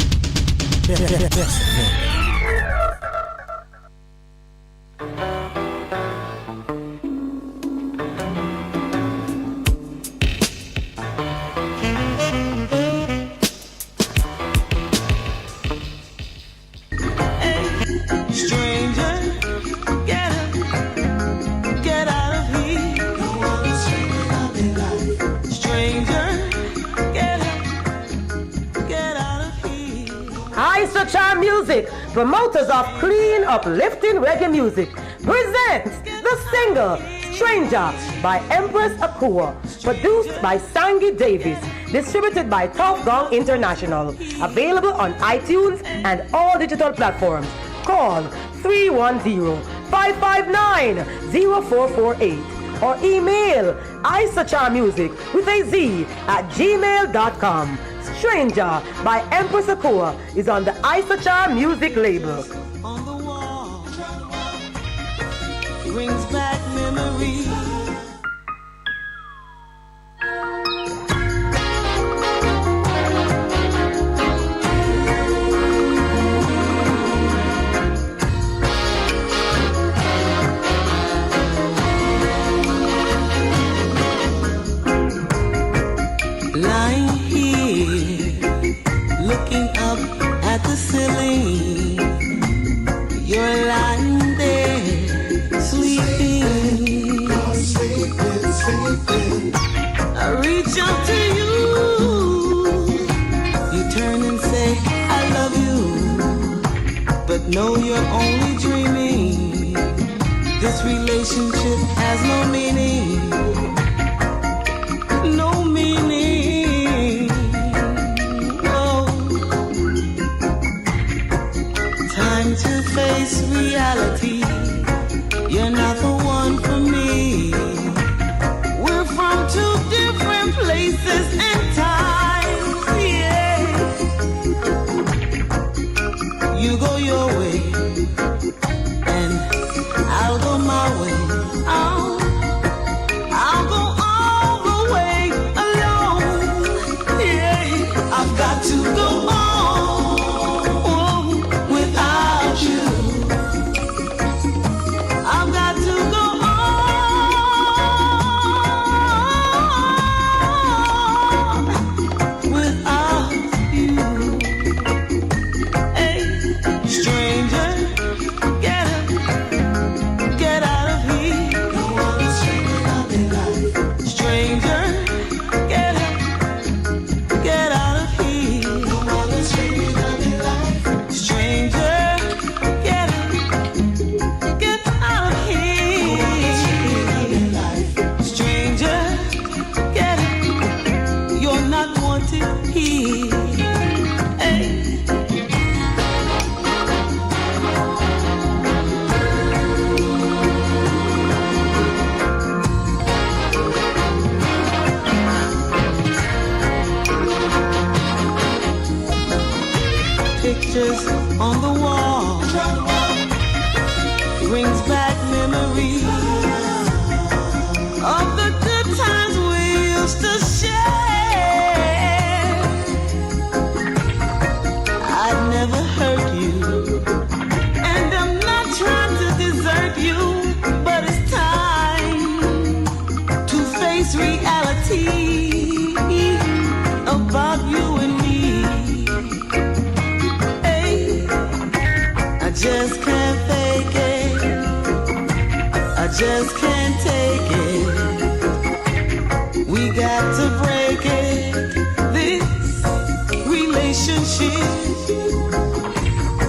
Charm Music, promoters of clean, uplifting reggae music, presents the single Stranger by Empress Akua, produced by Sangi Davis, distributed by Top Gong International, available on iTunes and all digital platforms. Call 310-559-0448 or email isacharmusic with a Z at gmail.com. Stranger by Empress Akua is on the Isachar Music label. On the wall brings back memories. Lying here, looking up at the ceiling, you're lying there, sleeping. I reach out to you, you turn and say, I love you, but no, you're only dreaming. This relationship has no meaning, no meaning. Oh, time to face reality. You're not the one for me. We're from two different places and times. Yeah, you go your way, and I'll go my way. I'll go all the way alone. Yeah, I've got to go on without you. I've got to go on without you. Hey, stranger, get out of here. Stranger, get out of here. Stranger, get out of here. Stranger, get out. You're not wanted here. Hey. Pictures on the wall brings back memories of the good just can't fake it. I just can't take it. We got to break it. This relationship,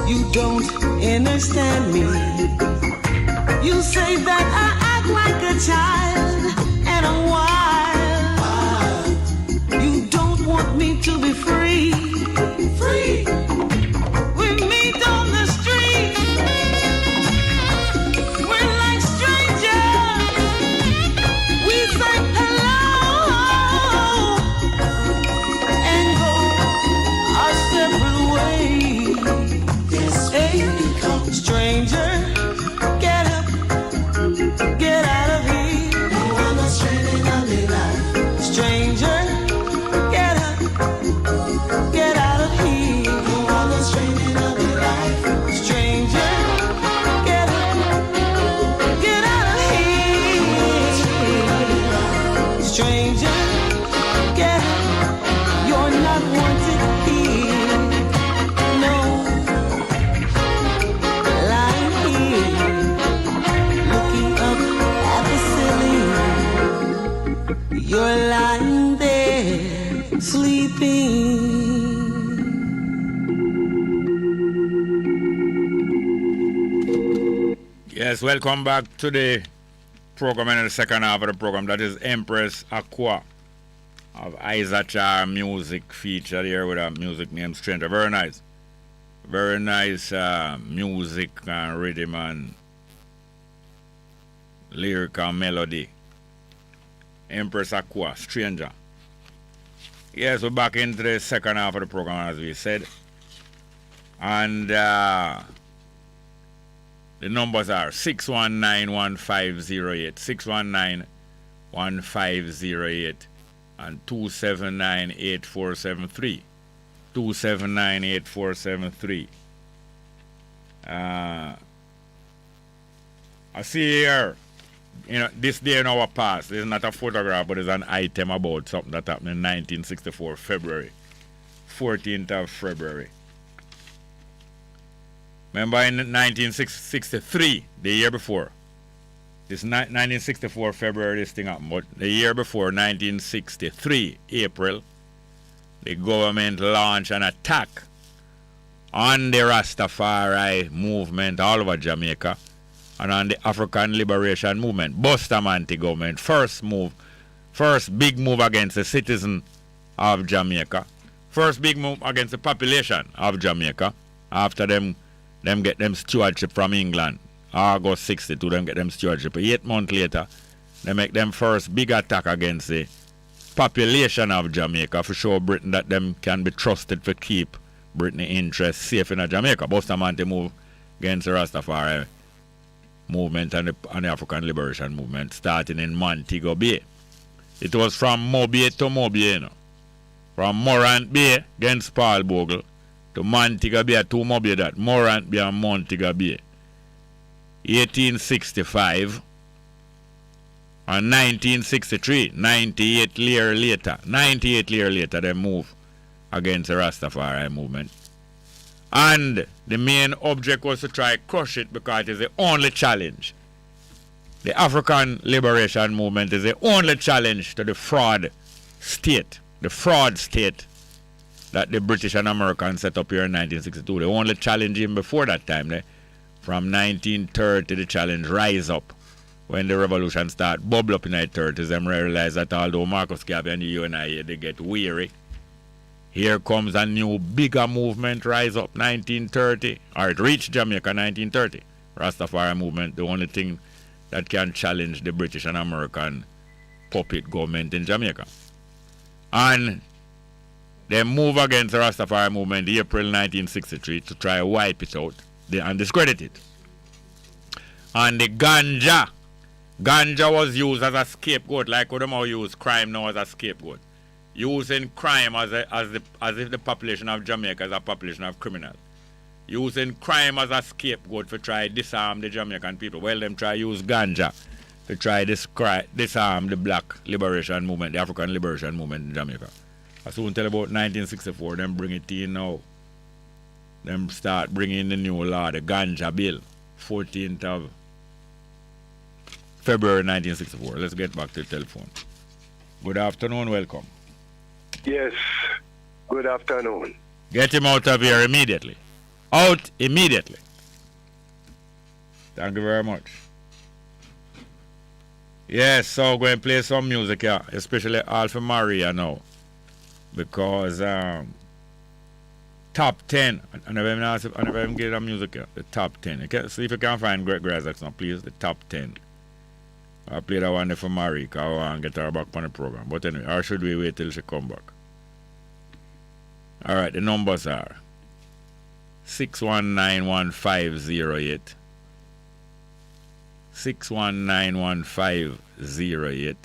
you don't understand me. You say that I act like a child and I'm wild. You don't want me to be free. Free. We meet on the street. We're like strangers. We say hello and go our separate ways. Yes, hey, stranger, get up, get out of here. No one is stranded on the line. Stranger, get up, get out of here. No one is stranded on the line. Stranger, get up, get out of here. Stranger, get up, you're not wanted here. No, lying here, looking up at the ceiling. You're lying there, sleeping. Yes, welcome back to the program and the second half of the program. That is Empress Aqua of Isachar music featured here with a music named Stranger. Very nice. Very nice music and rhythm and lyric and melody. Empress Aqua, Stranger. Yes, we're back into the second half of the program, as we said. And the numbers are 619-1508, 619-1508, and 279-8473. 279-8473. I see here, you know, this day in our past, this is not a photograph, but it's an item about something that happened in 1964, February, 14th of February. Remember in 1963, the year before, this 1964 February, this thing happened, but the year before, 1963, April, the government launched an attack on the Rastafari movement all over Jamaica and on the African Liberation Movement. Bustamante government, first big move against the citizen of Jamaica, first big move against the population of Jamaica. After them get them stewardship from England, August 62, them get them stewardship. 8 months later, they make them first big attack against the population of Jamaica for show Britain that them can be trusted to keep Britain interests safe in Jamaica. Bustamante move against the Rastafari movement and the African Liberation Movement starting in Montego Bay. It was from Mobay to Mobay, you know. From Morant Bay against Paul Bogle to Montego Bay to Mobay, that Morant Bay and Montego Bay. 1865 and 1963, 98 years later, they move against the Rastafari movement. And the main object was to try to crush it because it is the only challenge. The African Liberation Movement is the only challenge to the fraud state that the British and Americans set up here in 1962. The only challenge even before that time, from 1930, the challenge rise up. When the revolution start bubble up in the 30s, them realize that although Marcus Garvey and the UNIA, they get weary. Here comes a new, bigger movement rise up, 1930, or it reached Jamaica 1930. Rastafari movement, the only thing that can challenge the British and American puppet government in Jamaica. And they move against the Rastafari movement in April 1963 to try to wipe it out and discredit it. And the ganja was used as a scapegoat, like how they use crime now as a scapegoat. Using crime as if the population of Jamaica is a population of criminals. Using crime as a scapegoat to try to disarm the Jamaican people. Well, them try to use ganja to try to disarm the black liberation movement, the African liberation movement in Jamaica. I soon tell about 1964, them bring it in now. them start bringing the new law, the Ganja Bill, 14th of February 1964. Let's get back to the telephone. Good afternoon, welcome. Yes, good afternoon. Get him out of here immediately. Out immediately. Thank you very much. Yes, so going to play some music here, especially Alpha Maria now. Because top 10, I never even get the music here, the top 10. Okay? See if you can find Greg Isaacs now, please, the top 10. I'll play that one for Marie, because I want to get her back on the program. But anyway, or should we wait till she come back? All right, the numbers are 6191508, 6191508,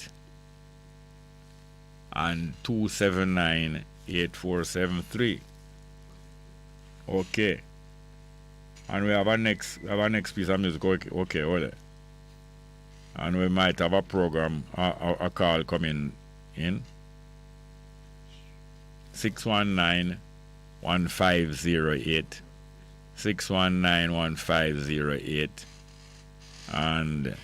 and 2798473. Okay. And we have a next piece of music. Okay, hold it. And we might have a program, a call coming in. 6191508, 6191508, and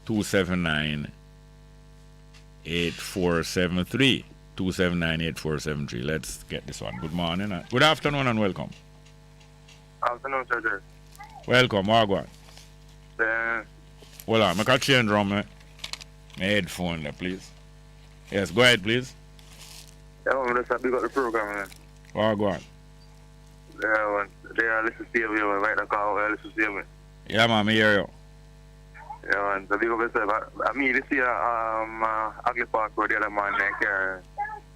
2798473. 2798473. Let's get this one. Good morning. Good afternoon and welcome. Afternoon, sir. Welcome, Wagwan. Hold on, make a change from my headphone there, please. Yes, go ahead, please. Yeah, I'm just happy got the program, man. Wagwan. Yeah, man. They are listening to you, man. Right now, call, listen to you, man. Yeah, man, I hear you. Yeah, man. So big up yourself. I mean, this year, Ugly Park Road, the other man, there.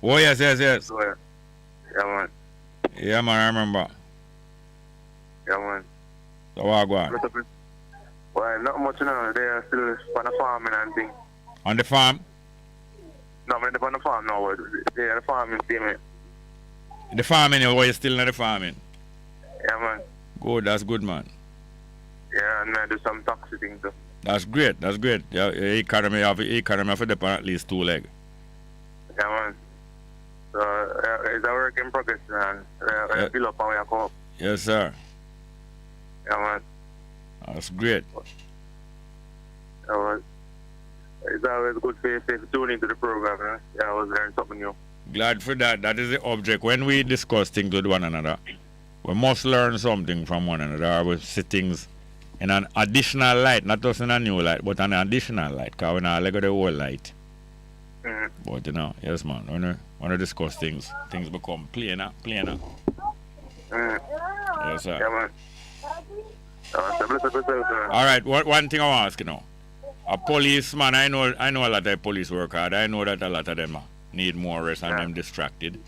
Oh, yes. So, yeah, man. Yeah, man, I remember. Yeah, man. So, Wagwan. Well, not much, you know. They are still on the farming and things. On the farm? No, I'm on the farm now. They are the farming team, man. The farming, or you still not the farming? Yeah, man. Good, that's good, man. Yeah, and I do some taxi things, too. That's great. Yeah, economy have to depend at least 2 legs. Yeah, man. So, it's a work in progress, man. Fill up and we come up. Yes, sir. Yeah, man. That's great. Yeah, man. It's always good to tune into the program, man. Yeah, I was learning something new. Glad for that. That is the object. When we discuss things with one another, we must learn something from one another. We see things in an additional light, not just in a new light, but an additional light, because we're not like the whole light. Mm-hmm. But, you know, yes, man, when we discuss things become plainer. Mm-hmm. Yes, sir. Yeah, man. All right, one thing I want to ask you now. A policeman, I know a lot of police work hard. I know that a lot of them need more rest and them distracted.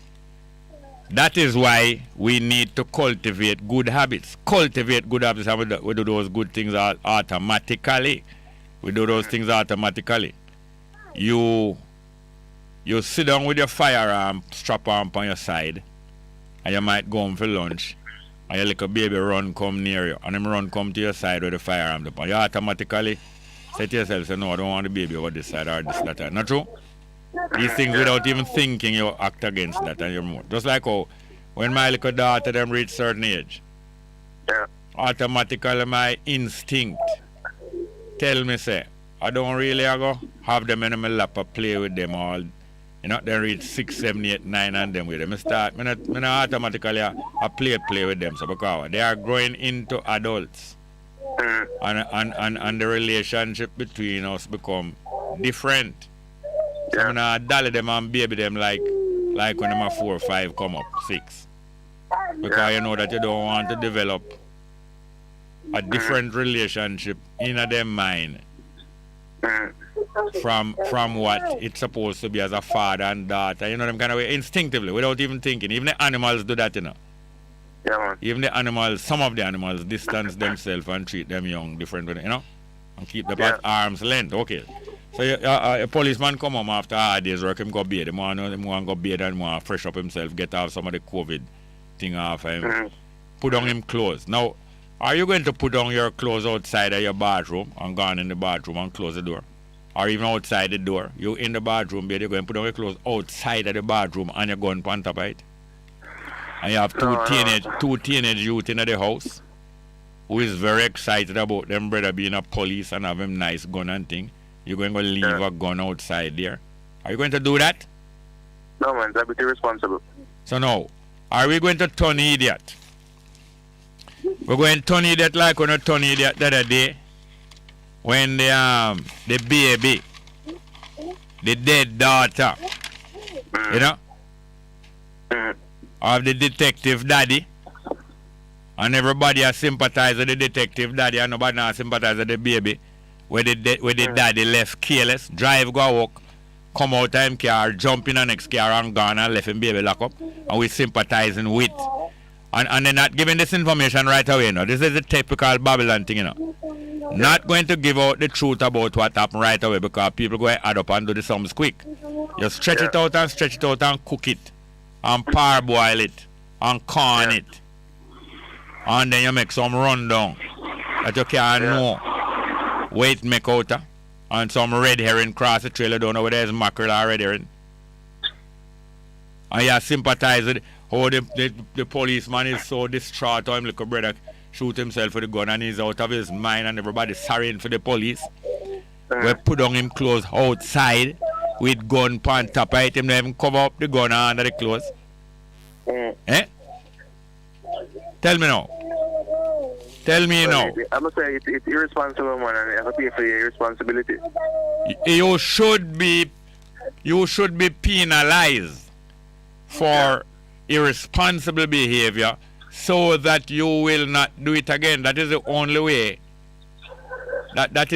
That is why we need to cultivate good habits. And we do those good things automatically. You sit down with your firearm strap on your side, and you might go home for lunch, and your little baby come near you, and him run come to your side with the firearm. You automatically say to yourself, no, I don't want the baby over this side or this, that. Not true? These things without even thinking, you act against that and you're more. Just like how when my little daughter them reach certain age, automatically my instinct tell me say, I don't really go have them in my lap and play with them all. You know, they reach 6, 7, 8, 9 and them with them. I automatically I play with them. So because they are growing into adults. And the relationship between us become different. So I'm not dolly them and baby them like when them are 4 or 5 come up, 6. Because you know that you don't want to develop a different relationship in their mind from what it's supposed to be as a father and daughter. You know, them kind of way instinctively, without even thinking. Even the animals do that, you know. Yeah, man. Even the animals, some of the animals distance themselves and treat them young differently, you know, and keep them at arm's length. Okay. So a policeman come home after hard days work, him go bathe. Him want to go bathe and want to fresh up himself, get off some of the COVID thing off him, put on him clothes. Now, are you going to put on your clothes outside of your bathroom and go in the bathroom and close the door? Or even outside the door? You in the bathroom bed, you're going to put on your clothes outside of the bathroom and you're going on top of it? And you have two teenage youth in the house who is very excited about them brother being a police and have him nice gun and thing. You're going to leave a gun outside there. Are you going to do that? No, man, that's a bit irresponsible. So now, are we going to turn idiot? We're going to turn idiot like we're not turn idiot the other day when the baby, the dead daughter, you know, of the detective daddy, and everybody has sympathized with the detective daddy and nobody has sympathized with the baby, where the daddy left careless, drive, go walk, come out time car, jump in the next car and gone and left him baby lock up, and we sympathizing with. And they're not giving this information right away, you know. This is the typical Babylon thing, you know. Not going to give out the truth about what happened right away because people go add up and do the sums quick. You stretch it out and cook it and parboil it and corn it. And then you make some rundown that you can't know. Wait, make out and some red herring cross the trail. You don't know whether it's mackerel or red herring. And you sympathize with how the policeman is so distraught how him little brother shoot himself with the gun and he's out of his mind and everybody's sorrying for the police. We put on him clothes outside with gun on top of it. Him not even cover up the gun under the clothes. Eh? Tell me now. Tell me now. I'm going to say it's irresponsible, man, and you have to pay for your irresponsibility. You should be penalized for irresponsible behavior so that you will not do it again. That is the only way. That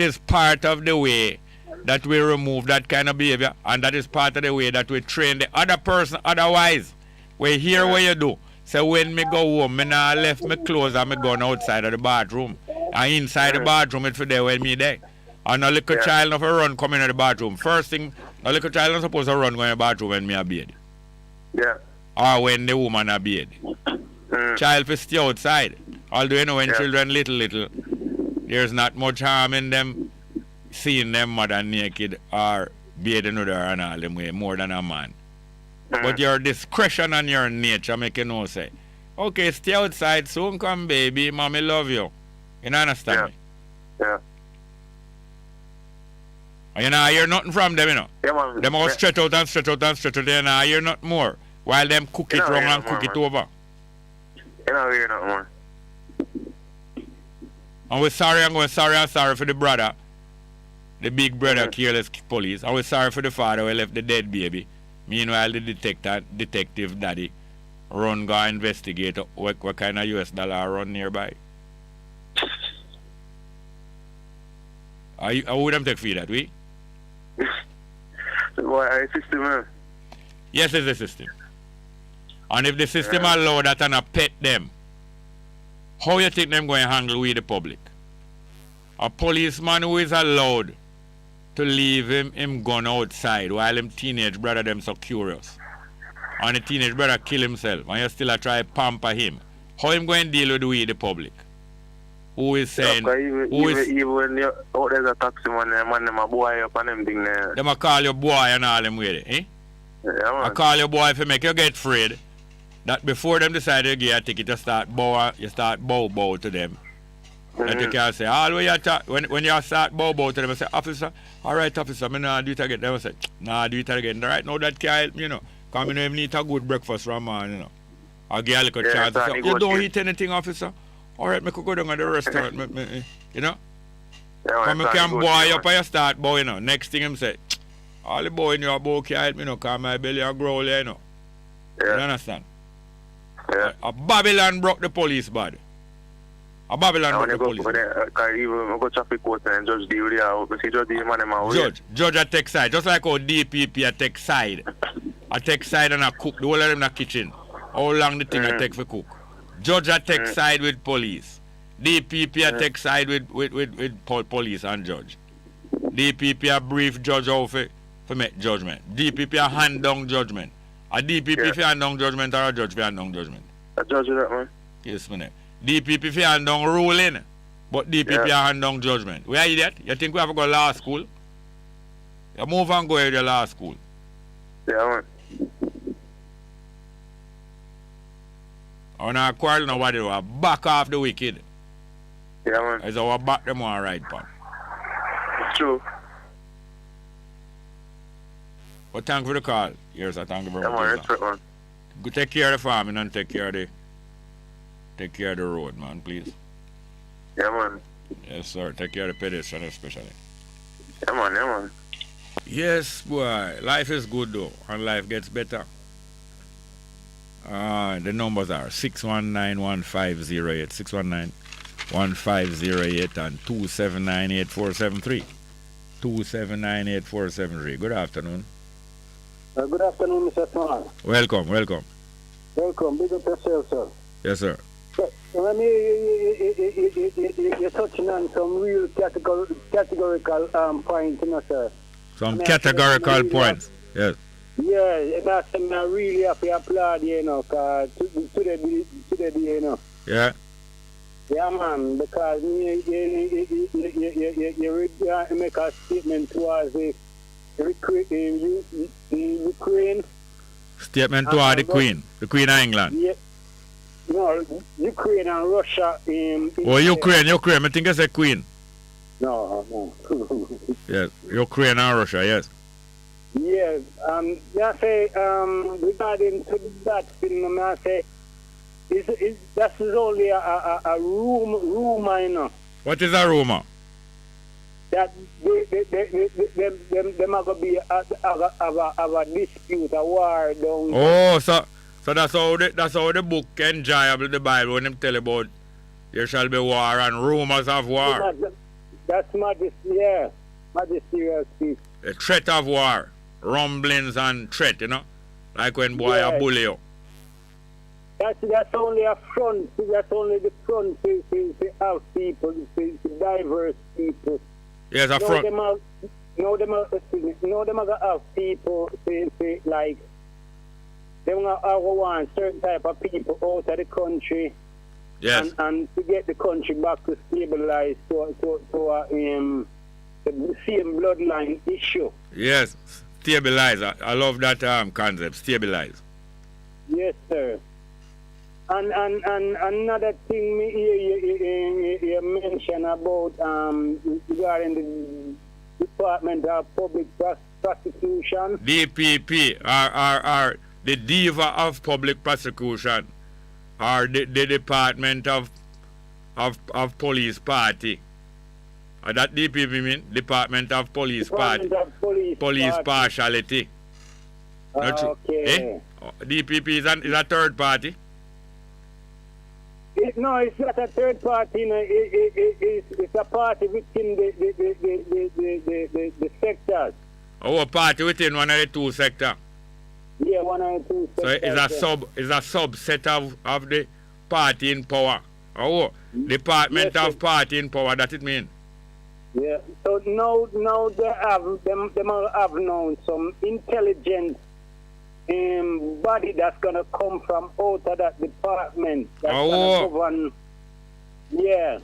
is part of the way that we remove that kind of behavior, and that is part of the way that we train the other person. Otherwise, we hear what you do. So when me go home, me now left my clothes and me gone outside of the bathroom. And inside the bathroom, it's for there when me there. And a little child of a run come in the bathroom. First thing, a little child is supposed to run go in the bathroom when me a bed. Yeah. Or when the woman a bed. Child for stay outside. Although you know when children little, there's not much harm in them seeing them mother naked or bathing with her and all them way more than a man. But your discretion and your nature make you know say, okay, stay outside, soon come baby, mommy love you. You understand me? Yeah. And you know, I hear nothing from them, you know. Yeah, man. Them all stretch out and then I hear nothing more. While them cook it wrong and cook it over. You know, hear nothing more. And we're sorry for the brother. The big brother, careless police. And we're sorry for the father who left the dead baby. Meanwhile, the detective daddy run go investigate what kind of US dollar run nearby. How would them take for that, we? Boy, system, man. Yes, it's a system. And if the system allow that and a pet them, how you think them going to handle with the public? A policeman who is allowed to leave him gun outside while him teenage brother them so curious. And the teenage brother kill himself and you still try pamper him. How him going to deal with the public? Who is saying even when you there's a taxi man them a boy up and them thing there. Them a call your boy and all them with it, eh? Yeah, man. I call your boy if you make you get afraid that before them decide to give you a ticket you start bow to them. That you can say, all when you start bow to them, I say, officer, alright officer, me nah do it again. They will say, nah do it again. Right now that can't help me, you know. Because me don't need a good breakfast from man, you know. I'll give you a little chance. So, you don't eat anything, officer? Alright, me could go down to the restaurant, you know. Come yeah, can boy up and you start bow, you know. Next thing him say, all the boy in your bow can't help me, you know, because my belly a growl, you know. Yeah. You understand? Yeah. A Babylon broke the police body. A Babylon broke the police body. Go traffic court and judge deal with you. Judge a take side. Just like how DPP a take side. A take side and a cook. The whole of them in the kitchen. How long the thing a take for cook. Judge a take side with police. DPP a take side with police and judge. DPP a brief judge how for make judgment. DPP a hand down judgment. A DPP for hand down judgment or a judge for hand down judgment? A judge with that, man. Yes, man. DPP for hand down ruling, but DPP a hand down judgment. Where are you at? You think we have to go to law school? You move and go to law school. Yeah, man. On our quarrel nobody will back off the wicked. Yeah, man. As our back them all right, pal. It's true. But thank you for the call. Yes, I thank you very Yeah, much. man. Respect, man. Go take care of the farming and take care of the road, man, please. Yeah, man. Yes, sir. Take care of the pedestrian especially. Yeah, man. Yeah, man. Yes, boy. Life is good though, and life gets better. The numbers are 619-1508, 619-1508 and 279-8473. 279-8473. Good afternoon. Good afternoon, Mr. Small. Welcome. Welcome. Big up yourself, sir. Yes, sir. When you're touching on some real categorical points, you know, sir. Some categorical points. Yes. Yeah, that's something I really have to applaud, you know, cause today, you know. Yeah. Yeah, man, because you make a statement towards the Ukraine. Statement towards the Queen of England. Yeah. No, Ukraine and Russia. Ukraine. I think I said Queen. No. Yes, Ukraine and Russia, yes. Yes, I say, regarding to that thing, I say, that is only a rumor, you know. What is a rumor? That them are going to be a dispute, a war down. Oh, so that's how the book Enjoyable, the Bible, when them tell about there shall be war and rumors of war. That's majesty, speech. The threat of war, rumblings and threat, you know, like when boy a bully you. That's only a front. That's only the front to have people, to diverse people. Yes, a front. Them are gonna have people say like they want certain type of people out of the country. Yes. And to get the country back to stabilize to the same bloodline issue. Yes, stabilize. I love that concept, stabilize. Yes, sir. And another thing you mentioned about regarding the Department of Public Prosecution. DPP are the diva of public prosecution, or the Department of Police Party. That DPP mean Department of Police Party. Police partiality. Okay. DPP is a third party. No, it's not a third party. No. It's a party within the sectors. Oh, a party within one of the two sectors. Yeah, one of the two sectors. So it's a subset of the party in power. Oh, Department of Party in power. That it mean? Yeah. So now they have now some intelligent body that's gonna come from out of that department. That's gonna govern. Yeah.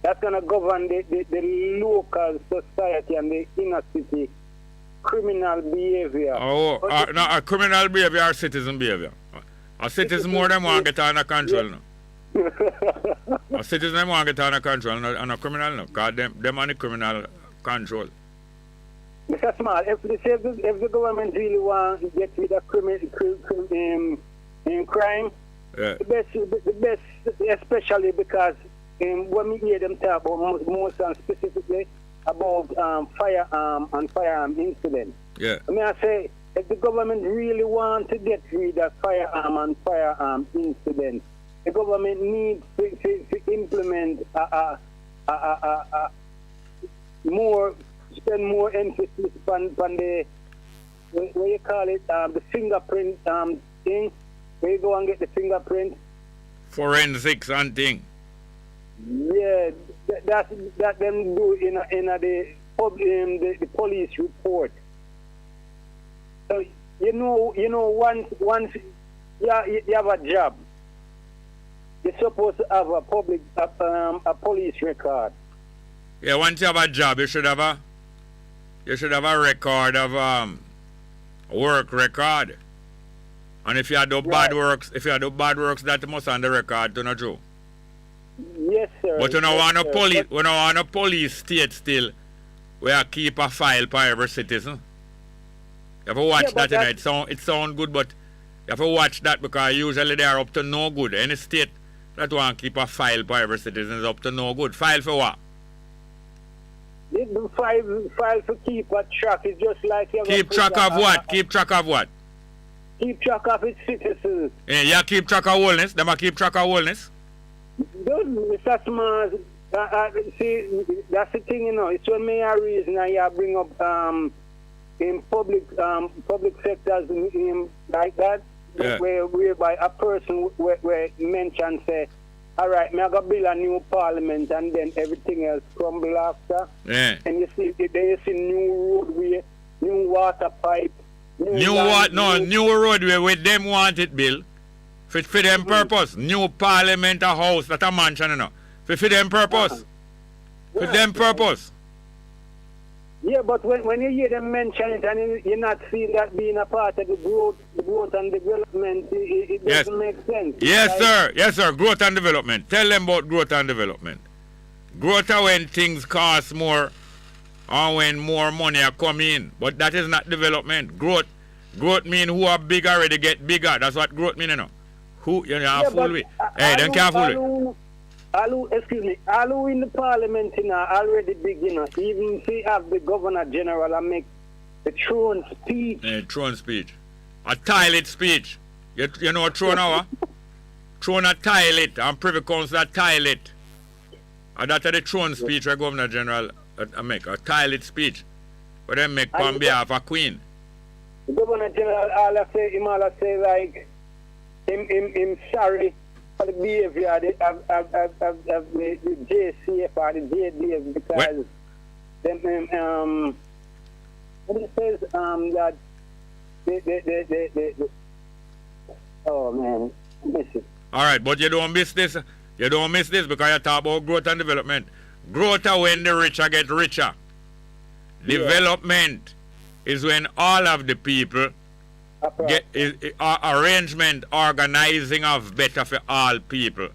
That's gonna govern the local society and the inner city criminal behavior. A criminal behavior or citizen behavior? A citizen more than want to get under control now. A citizen want to get under control and a criminal no. Because them on the criminal control. Mr. Small, if the government really want to get rid of crime, yeah. the best, especially because when we hear them talk about most and specifically about firearm and firearm incident. Yeah. I mean, I say, if the government really want to get rid of firearm and firearm incident, the government needs to implement spend more emphasis on the what you call it, the fingerprint thing. Where you go and get the fingerprint. Forensics and thing. Yeah, that them do in the police report. So you know once you have a job, you're supposed to have a police record. Yeah, once you have a job, you should have a record of work record. And if you do bad works, that must on the record to not true. Yes, sir. But we don't yes, want no sir. police. We don't want no police state still. We are keep a file for every citizen. You have to watch that, it sound good, but you have to watch that because usually they are up to no good. Any state that want to keep a file for every citizen is up to no good. File for what? The file to keep a track is just like you keep track of what? Keep track of what? Keep track of its citizens. Yeah, you keep track of wellness. Them keep track of wellness. Mr. Smart, see, that's the thing, you know. It's when me a reason I bring up in public sectors like that, yeah. whereby a person where mention say, all right, me I got build a new parliament and then everything else crumble after. Yeah. And you see new roadway, new water pipe. New roadway with them want it, Bill. For them purpose. New parliament, a house, that a mansion, you know. For them purpose. For them purpose. Yeah, but when you hear them mention it and you not see that being a part of the growth and development, it doesn't make sense. Yes, sir. Yes, sir. Growth and development. Tell them about growth and development. Growth are when things cost more or when more money are coming in. But that is not development. Growth mean who are big already get bigger. That's what growth mean, you know. Who you know fool with. Hey, then can't fool with. Excuse me, all in the parliament, you know, already big, you know. Even if we have the governor general and make the throne speech. Throne speech. A toilet speech. You know a throne hour? Throne a toilet and privy council a toilet. And that's the throne speech where governor general make a toilet speech. Where they make on behalf of queen. The governor general all say like him sorry for the behavior of the JCF or the JDF because them what it says that they oh man, I miss it. All right, but you don't miss this. You don't miss this because you talk about growth and development. Growth are when the richer get richer. Yeah. Development is when all of the people get arrangement, organizing of better for all people.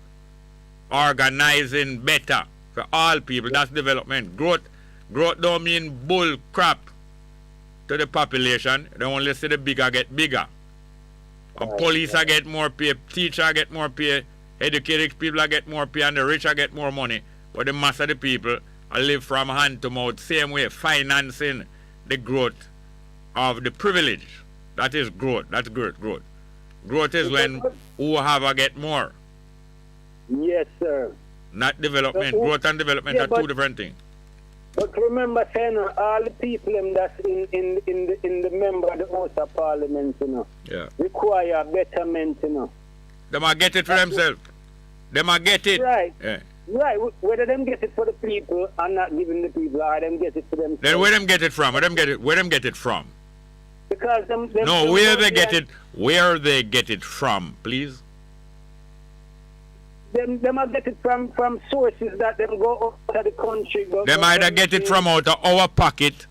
Organizing better for all people. That's development. Growth don't mean bull crap to the population. They only see the bigger get bigger. And police get more pay, teacher get more pay, educated people get more pay, and the richer get more money. But the mass of the people live from hand to mouth, same way, financing the growth of the privilege. That is growth. That's growth. Growth is when who have a get more. Yes, sir. Not development. Growth and development are two different things. But remember, saying all the people that's in the member of the House of Parliament, you know, require betterment, you know. They might get it for themselves. They might get it. Right. Yeah. Right. Whether them get it for the people and not giving the people, or them get it for themselves. Then where them get it from? Where them get it from? Because them no, where they get it? Where they get it from, please? Them might get it from sources that them go out of the country. Them either get it from out of our pocket,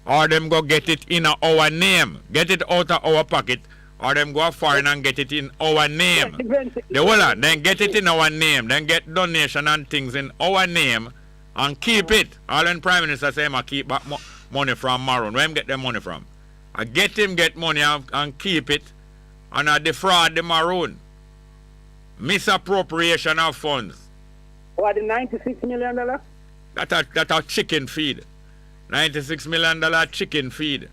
or them go get it in our name. Get it out of our pocket, or them go foreign and get it in our name. Then get it in our name. Then get donation and things in our name, and keep it. All when Prime Minister say I keep back money from Maroon. Where him get the money from? I get him get money and keep it, and I defraud the Maroon. Misappropriation of funds. What, the $96 million? That's a chicken feed. $96 million chicken feed.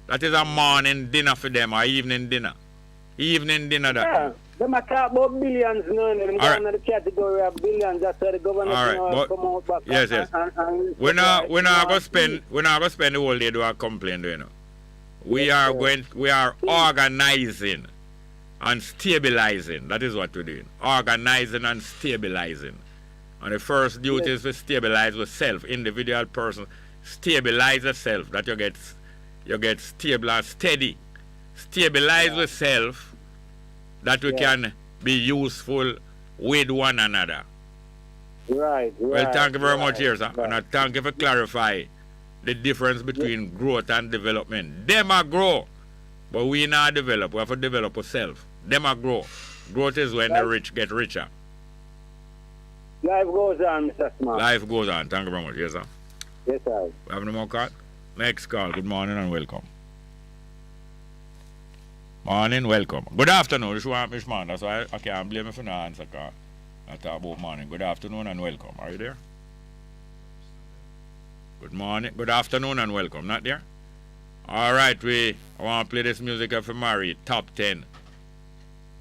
That is a morning dinner for them, or evening dinner. Evening dinner that. Yeah, them are talk about billions now. Them go into the category of billions. That's why the government come out back. Yes. We're not gonna spend the whole day doing a complaint, you know. We are organizing and stabilizing. That is what we're doing. Organizing and stabilizing. And the first duty is to stabilize yourself, individual person. Stabilize yourself, that you get stable and steady. Stabilize yourself, that we can be useful with one another. Right. Well, thank you very much here, sir. And I thank you for clarifying the difference between growth and development. Them are grow. But we not develop. We have to develop ourselves. Them are grow. Growth is when the rich get richer. Life goes on, Mr. Smart. Life goes on. Thank you very much. Yes, sir. Yes, sir. We have no more call? Next call. Good morning and welcome. Morning, welcome. Good afternoon. This is Miss Man. That's why I can't blame you for no answer call. I talk about morning. Good afternoon and welcome. Are you there? Good morning. Good afternoon and welcome. Not there? All right, I want to play this music for Mary, top 10.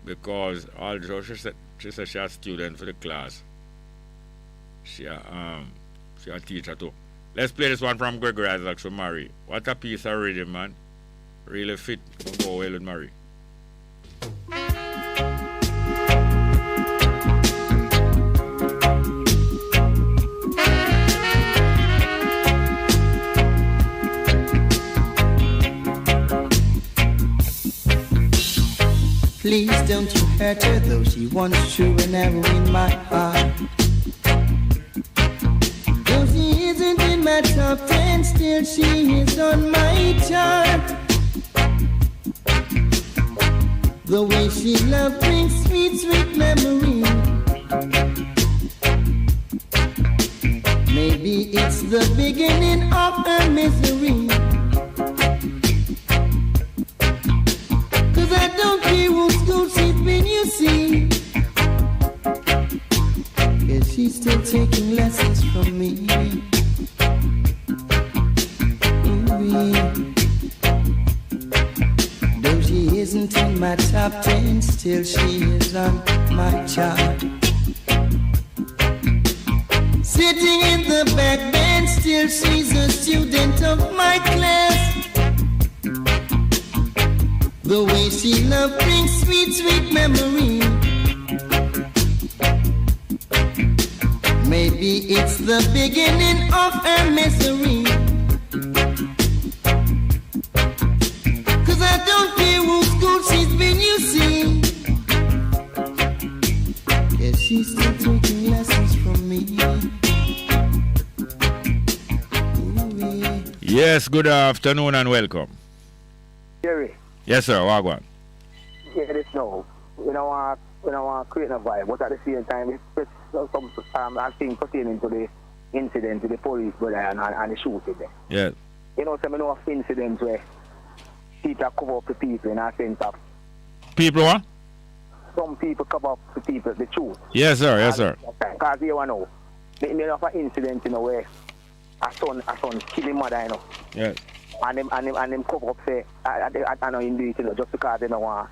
Because although she said she's a student for the class, she a teacher too. Let's play this one from Gregory Isaacs for Mary. What a piece of rhythm, man. Really fit. Go well with Mary. Please don't you hurt her, though she once true and ever in my heart. Though she isn't in my top 10, still she is on my chart. The way she loves brings sweet, sweet memories. Maybe it's the beginning of her misery. I don't care what school she's been, you see. Yeah, she's still taking lessons from me. Ooh-wee. Though she isn't in my top 10, still she is on my chart. Sitting in the back bench, still she's a student of my class. The way she loves brings sweet, sweet memory. Maybe it's the beginning of her misery. Cause I don't care what school she's been, you see. Yeah, she's still taking lessons from me. Ooh-wee. Yes, good afternoon and welcome. Jerry. Yes, sir. Wagwan. Yeah, this no. We don't want to create a vibe, but at the same time, it's some thing pertaining to the incident with the police brother and the shooting there. Yes. You know, some of incidents where people cover up the people in a sense of. People what? Some people cover up the people, the truth. Yes, sir. Yes, sir. Because you know, they have an incident in a way a son kill his mother, you know. Yes. And them cover up say, I know him do it, you know, just because they don't want.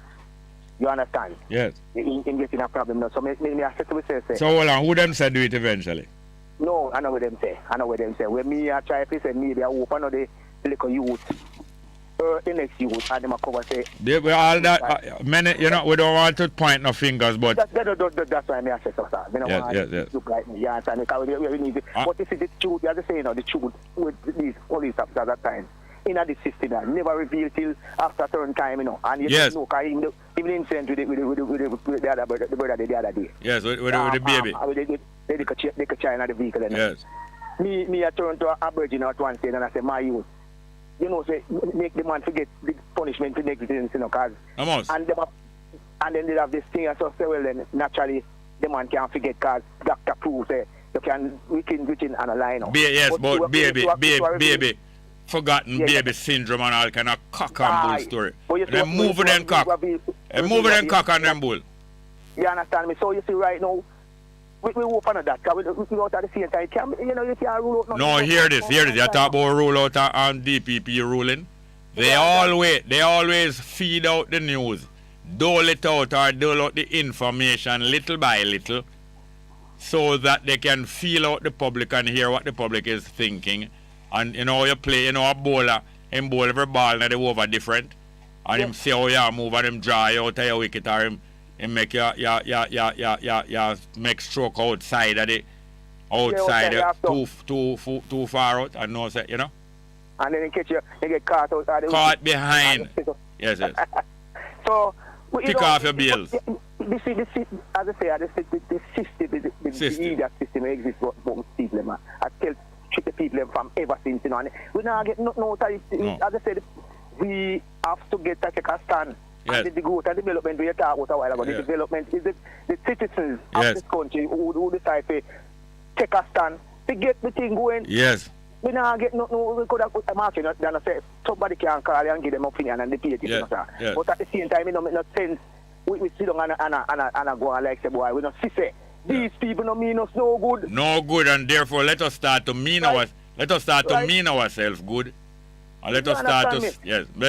You understand? Yes. In getting a problem now. So me I said to myself, say. So hold on, who them said do it eventually? No, I know what them say. When me I try to say maybe I open the little youth, the next youth, and them a cover say. We all that many, you know, we don't want to point no fingers, but that's why me I say so, sir. We don't want to look like me. You understand? Because we need it. But this is the truth. You have to say, you know, the truth with these police officers at that time. In the system, that never revealed till after a certain time, you know. And you know, because even incident with the other brother the other day. Yes, with the baby. They could China the vehicle. Yes. Me I turned to a virgin at one stage and I said, my youth, you know, say make the man forget the punishment for negligence, you know, cause and then they have this thing. I so say, well, then naturally the man can't forget, cause doctor proves you can written and a line. Yes, but baby. Forgotten baby syndrome and all kind of cock and bull story. Them moving them cock. Moving them cock and them bull. You understand me? So you see right now, we open that because we out at the same time. You know, you can't rule out. No, hear this. You talk about rule out and DPP ruling. They always feed out the news, dole it out or dole out the information little by little, so that they can feel out the public and hear what the public is thinking. And you know, you play, you know, a bowler, him bowl every ball and they over different. And him see how you move and him draw you out of your wicket or him make you make stroke outside of the too far out and no say, you know. And then you get caught out of the caught behind. Yes. So pick off your bills. This as I say, the system exists for most people, man. I tell treat the people from ever since, you know. And we now get no. As I said, we have to take a stand. Yes. And the growth and development we talked about a while ago. The development is the citizens of this country who decide to take a stand to get the thing going. Yes. We not get no we could have put a market and say somebody can call and give them opinion and debate it. Yes. But at the same time it don't make no sense. We sit down and go and like say boy, we don't see say these people don't mean us no good. No good, and therefore let us start to mean mean ourselves good. And let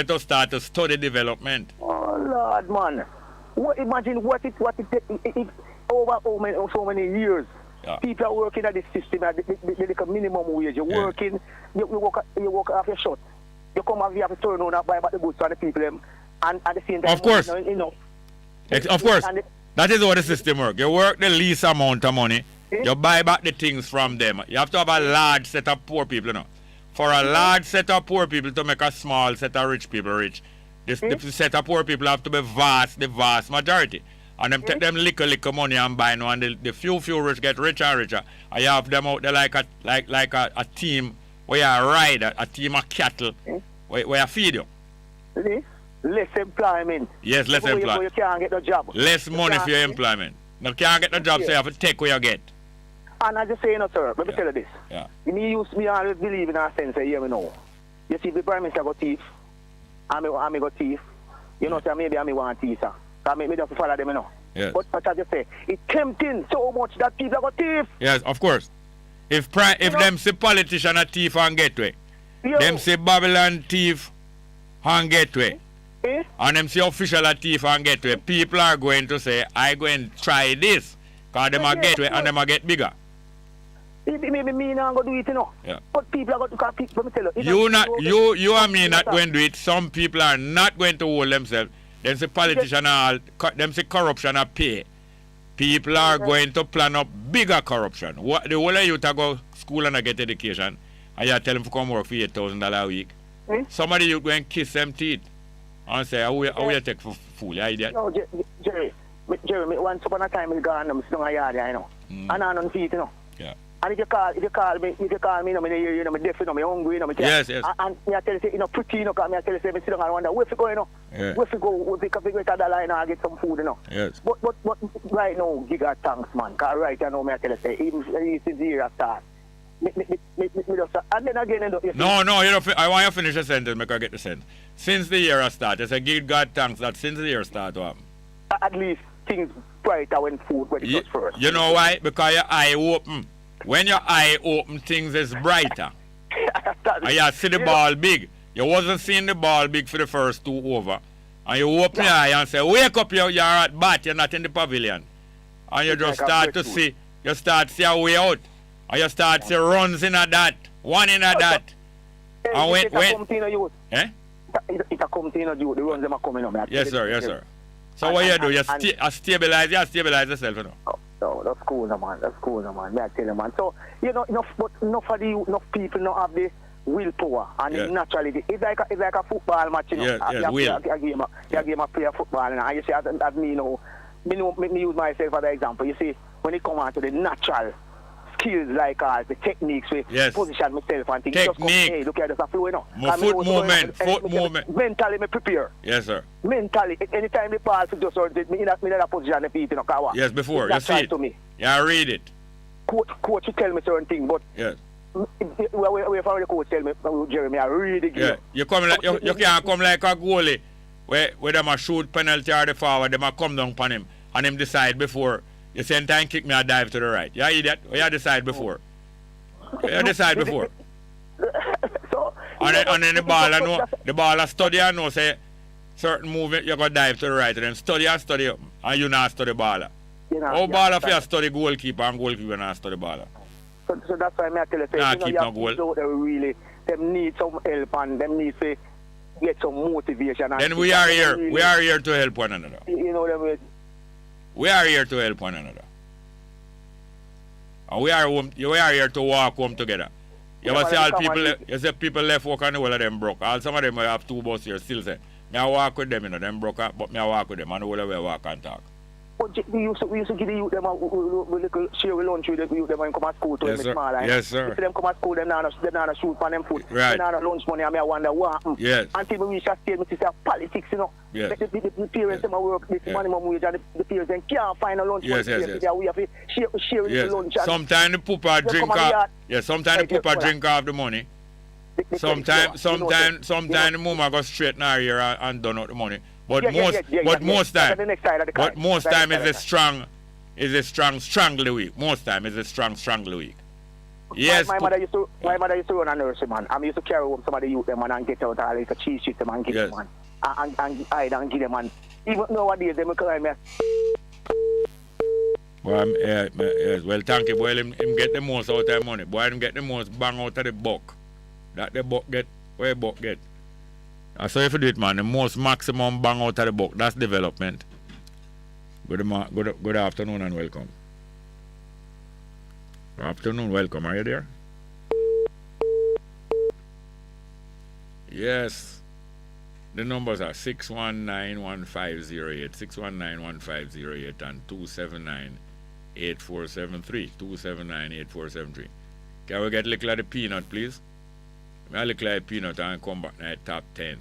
us start to study development. Oh Lord, man! Imagine what it if over so many years. Yeah. People are working at this system at the minimum wage. You're working, you work off your shot. You come out, you have to turn on and buy back the goods for the people, and at the same time, of course, of course, that is how the system works. You work the least amount of money, you buy back the things from them. You have to have a large set of poor people, you know. For a large set of poor people to make a small set of rich people rich, the set of poor people have to be the vast majority. And them take them little money and buy now, and the few rich get richer and richer. And you have them out there like a team where you ride, a team of cattle where you feed you. Less employment. Yes, less employment. You can't get the job. Less money for your employment. You can't get the job, so you have to take what you get. And I just say, sir, let me tell you this. Yeah. Me always believe in a sense, you know. You see, the Prime Minister got thief, I got thief. You know, so maybe I want thief, sir. I me just follow them, you know. Yes. But I just say, it's tempting so much that people got thief. Yes, of course. If them say politician a thief and get way, them say Babylon thief and get way, and them say official a thief and get way, people are going to say, I go and try this, because them a get way and them a get bigger. Maybe me not going to do it, you know. Yeah. But people are going to people, let me tell you. You and me not going to do it. Some people are not going to hold themselves. Them say politician them say corruption a pay. People are going to plan up bigger corruption. The whole of you to go school and get education, and you tell them to come work for $8,000 a week. Somebody you go and kiss them teeth and say, how you take for fool, you idiot? No, Jerry, once upon a time, I go and I'm sitting in a yard, you know. And I'm on feet, you know. Yeah. And if you call me, you know, I'm deaf, you know, I'm hungry, you know, yes. And I tell you, you know, pretty, you know, because I tell you, I sit down and wonder, where you go, you know? Yeah. Where you go, we can figure out $1 and get some food, you know? Yes. But right now, give her thanks, man, because right now, I tell you, even since the year start, and then again, you know, No, you know, I want you to finish the sentence, make I get the sentence. Since the year start, I say, give God thanks that since the year start, what happened? At least things brighter when food, when it goes first. You know why? Because your eye open. When your eye open, things is brighter. And you see the ball big. You wasn't seeing the ball big for the first two over. And you open your eye and say, wake up, you're at bat, you're not in the pavilion. And you just start to see a way out. And you start to see runs in a dot, one in a dot. And when It's a complaint you, the runs them are coming up. Yes, sir. So what you do, you stabilize yourself, you know. No, that's cool, man. May I tell you, man. So, you know, enough people don't have the willpower and naturally. It's like a football match, you know. You game of play football, and you see, as me, you know, me use myself as an example. You see, when it comes out to the natural skills like the techniques, we position myself and things. Technique. Hey, look at this, a flow, you know. Foot movement. Mentally, me prepare. Yes, sir. Mentally, anytime the ball just me in that position, the feet, you know, yes, before you see it. To me. Yeah, read it. Coach you tell me certain things, but yes. Where the coach tell me, Jeremy, I read the game. Yeah. You can't come like a goalie where them a shoot penalty or the forward, them a come down on him and him decide before. You same time kick me a dive to the right. Yeah, idiot. You decide before. You decide before. And then the ball study and know say certain movement you go dive to the right and then study and you not study baller. Baller if you study goalkeeper and goalkeeper not study baller. So that's why I tell you, them need some help and them need to get some motivation. Then we are here. We are here to help one another. You know what I mean? We are here to help one another. And we are here to walk home together. You ever see all people, you see people left work and all of them broke. All some of them have 2 buses here still say, me I walk with them, you know, them broke up, but me I walk with them and all of them walk and talk. But we used to give the youth them a little share with lunch with the youth them when come at school to yes, them small. Yes, sir. If them come at school, them not shoot on them foot. Right. They not lunch money, and I wonder what happened. Yes. Until we reach a stage, we say politics, you know. Yes. The parents them work this minimum wage, and the parents them can't find a lunch money. We have to share the lunch. Sometimes the pooper drink off. Yeah, sometimes the pooper drink off the money. Sometimes the mama go straight in her ear and done out the money. But most time is a strongly weak. Most time is a strongly weak. Yes. My mother used to run a nursery, man. I used to carry home some of the youth them and get out all like a cheese sheet them and give them, man. And hide and give them, man. Even nowadays they call me. Well, yes. Well, thank you. Boy, him get the most out of the money. Boy, him get the most bang out of the buck. That the buck get, where the buck get. So if you do it, man, the most maximum bang out of the buck, that's development. Good afternoon and welcome. Good afternoon, welcome. Are you there? Yes. The numbers are 619-1508, 619-1508 and 279-8473, 279-8473. Can we get a little of the peanut, please? I look like a peanut and come back at top 10.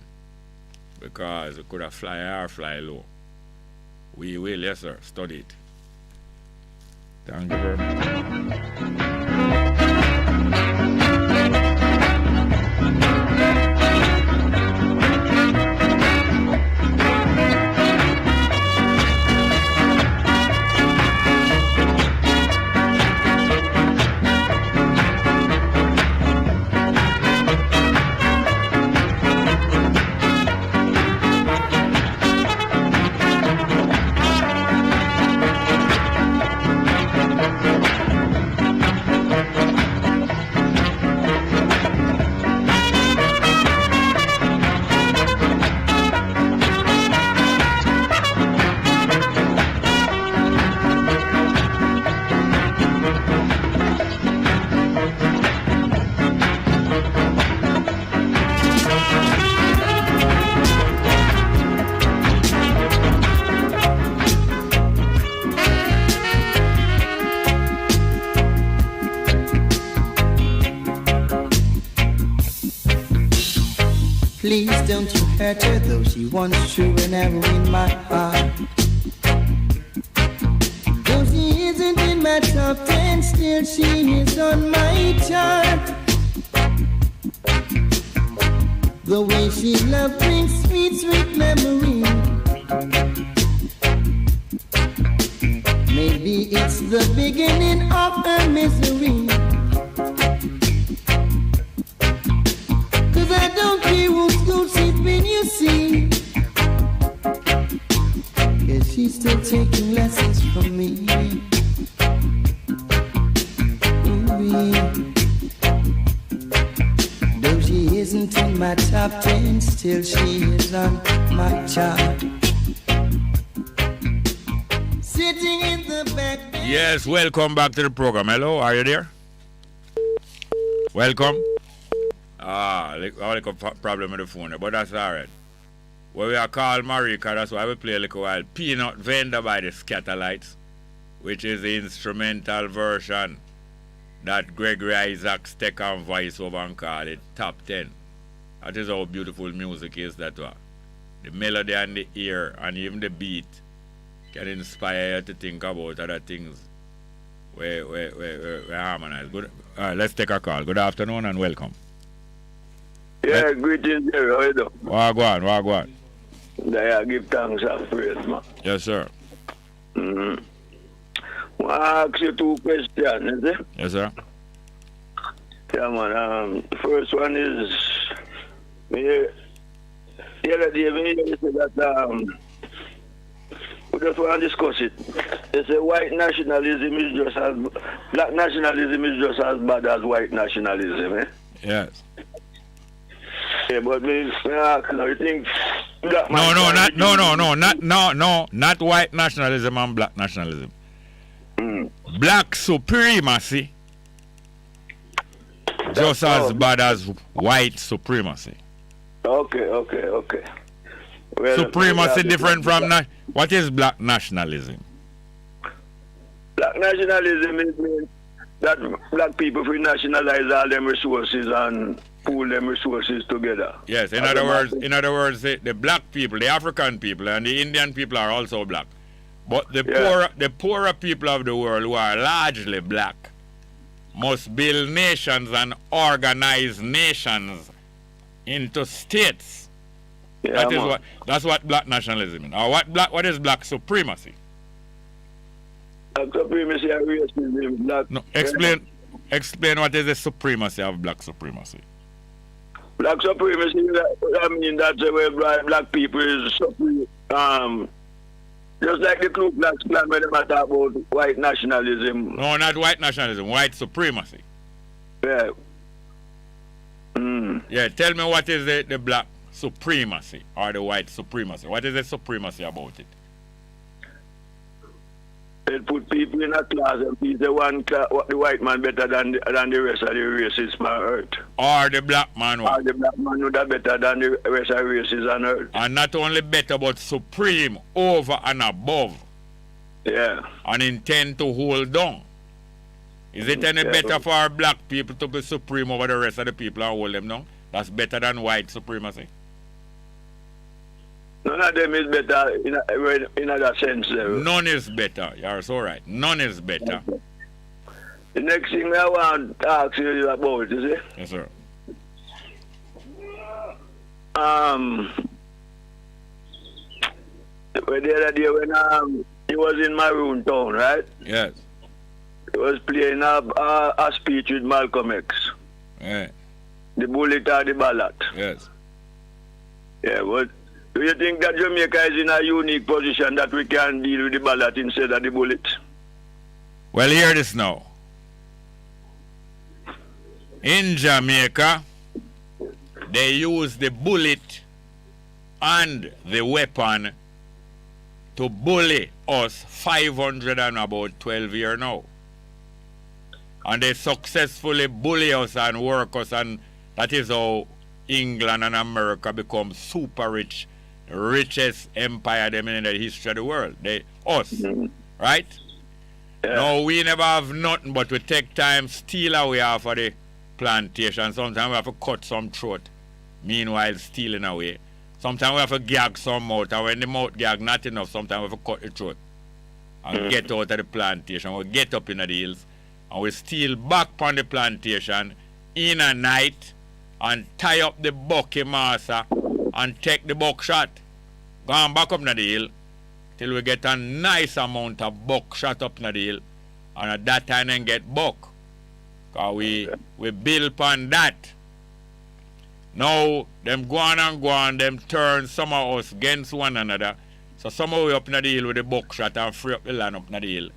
Because we could have fly high or fly low. We will, yes sir, study it. Thank you very much. Please don't you hurt her, though she once true and ever in my heart. Though she isn't in my top 10, still she is on my chart. The way she loves brings sweet, sweet memory. Maybe it's the beginning of her misery. I don't care what school she's been, you see. Cause she's still taking lessons from me. Ooh-wee. Though she isn't in my top 10, still she is on my chart. Sitting in the back. Yes, welcome back to the program. Hello, are you there? Welcome. Like a problem with the phone, but that's alright. Well, we are called Marika, that's why we play a little while. Peanut Vendor by the Scatterlights, which is the instrumental version that Gregory Isaacs take on voice over and call it Top 10. That is how beautiful music is, that one. The melody and the ear and even the beat can inspire you to think about other things where harmonize. Good. All right, let's take a call. Good afternoon and welcome. Yeah, greetings there, how you doing? Wagwan. I give thanks and praise, man. Yes, sir. I ask you two questions, is it? Yes, sir. Yeah, man. The first one is, the other day, you said that we just want to discuss it. They say white nationalism is just as, black nationalism is just as bad as white nationalism, eh? Yes. Yeah, but you think not white nationalism and black nationalism. Black supremacy just as bad as white supremacy. Okay. Well, supremacy different from what is black nationalism? Black nationalism means that black people will nationalize all them resources and pool them resources together. Yes, in other words, the black people, the African people, and the Indian people are also black. But the poorer people of the world, who are largely black, must build nations and organize nations into states. That's what black nationalism is. Or what is black supremacy? Black supremacy and racism. No, explain what is the supremacy of black supremacy. Black supremacy, I mean, that's the way black people is supreme. Just like the Ku Klux Klan when they talk about white nationalism. No, not white nationalism, white supremacy. Yeah. Yeah, tell me what is the black supremacy or the white supremacy. What is the supremacy about it? They put people in a class and be the white man better than the rest of the races on earth. Or the black man what? Or the black man who are better than the rest of the races on earth. And not only better but supreme, over and above. Yeah. And intend to hold down. Is it any better for black people to be supreme over the rest of the people and hold them down? That's better than white supremacy. None of them is better in that sense. None is better. You're so right. None is better. The next thing I want to ask you about, you see? Yes, sir. The other day when he was in Maroon town, right? Yes. He was playing a speech with Malcolm X. Yeah. The bullet or the ballot. Yes. Yeah, but do you think that Jamaica is in a unique position that we can deal with the ballot instead of the bullet? Well, hear this now. In Jamaica, they use the bullet and the weapon to bully us 500 and about 12 years now. And they successfully bully us and work us, and that is how England and America become super rich, richest empire them in the history of the world. Us, right? Yeah. No, we never have nothing but we take time, steal away off of the plantation. Sometimes we have to cut some throat, meanwhile stealing away. Sometimes we have to gag some mouth, and when the mouth gag not enough, sometimes we have to cut the throat and get out of the plantation. We get up in the hills and we steal back on the plantation in a night and tie up the bucky massa and take the buckshot. Go on back up in the hill till we get a nice amount of buckshot up in the hill, and at that time then get buck. Because we build upon that. Now, them go on, them turn some of us against one another. So some of we up in the hill with the buckshot and free up the land up in the hill.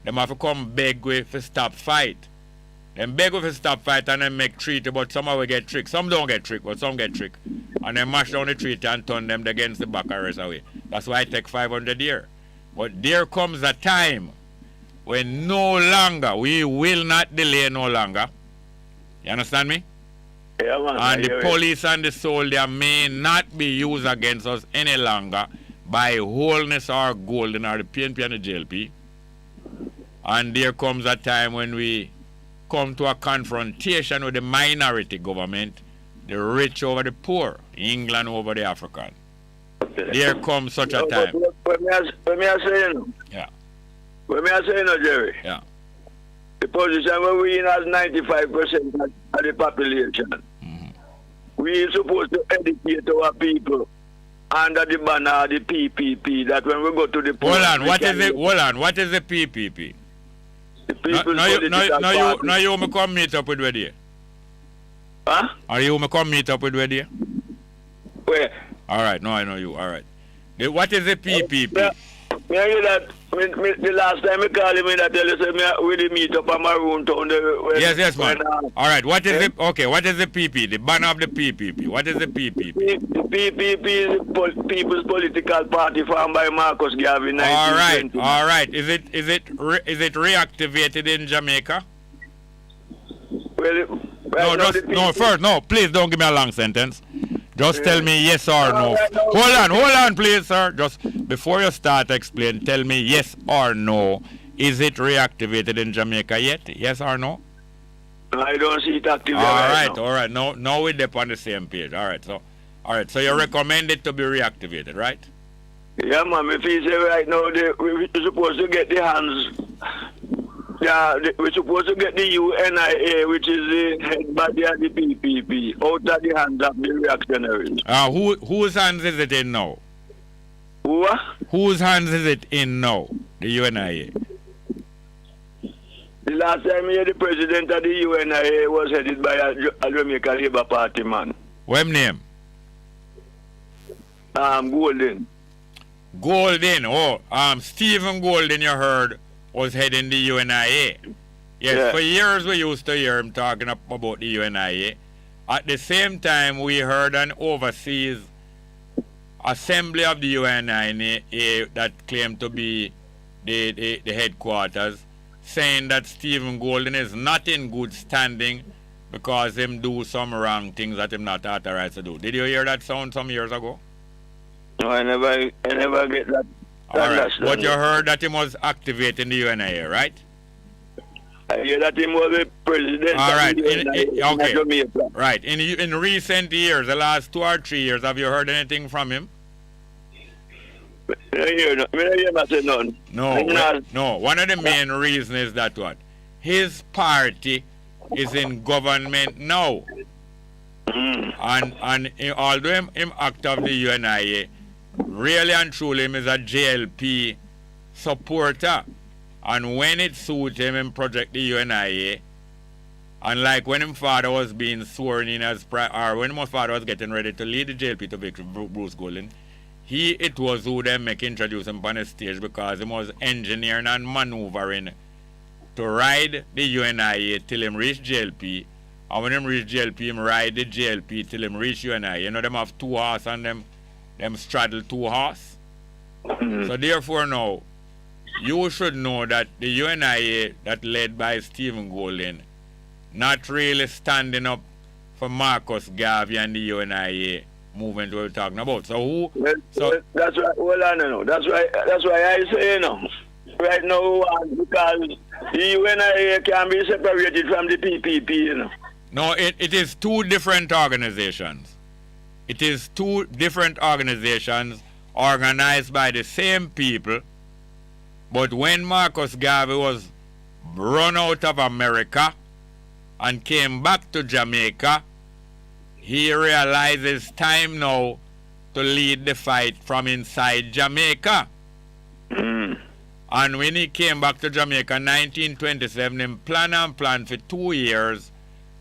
Them have to come beg we for stop fight. Them beg we for stop fight and then make treaty, but some of we get tricked. Some don't get tricked, but some get tricked. And then mash down the treaty and turn them against the back and rest away. That's why it take 500 years. But there comes a time when no longer, we will not delay no longer. You understand me? Yeah, man, and the police and the soldier may not be used against us any longer by wholeness or golden or the PNP and the JLP. And there comes a time when we come to a confrontation with the minority government, the rich over the poor, England over the African. There comes such a time. When me I say, you know, yeah. When me I say, you know, Jerry, yeah. the position where we in has 95% of the population. We are supposed to educate our people under the banner of the PPP, that when we go to the... Hold on, what is the PPP? The People's Now you may come meet up with Weddy. Huh? Are you may come meet up with Weddy? Where? Alright, no, I know you, alright. What is the PPP? Me hear that the last time I called him, I tell you, say, we did meet up at Maroon town. Yes, man. Alright, what is what is the PP? The banner of the PPP. What is the PPP? The PPP is the People's Political Party formed by Marcus Garvey in 1920. Alright. Is it reactivated in Jamaica? No, please don't give me a long sentence. Just tell me yes or no. Hold on, please, sir. Just before you start explain, tell me yes or no. Is it reactivated in Jamaica yet? Yes or no? I don't see it activated. All right. Now we're up on the same page. All right. So you recommend it to be reactivated, right? Yeah, man. If you say right now, we're supposed to get the hands. Yeah, we're supposed to get the UNIA, which is the head body of the PPP, out of the hands of the reactionaries. Whose hands is it in now? Who? Whose hands is it in now? The UNIA. The last time here, the president of the UNIA was headed by a Jamaica Labour Party man. What name? Golden. Golden. Stephen Golden, you heard, was heading the UNIA. Yes, yeah. For years we used to hear him talking about the UNIA. At the same time, we heard an overseas assembly of the UNIA that claimed to be the headquarters, saying that Stephen Golden is not in good standing because him do some wrong things that him not authorized to do. Did you hear that sound some years ago? No, I never get that. All right, but you heard that he was activating the UNIA, right? I hear that he was the president. All right, okay. Right. In recent years, the last 2 or 3 years, have you heard anything from him? I hear none. No. One of the main reasons is that what? His party is in government now. And although him act of the UNIA, really and truly him is a JLP supporter. And when it suits him project the UNIA, and like when his father was being sworn in or when his father was getting ready to lead the JLP to victory, Bruce Golden, it was who them make introduce him on the stage because he was engineering and maneuvering to ride the UNIA till him reach JLP. And when him reach JLP, him ride the JLP till him reach UNIA. You know them have 2 horse and them straddle 2 horse. So therefore now, you should know that the UNIA that led by Stephen Golden not really standing up for Marcus Garvey and the UNIA movement we're talking about. So that's right. Well, I know. That's why I say, right now, because the UNIA can be separated from the PPP, No, it is 2 different organizations. It is 2 different organizations organized by the same people. But when Marcus Garvey was run out of America and came back to Jamaica, he realizes time now to lead the fight from inside Jamaica. And when he came back to Jamaica in 1927, he planned for 2 years.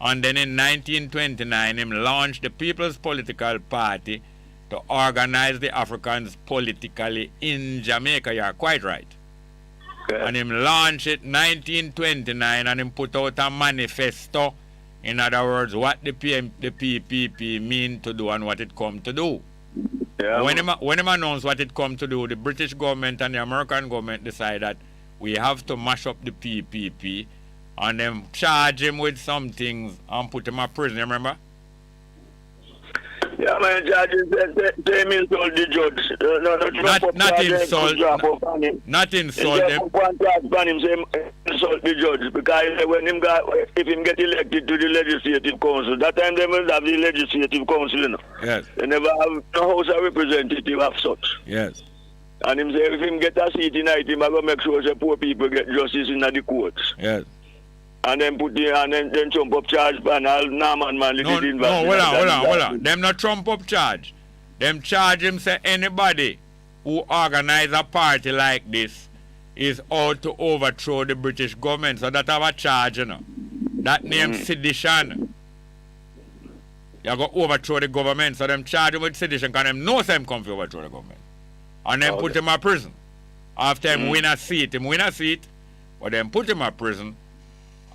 And then in 1929, he launched the People's Political Party to organize the Africans politically in Jamaica. You are quite right. Okay. And he launched it in 1929 and he put out a manifesto. In other words, what the PPP mean to do and what it come to do. Yeah. When he announced what it come to do, the British government and the American government decided that we have to mash up the PPP and then charge him with some things and put him in prison, remember? Yeah, my judge say me insult the judge. Not insult him. Insult the judge because if him get elected to the legislative council, that time they will have the legislative council, Yes. They never have no house of representative of such. Yes. And him say if him get a seat in it, him I go make sure say poor people get justice in the courts. Yes. And then then trump up charge and all Norman man hold on. Them not trump up charge. Them charge him say anybody who organize a party like this is out to overthrow the British government. So that have a charge, That name sedition. You go overthrow the government. So them charge him with sedition because them know them come to overthrow the government. And then put him in prison. After him win a seat, but then put him in prison.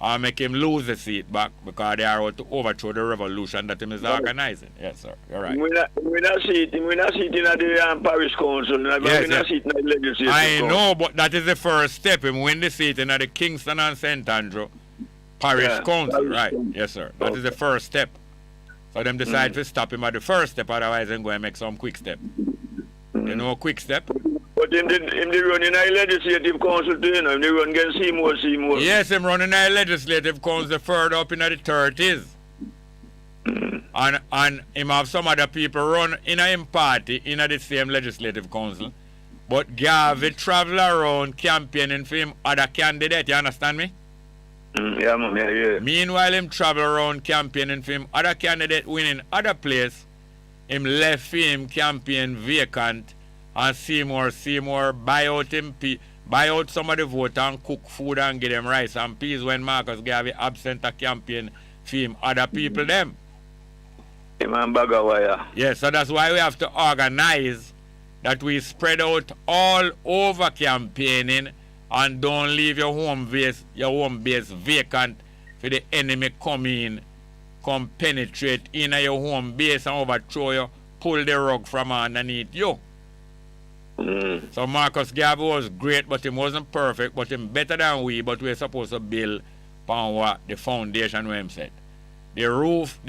Or make him lose the seat back because they are out to overthrow the revolution that him is organizing. Yes, sir. You're right. We not seat in the parish council. Yes. Seat in the legislative I know, but that is the first step. Him win the seat in the Kingston and St. Andrew parish council. Right. Yes, sir. That is the first step. So them decide to stop him at the first step, otherwise they're going to make some quick step. You know quick step? But him the run in a legislative council too, you know, him the run against Seymour. Yes, him running a legislative council further up in the 30s. And him have some other people run in a party in the same legislative council. But Garvey travel around campaigning for him other candidate, you understand me? Yeah, man, yeah. Meanwhile, him travel around campaigning for him other candidate winning other place. Him left for him campaign vacant and Seymour buy out some of the vote and cook food and give them rice and peas when Marcus Garvey absent a campaign for him other people them. Yes, so that's why we have to organize that we spread out all over campaigning and don't leave your home base vacant for the enemy come penetrate in your home base and overthrow you, pull the rug from underneath you. So Marcus Garvey was great, but he wasn't perfect, but him better than we, but we're supposed to build upon what the foundation where him said. The roof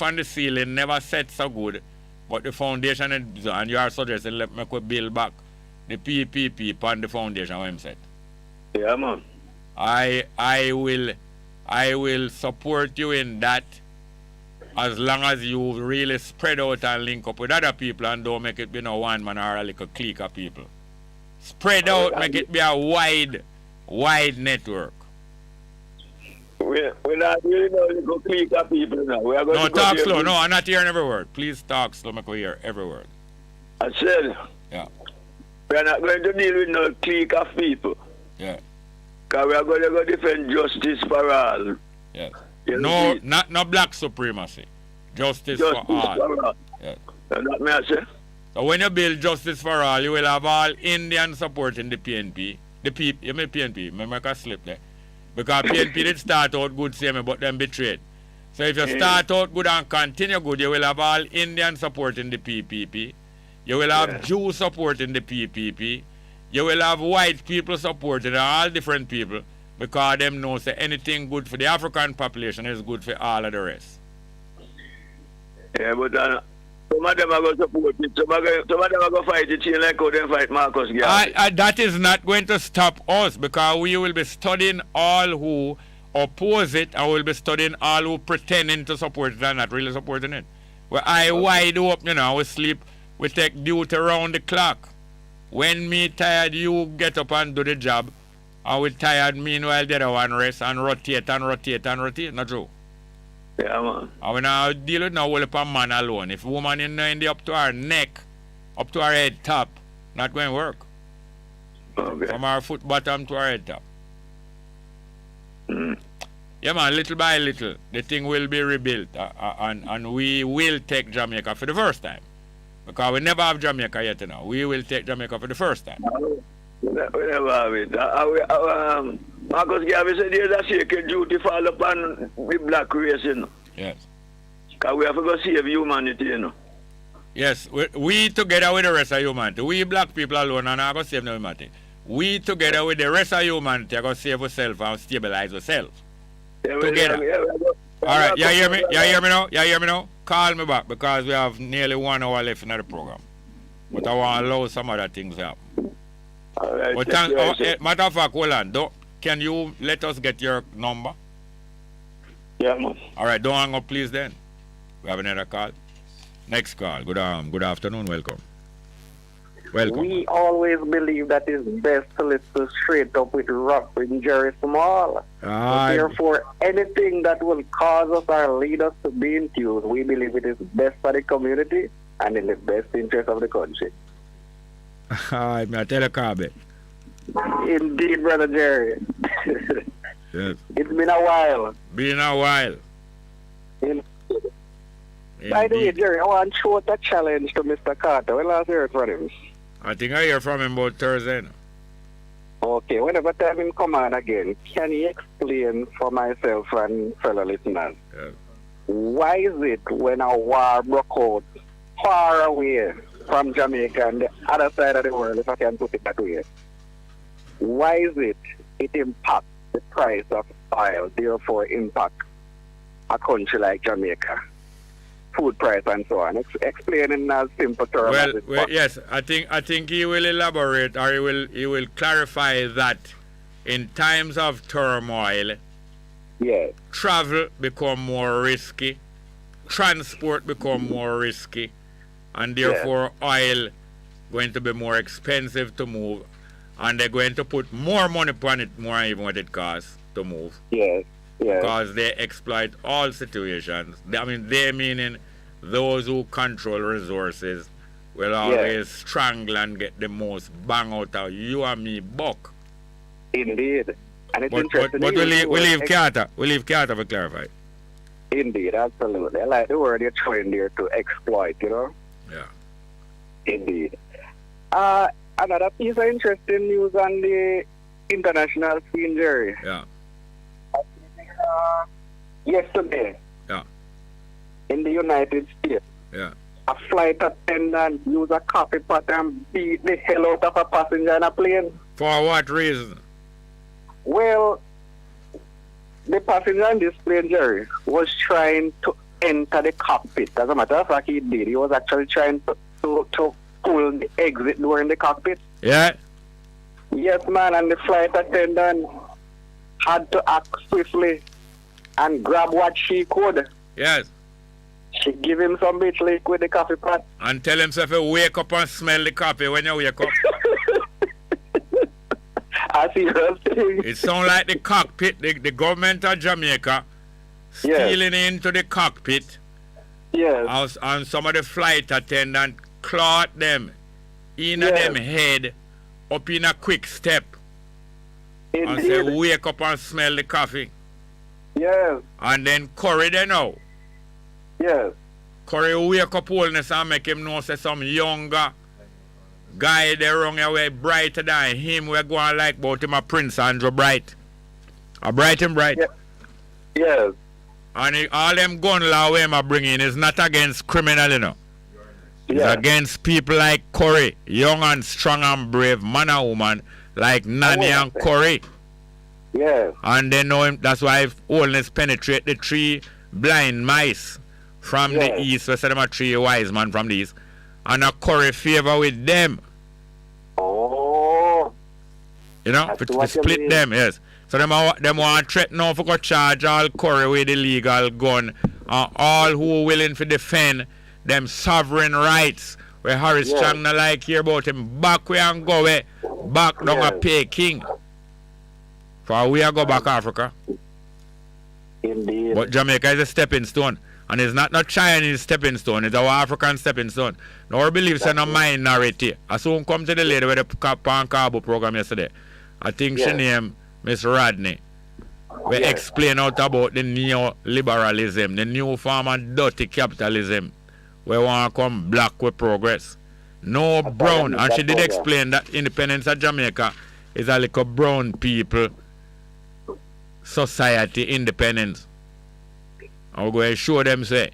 and the ceiling never set so good, but the foundation and you are suggesting let me build back the PPP upon the foundation where him said. Yeah, man. I will support you in that as long as you really spread out and link up with other people and don't make it be no one man or a little clique of people. Spread out, make it be a wide network. We're not really no little clique of people now. We are going no, to talk slow. No, I'm not hearing every word. Please talk slow, make we hear every word. I said, yeah. We are not going to deal with no clique of people. Yeah. Because we are going to go defend justice for all. Yes. No, not black supremacy. Justice for all. Yes. That may I say. So when you build justice for all, you will have all Indian supporting the PNP. You mean PNP, I make a slip there. Because PNP did start out good, same, but then betrayed. So if you start out good and continue good, you will have all Indian supporting the PPP. You will have Jews supporting the PPP. You will have white people supporting all different people. Because them know that anything good for the African population is good for all of the rest. Yeah, but some of them are going to support it. Some of them are going to fight it like how they fight Marcus Garvey. That is not going to stop us because we will be studying all who oppose it and we'll be studying all who pretending to support it and not really supporting it. Well, I wide up, you know, we sleep, we take duty around the clock. When me tired, you get up and do the job. And we tired, meanwhile the other one rest and rotate, not true? Yeah, man. And we now deal with now with a man alone. If woman in the up to her neck, up to her head top, not going to work. Okay. From our foot bottom to our head top. Yeah, man, little by little, the thing will be rebuilt. And we will take Jamaica for the first time. Because we never have Jamaica yet, you know. We will take Jamaica for the first time. We never have it. Marcus Garvey said there's a sacred duty fall upon the black race, you know. Yes. Because we have to go save humanity, you know. Yes, we together with the rest of humanity. We black people alone are not going to save no humanity. We together with the rest of humanity are going to save ourselves and stabilize ourselves. Yeah, together. All right, you hear me? You hear me now? Call me back because we have nearly 1 hour left in the program. But I want to allow some other things to happen. All right. But matter of fact, hold on. Can you let us get your number? Yeah, man. All right, don't hang up, please, then. We have another call. Next call. Good afternoon. Welcome. We always believe that it's best to listen straight up with rock with Jerry Small. Therefore, anything that will cause us or lead us to be in tune, we believe it is best for the community and in the best interest of the country. I tell you, Carbe. Indeed, Brother Jerry. Yes. It's been a while. By the way, Jerry, I want to show a challenge to Mr. Carter. When last heard from him? I think I hear from him about Thursday. Okay, whenever time him come on again, can you explain for myself and fellow listeners, why is it when a war broke out far away from Jamaica and the other side of the world, if I can put it that way, why is it impacts the price of oil, therefore impact a country like Jamaica? food price and so on. Explain in a simple term. Well, yes, I think he will elaborate, or he will clarify that in times of turmoil, yes, travel become more risky, transport become more risky, and therefore oil going to be more expensive to move, and they're going to put more money upon it, more even what it costs to move. Yes. Yes. Because they exploit all situations. I mean, they meaning those who control resources will always strangle and get the most bang out of you and me buck. Indeed. And it's but interesting. But we leave Carter to clarify. Indeed, absolutely. I like the word you're throwing there, to exploit, you know? Yeah. Indeed. Another piece of interesting news on the international scene, Jerry. Yeah. Yesterday, in the United States, a flight attendant used a coffee pot and beat the hell out of a passenger in a plane. For what reason? Well, the passenger in this plane, Jerry, was trying to enter the cockpit. As a matter of fact, he did. He was actually trying to pull the exit door in the cockpit. Yeah? Yes, man, and the flight attendant had to act swiftly and grab what she could. Yes. She give him some bitch lick with the coffee pot. And tell himself to wake up and smell the coffee when you wake up. I see her thing. It sounds like the cockpit, the government of Jamaica stealing into the cockpit. Yes. And some of the flight attendant clot them in them head up in a quick step. Indeed. And say wake up and smell the coffee. Yes. And then Curry they know. Yes. Curry wake up oldness and make him know say some younger guy there wrong away brighter than him. We're going like about him a Prince Andrew Bright. A Bright and Bright. Yes. And all them gun law we are bringing is not against criminal, you know. It's against people like Curry, young and strong and brave, man and woman, like Nanny and Curry. Yes. And they know him, that's why oldness penetrate the three blind mice from the east. We say them are three wise men from the east. And a Curry favor with them. Oh. You know, to split them, yes. So them want to threaten now for go charge all Curry with illegal gun. All who are willing to defend them sovereign rights. Where Harris Chang not like hear about him. Back where and go away. Back down a Peking. For we are go back Africa. Indeed. But Jamaica is a stepping stone. And it's not Chinese stepping stone, it's our African stepping stone. Now our beliefs are not minority. I soon come to the lady with the Pan Carbo program yesterday. I think she named Miss Rodney. We explain out about the neoliberalism, the new form of dirty capitalism. We want to come black with progress. No brown. And she did explain that independence of Jamaica is a little brown people society independence. I'm going to show them say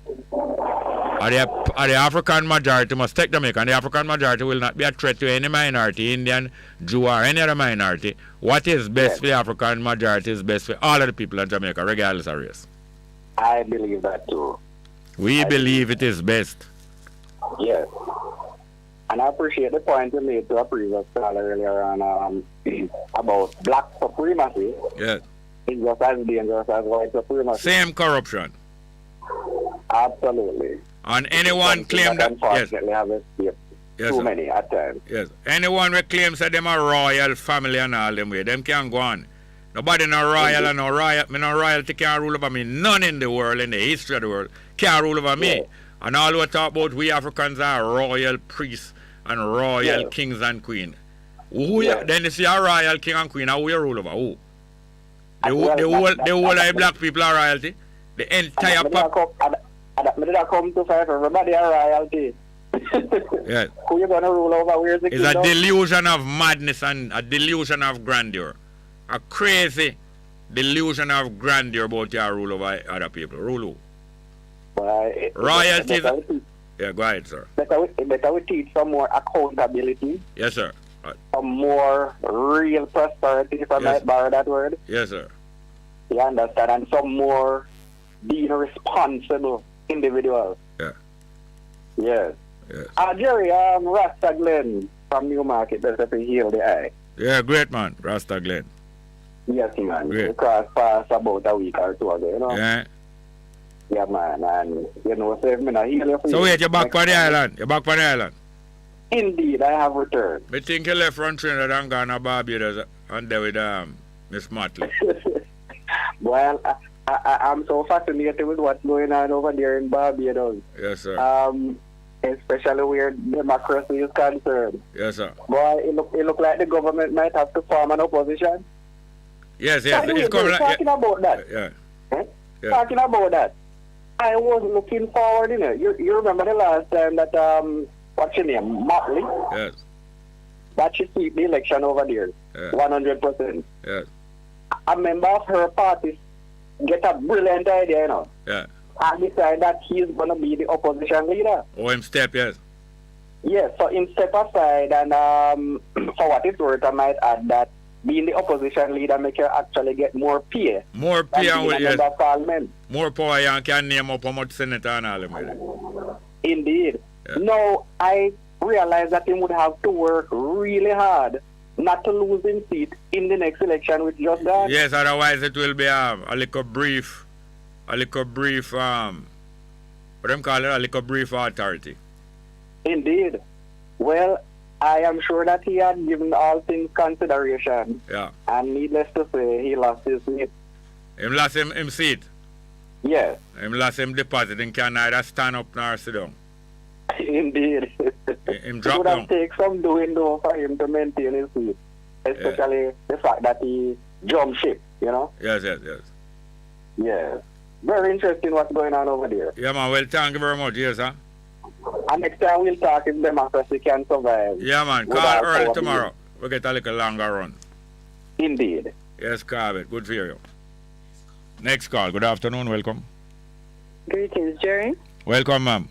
the African majority must take Jamaica, and the African majority will not be a threat to any minority, Indian, Jew or any other minority. What is best for the African majority is best for all of the people in Jamaica, regardless of race. I believe that too. We believe it is best. Yes. And I appreciate the point you made to a previous caller earlier on about black supremacy. Yes. It's just as dangerous as white supremacy. Same corruption. Absolutely. And anyone claim that unfortunately have escaped too many at times. Yes. Anyone who claims that them a royal family and all them way, them can't go on. Nobody no royal and no royal. Me no royalty can't rule over me. None in the world, in the history of the world, can't rule over me. And all we talk about, we Africans are royal priests and royal kings and queens. Then you see a royal king and queen, how we rule over? Who? The whole of black people are royalty. The entire I did come to fight for everybody a royalty. Yes. Who you gonna rule over? Where's the It's a delusion of madness and a delusion of grandeur. A crazy delusion of grandeur about your rule over other people. Rule who? Royalty. Yeah, go ahead, sir. Better we teach some more accountability. Yes, sir. Some more real prosperity, if I might borrow that word. Yes, sir. You understand? And some more being responsible individuals. Yeah. Yes. Jerry, Rasta Glenn from Newmarket, that's to heal the eye. Yeah, great man, Rasta Glenn. Yes, man. Great. We crossed past about a week or two ago, you know? Yeah. Yeah, man. And, you know, so if me not heal you for So you, wait, you're back on the island? You're back on the island? Indeed, I have returned. I think you left from Trinidad and gone to Barbados and there with Miss Motley. Well, I'm so fascinated with what's going on over there in Barbados. Yes, sir. Especially where democracy is concerned. Yes, sir. Boy, it look like the government might have to form an opposition. Yes. It's talking about that. Yeah. Yeah. Talking about that. I was looking forward, you know. You remember the last time that what's your name? Motley? Yes. That she sweep the election over there. 100%. Yes. A member of her party get a brilliant idea, you know. Yeah. And decide that he's gonna be the opposition leader. Oh, him step, yes. Yes, so him step aside and for what it's worth I might add that being the opposition leader make you actually get more pay. More pay and yes. Parliament. More power you can name up how much senator and all them. Indeed. Yeah. Now I realize that he would have to work really hard not to lose his seat in the next election with just that. Yes, otherwise it will be a little brief what them call it, a little brief authority. Indeed. Well, I am sure that he had given all things consideration. Yeah. And needless to say, he lost his seat. Him lost him seat? Yes. Him lost him deposit and can neither stand up nor sit down. Indeed. Him drop it would down. have taken some doing though for him to maintain his seat. Especially the fact that he jumped ship, you know? Yes. Yes. Very interesting what's going on over there. Yeah, man. Well, thank you very much. Yes, sir. And next time we'll talk if democracy can survive. Yeah, man. Call early tomorrow. We'll get a little longer run. Indeed. Yes, Carvet. Good for you. Next call. Good afternoon. Welcome. Greetings, Jerry. Welcome, ma'am.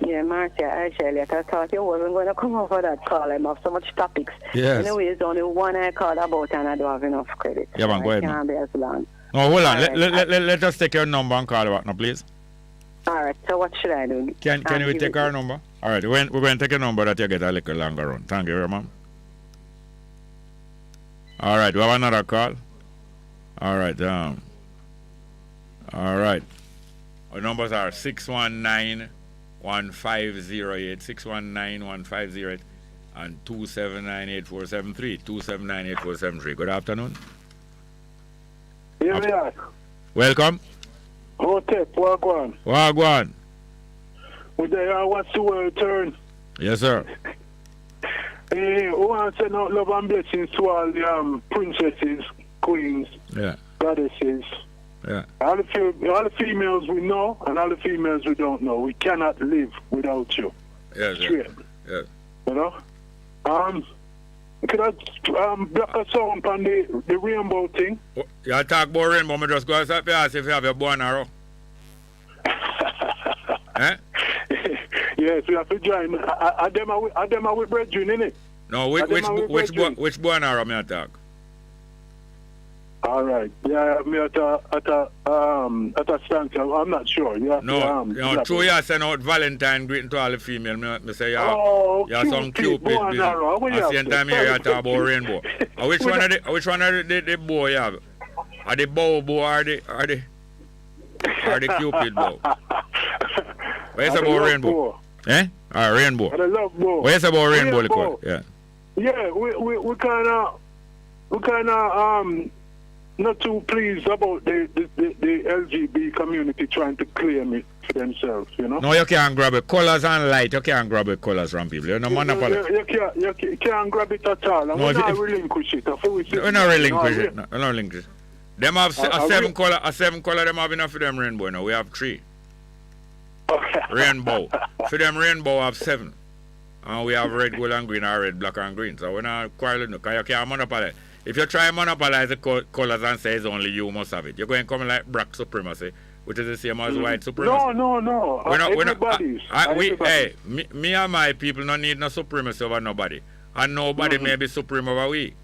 Yeah, Marcia, actually, I thought you wasn't going to come over that call. I have so much topics. Yes. Anyway, it's only one I called about and I don't have enough credit. Yeah, man. Go ahead, I can't man. be as long. No, hold on. Right. Let us take your number and call about now, please. All right. So what should I do? Can we take our number? All right. We're going to take a number that you get a little longer run. Thank you very much. All right. We have another call. All right. All right. Our numbers are 619-1508, 619-1508, and 279-8473, 279-8473. Good afternoon. Here we are. Welcome. Hotep, Wagwan. Wagwan. With the what's the word turn? Yes, sir. We want to send out love and blessings to all the princesses, queens, goddesses. Yeah. All the females we know and all the females we don't know. We cannot live without you. Yes, straight. Yes. You know? Could I block a song on the rainbow thing? You talk about rainbow, I just go and ask if you have a bow and arrow. Eh? Yes, we have to join. I them are with brethren, innit? No, which bow and arrow may I talk? All right. Yeah, me at a stance. I'm not sure. Yeah. No, true. You send out Valentine greeting to all the females. Me say you have some Cupid business. At the same time, you talk about rainbow. Which one of the bow you have? Are the bow or the Cupid bow? Where's about rainbow? Eh? Rainbow. I love bow. Where's about rainbow? Yeah. Yeah, we kind of not too pleased about the LGBT community trying to claim it for themselves, you know? No, you can't grab it. Colors and light, you can't grab it. Colors from people. You're no monopoly. You can't grab it at all. And we're not relinquish it. We're not relinquish it. We're not relinquish it. Them have seven color, them have enough for them rainbow now. We have 3. Rainbow. For them rainbow have 7. And we have red, gold and green, or red, black and green. So we're not quarreling because you can't monopolize. If you try to monopolize the colors and say it's only you must have it, you're going to come like black supremacy, which is the same as white supremacy. No. Everybody's. Me and my people don't need no supremacy over nobody. And nobody may be supreme over we.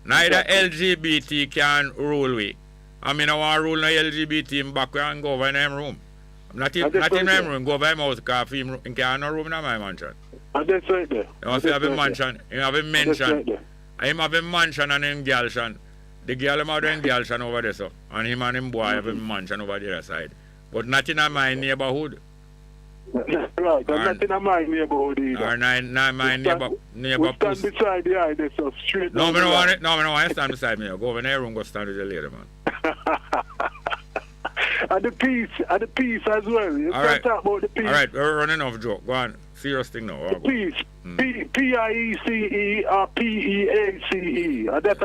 Neither LGBT can rule we. I mean, I want to rule no LGBT in back and go over in them room. Not in my room. Go by my house because him can't no room in my mansion. And that's right there. You must have a mansion. You have a mansion. Him have a mansion and him girlshan. The girl him have a girlshan over there, so. And him and him boy have a mansion over the other side. But not in my neighborhood. That's right. Not in my neighborhood either. Or not my neighbor. We stand beside the eye there, so straight. No, I don't want to stand beside me. Go over there and go stand with the lady, man. And the peace as well. You can't talk about the peace. All right, we're running off joke. Go on. Serious thing now. The peace. P-I-E-C-E or P-E-A-C-E. That's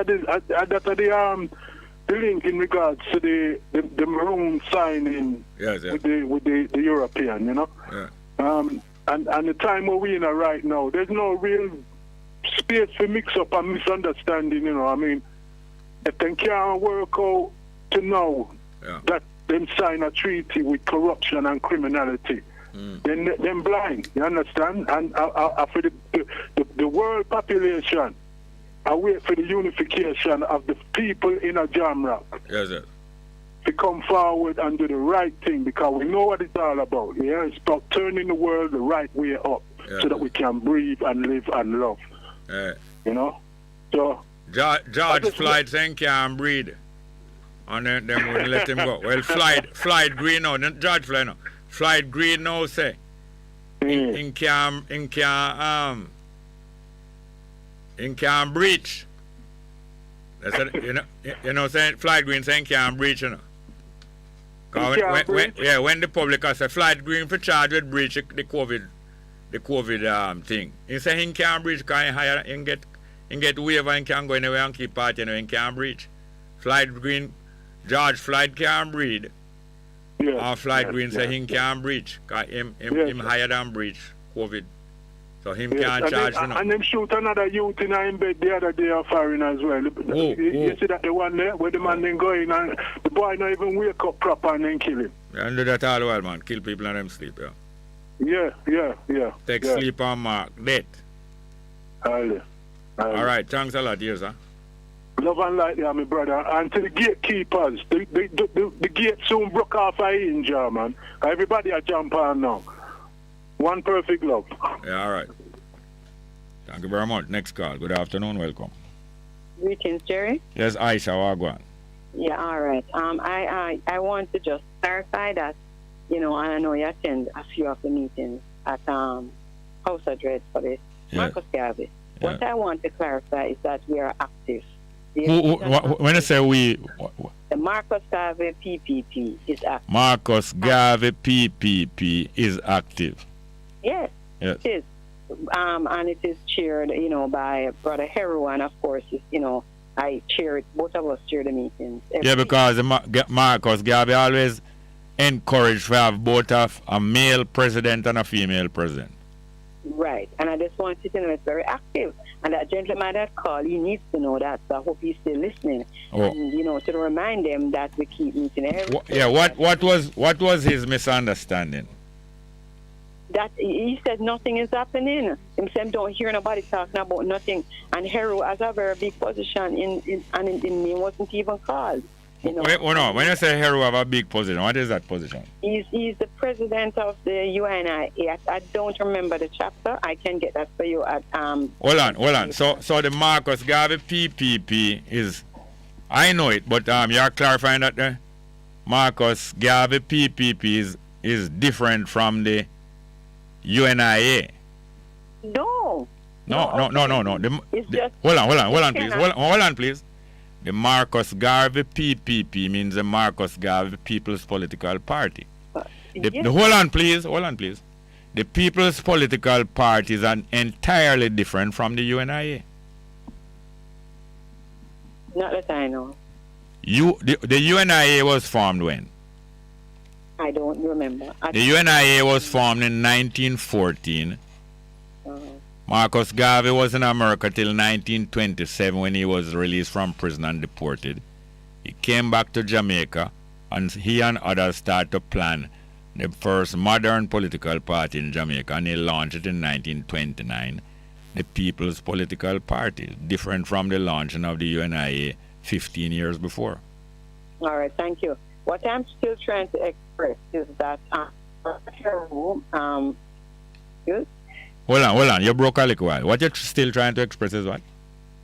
the link in regards to the maroon signing with the European, you know. Yeah. And the time we're in right now, there's no real space for mix up and misunderstanding, you know. I mean, if they can't work out to know that them sign a treaty with corruption and criminality, then them blind, you understand? And for the world population, I wait for the unification of the people in a jam rock. Yes, sir. To come forward and do the right thing, because we know what it's all about. Yeah, it's about turning the world the right way up so that we can breathe and live and love. You know? So George Floyd saying can't breathe. And then wouldn't let him go. Well, Floyd Green now, not George Floyd now. Floyd Green now say in can breach. That's it, you know saying Floyd Green saying can't breach, you know. When the public has a Floyd Green for charge with breach the COVID thing. He say he can't breach because he hire and get waiver and can go anywhere and keep partying and can't breach. Floyd Green, George Floyd can't breathe. And Floyd Green say he can't breach because him higher than breach COVID. So him can't charge for nothing. And them shoot another youth in him bed the other day of foreign as well. You see that the one there where the man then go in and the boy not even wake up proper and then kill him. And do that all the while, man. Kill people and them sleep, Yeah. Take sleep and mark death. All right, thanks a lot, dear sir. Love and light there, my brother. And to the gatekeepers, the gate soon broke off a hinge, man. Everybody a jump on now. One perfect love. Yeah, all right. Thank you very much. Next call. Good afternoon. Welcome. Greetings, Jerry. Yes, Aisha Wagwan. Yeah, all right. I want to just clarify that, you know, and I know you attend a few of the meetings at House Address for this. Marcus Garvey. What I want to clarify is that we are active. When I say we... The Marcus Garvey PPP is active. Marcus Garvey PPP is active. Yes, it is. And it is chaired, you know, by Brother Hero, and of course, you know, I chair it, both of us chair the meetings. Because Marcus Garvey always encouraged to have both a male president and a female president. Right, and I just want you to know it's very active. And that gentleman that called, he needs to know that. So I hope he's still listening. And, you know, to remind them that we keep meeting every what was his misunderstanding? That he said nothing is happening. Himself don't hear nobody talking about nothing. And Hero has a very big position and he wasn't even called. You know. When you say Hero have a big position, what is that position? He's the president of the UNIA. I don't remember the chapter. I can get that for you at Hold on. So the Marcus Garvey PPP is, I know it, but you're clarifying that the Marcus Garvey PPP is different from the UNIA. No. It's just hold on, please. The Marcus Garvey PPP means the Marcus Garvey People's Political Party. Hold on, please. The People's Political Party is entirely different from the UNIA. Not that I know. The UNIA was formed when? I don't remember. The UNIA was formed in 1914. Marcus Garvey was in America till 1927 when he was released from prison and deported. He came back to Jamaica and he and others started to plan the first modern political party in Jamaica, and he launched it in 1929, the People's Political Party, different from the launching of the UNIA 15 years before. All right, thank you. What I'm still trying to express is that Heru, yes? Hold on. You broke a little while. What you're still trying to express is what?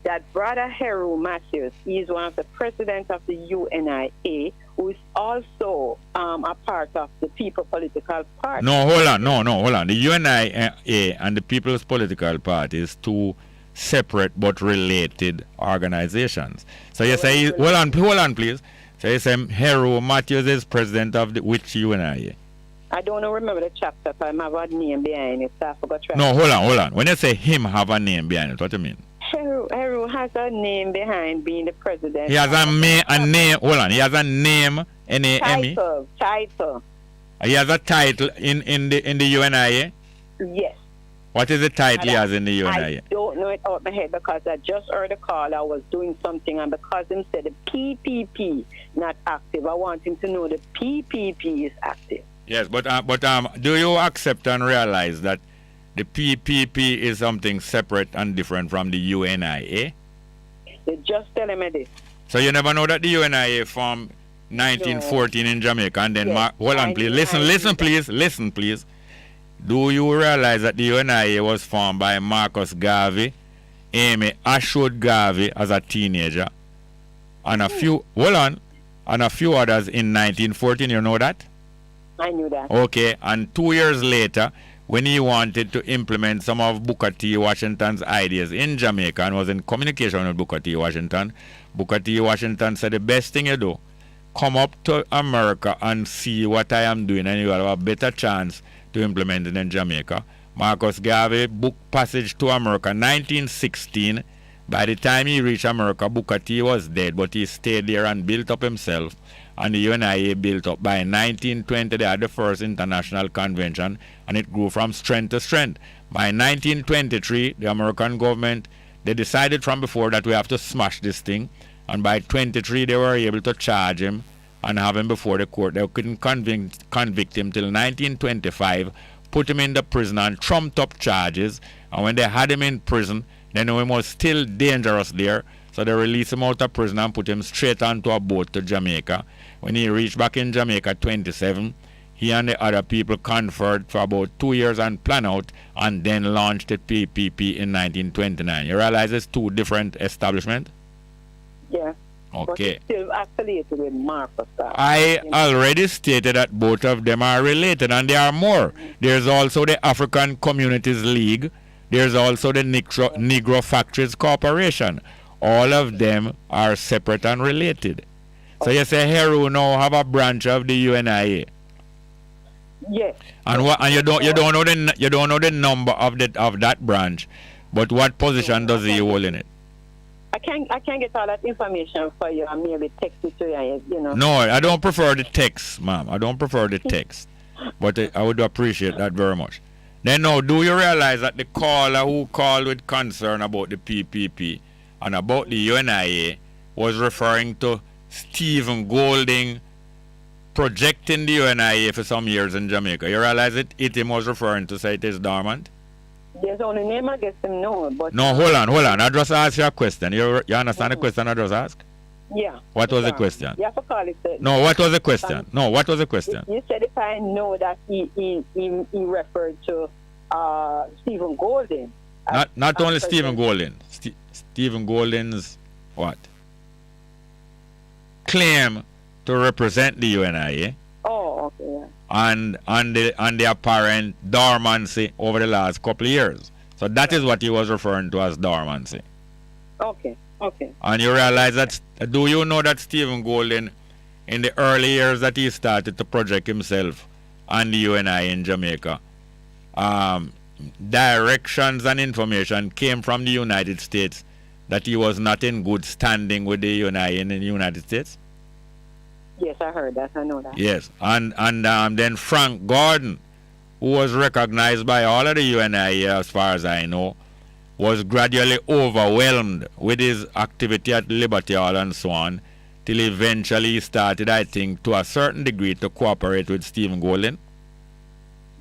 That Brother Heru Matthews is one of the presidents of the UNIA, who is also a part of the People Political Party. No, hold on. The UNIA and the People's Political Party is two separate but related organizations. So you say, hold on, please. So you say Heru Matthews is president of which UNIA? I don't remember the chapter, but I have a name behind it, so I forgot. No, hold on. When you say him have a name behind it, what do you mean? Heru has a name behind being the president. He has a name. Hold on. He has a name. N-A-M-E. Title. He has a title in the UNIA. Yes. What is the title he has in the UNIA? I don't know it out my head because I just heard a call. I was doing something, and because him said the PPP not active, I want him to know the PPP is active. Yes, but do you accept and realize that the PPP is something separate and different from the UNIA? They just telling me this. So you never know that the UNIA formed 1914 in Jamaica, and then hold on, please. Listen, please. Do you realize that the UNIA was formed by Marcus Garvey, Amy Ashwood Garvey as a teenager, and a few others in 1914? You know that? I knew that. Okay, and 2 years later, when he wanted to implement some of Booker T. Washington's ideas in Jamaica and was in communication with Booker T. Washington said, the best thing you do, come up to America and see what I am doing, and you will have a better chance to implement it in Jamaica. Marcus Garvey booked passage to America 1916. By the time he reached America, Booker T was dead, but he stayed there and built up himself. And the UNIA built up. By 1920, they had the first international convention, and it grew from strength to strength. By 1923, the American government, they decided from before that we have to smash this thing. And by 23, they were able to charge him and have him before the court. They couldn't convict him till 1925, put him in the prison and trumped up charges. And when they had him in prison, they knew he was still dangerous there. So they released him out of prison and put him straight onto a boat to Jamaica. When he reached back in Jamaica 27, he and the other people conferred for about 2 years and planned out, and then launched the PPP in 1929. You realize it's two different establishments? Yeah. Okay. But still affiliated with Marcus. I already stated that both of them are related, and there are more. There's also the African Communities League. There's also the Negro Factories Corporation. All of them are separate and related. So you say Heru now have a branch of the UNIA. Yes. And you don't know the number of that branch, but what position does he hold in it? I can't get all that information for you and maybe text it to you, you know. No, I don't prefer the text, ma'am. I don't prefer the text. But I would appreciate that very much. Then now, do you realize that the caller who called with concern about the PPP and about the UNIA was referring to Stephen Golding projecting the UNIA for some years in Jamaica? You realize it was referring to say it is dormant? There's only name I guess him know, but no, hold on. I just asked you a question. You understand the question I just asked? Yeah. What was the question? You have to call it. No, what was the question? What was the question? You said if I know that he referred to Stephen Golding. Not only Stephen Golding. Stephen Golding's what? Claim to represent the UNIA. Oh, okay. Yeah. And the apparent dormancy over the last couple of years. So that is what he was referring to as dormancy. Okay. And you realize that, do you know that Stephen Golding, in the early years that he started to project himself and the UNIA in Jamaica, directions and information came from the United States that he was not in good standing with the UNIA in the United States? Yes, I heard that. I know that. Yes, and then Frank Gordon, who was recognized by all of the UNIA as far as I know, was gradually overwhelmed with his activity at Liberty Hall and so on, till eventually he started, I think, to a certain degree to cooperate with Stephen Golding.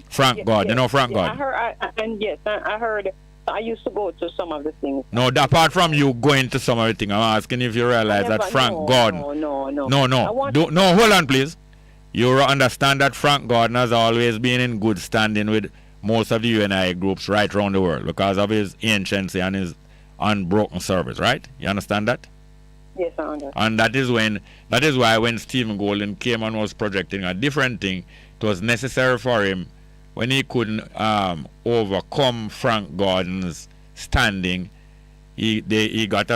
Frank Gordon, you know Frank Gordon? I heard. I used to go to some of the things. No, apart from you going to some of the things, I'm asking if you realize that Frank Gordon. No. No, hold on, please. you understand that Frank Gordon has always been in good standing with most of the UNIA groups right around the world because of his anciency and his unbroken service, right? You understand that? Yes, I understand. And that is why when Stephen Golden came and was projecting a different thing, it was necessary for him when he couldn't overcome Frank Gordon's standing. He got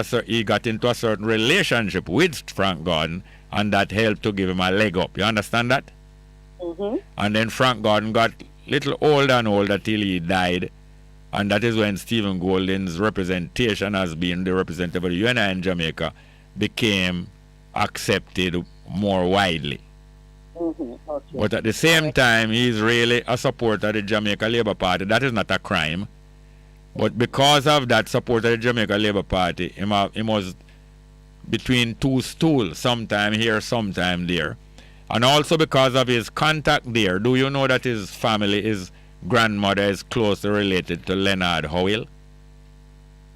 into a certain relationship with Frank Gordon, and that helped to give him a leg up. You understand that? Mm-hmm. And then Frank Gordon got little older and older till he died, and that is when Stephen Golden's representation as being the representative of the UNIA in Jamaica became accepted more widely. Mm-hmm. Okay. But at the same time, he's really a supporter of the Jamaica Labour Party. That is not a crime. But because of that support of the Jamaica Labour Party, he was between two stools, sometime here, sometime there. And also because of his contact there, do you know that his family, his grandmother is closely related to Leonard Howell?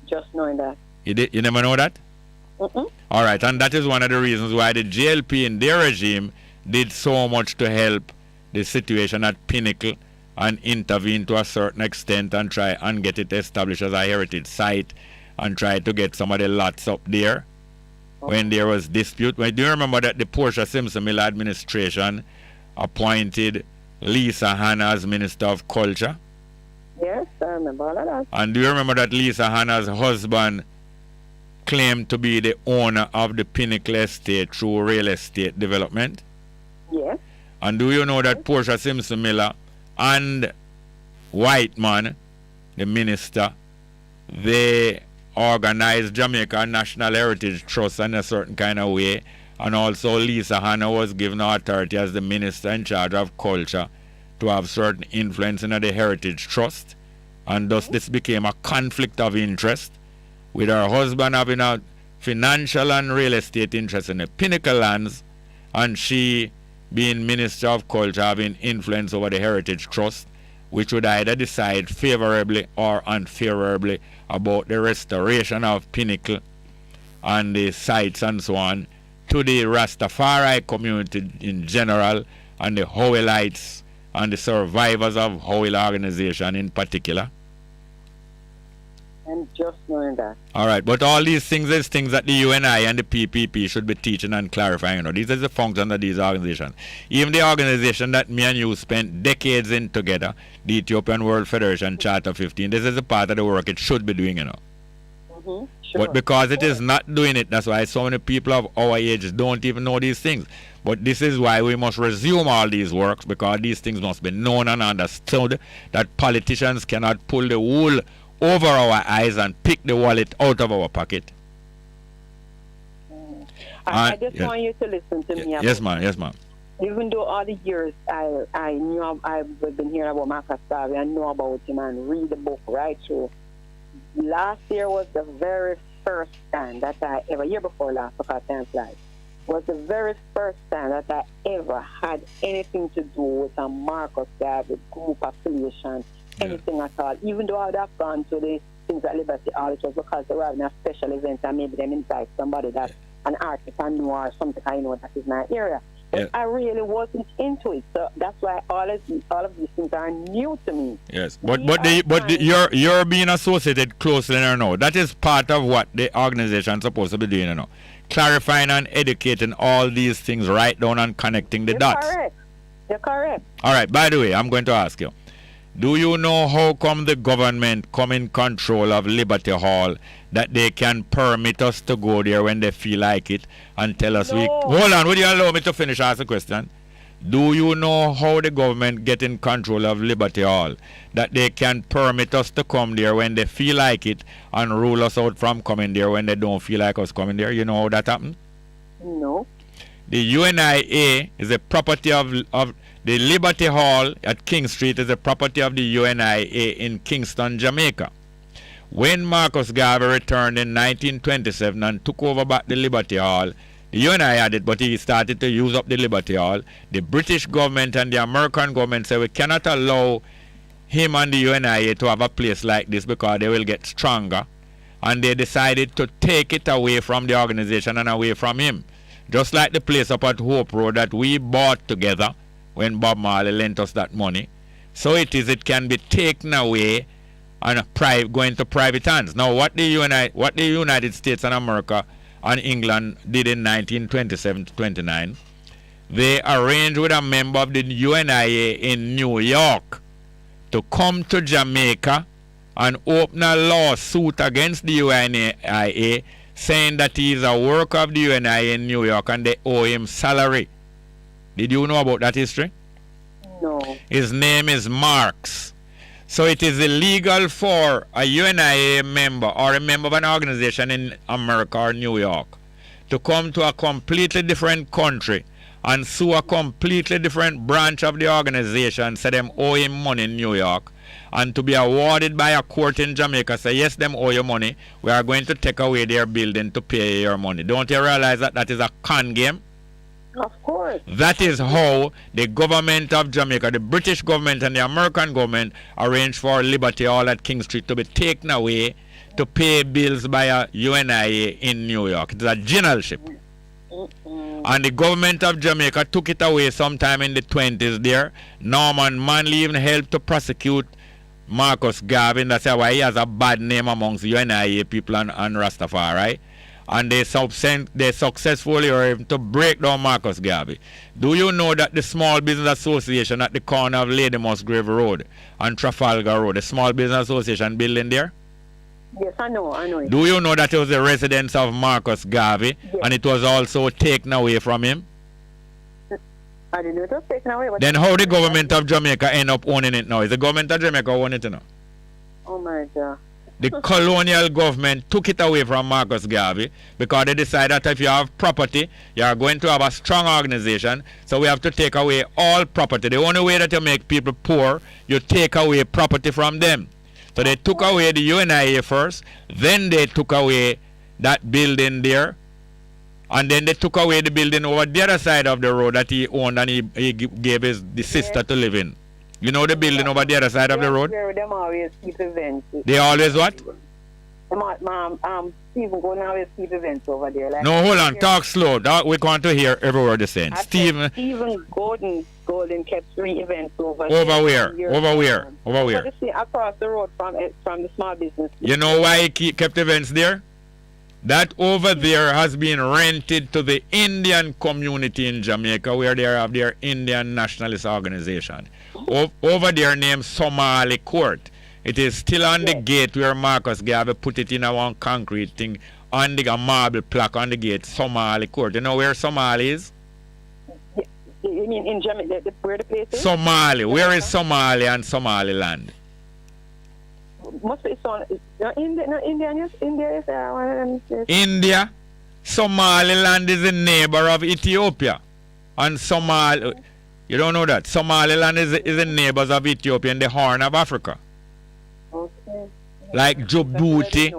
Just knowing that. You never know that? Mm-mm. All right, and that is one of the reasons why the JLP in their regime did so much to help the situation at Pinnacle and intervene to a certain extent and try and get it established as a heritage site and try to get some of the lots up there when there was dispute. Do you remember that the Portia Simpson Miller administration appointed Lisa Hanna as Minister of Culture? Yes, I remember all of that. And do you remember that Lisa Hanna's husband claimed to be the owner of the Pinnacle estate through real estate development? Yes. And do you know that Portia Simpson Miller and Whiteman, the minister, they organized Jamaica National Heritage Trust in a certain kind of way, and also Lisa Hanna was given authority as the minister in charge of culture to have certain influence in the Heritage Trust, and thus this became a conflict of interest with her husband having a financial and real estate interest in the Pinnacle lands, and she being Minister of Culture having influence over the Heritage Trust, which would either decide favorably or unfavorably about the restoration of Pinnacle and the sites and so on to the Rastafari community in general and the Howellites and the survivors of Howell organization in particular. And just knowing that. All right, but all these things is things that the UNI and the PPP should be teaching and clarifying. You know, these are the functions of these organizations. Even the organization that me and you spent decades in together, the Ethiopian World Federation Charter 15, this is a part of the work it should be doing, you know. Mm-hmm. Sure. But because it is not doing it, that's why so many people of our age don't even know these things. But this is why we must resume all these works, because these things must be known and understood, that politicians cannot pull the wool over our eyes and pick the wallet out of our pocket. I just want you to listen to me. Yes, ma'am. Yes, ma'am. Even though all the years I knew I've been hearing about Marcus Garvey and know about him and read the book right through. Last year was the very first time that I ever, year before last, because time flies, was the very first time that I ever had anything to do with a Marcus Garvey group affiliation. Anything at all. Even though I would have gone to the things at Liberty Hall, it was because they were having a special event and maybe them invite somebody that's an artist I know or something I know that is my area. But I really wasn't into it. So that's why all of these things are new to me. Yes. But you're being associated closely now. That is part of what the organization is supposed to be doing now. Clarifying and educating all these things right down and connecting the dots. Correct. You're correct. All right, by the way, I'm going to ask you. Do you know how come the government come in control of Liberty Hall, that they can permit us to go there when they feel like it and tell us Hold on, would you allow me to finish ask the question? Do you know how the government get in control of Liberty Hall, that they can permit us to come there when they feel like it and rule us out from coming there when they don't feel like us coming there? You know how that happened? No. The UNIA is a property of the Liberty Hall at King Street is a property of the UNIA in Kingston, Jamaica. When Marcus Garvey returned in 1927 and took over back the Liberty Hall, the UNIA had it, but he started to use up the Liberty Hall. The British government and the American government said we cannot allow him and the UNIA to have a place like this because they will get stronger. And they decided to take it away from the organization and away from him. Just like the place up at Hope Road that we bought together when Bob Marley lent us that money. So it can be taken away and going to private hands. Now, what the United States and America and England did in 1927 to 29, they arranged with a member of the UNIA in New York to come to Jamaica and open a lawsuit against the UNIA, saying that he is a worker of the UNIA in New York and they owe him salary. Did you know about that history? No. His name is Marx. So it is illegal for a UNIA member or a member of an organization in America or New York to come to a completely different country and sue a completely different branch of the organization, say them owe him money in New York, and to be awarded by a court in Jamaica, say yes, them owe you money, we are going to take away their building to pay your money. Don't you realize that that is a con game? Of course. That is how the government of Jamaica, the British government and the American government arranged for Liberty Hall at King Street to be taken away to pay bills by a UNIA in New York. It's a generalship. And the government of Jamaica took it away sometime in the 20s there. Norman Manley even helped to prosecute Marcus Garvey. That's why he has a bad name amongst UNIA people and Rastafari. And they successfully were able to break down Marcus Garvey. Do you know that the Small Business Association at the corner of Lady Musgrave Road and Trafalgar Road, the Small Business Association building there? Yes, I know. Do you know that it was the residence of Marcus Garvey, yes, and it was also taken away from him? I didn't know it was taken away. Then how the government of Jamaica end up owning it now? Is the government of Jamaica owning it now? Oh my God. The colonial government took it away from Marcus Garvey because they decided that if you have property, you are going to have a strong organization, so we have to take away all property. The only way that you make people poor, you take away property from them. So they took away the UNIA first, then they took away that building there, and then they took away the building over the other side of the road that he owned and he gave the sister to live in. You know the building over the other side of the road? Them always keep events. They always what? Stephen Golden always keep events over there. Like no, hold on, talk slow. We want to hear every word you're saying. Stephen Golden kept 3 events over there. Over where? Across the road from the small business. You know why he kept events there? That over there has been rented to the Indian community in Jamaica, where they have their Indian nationalist organization. Over there named Somali Court. It is still on the gate where Marcus Garvey put it in a one concrete thing on a marble plaque on the gate, Somali Court. You know where Somali is? You mean in Jamaica, where the place is? Somali. Where is Somali and Somaliland? Must be India. India. Somaliland is a neighbor of Ethiopia. And you don't know that. Somaliland is the neighbors of Ethiopia in the Horn of Africa. Okay. Like Djibouti.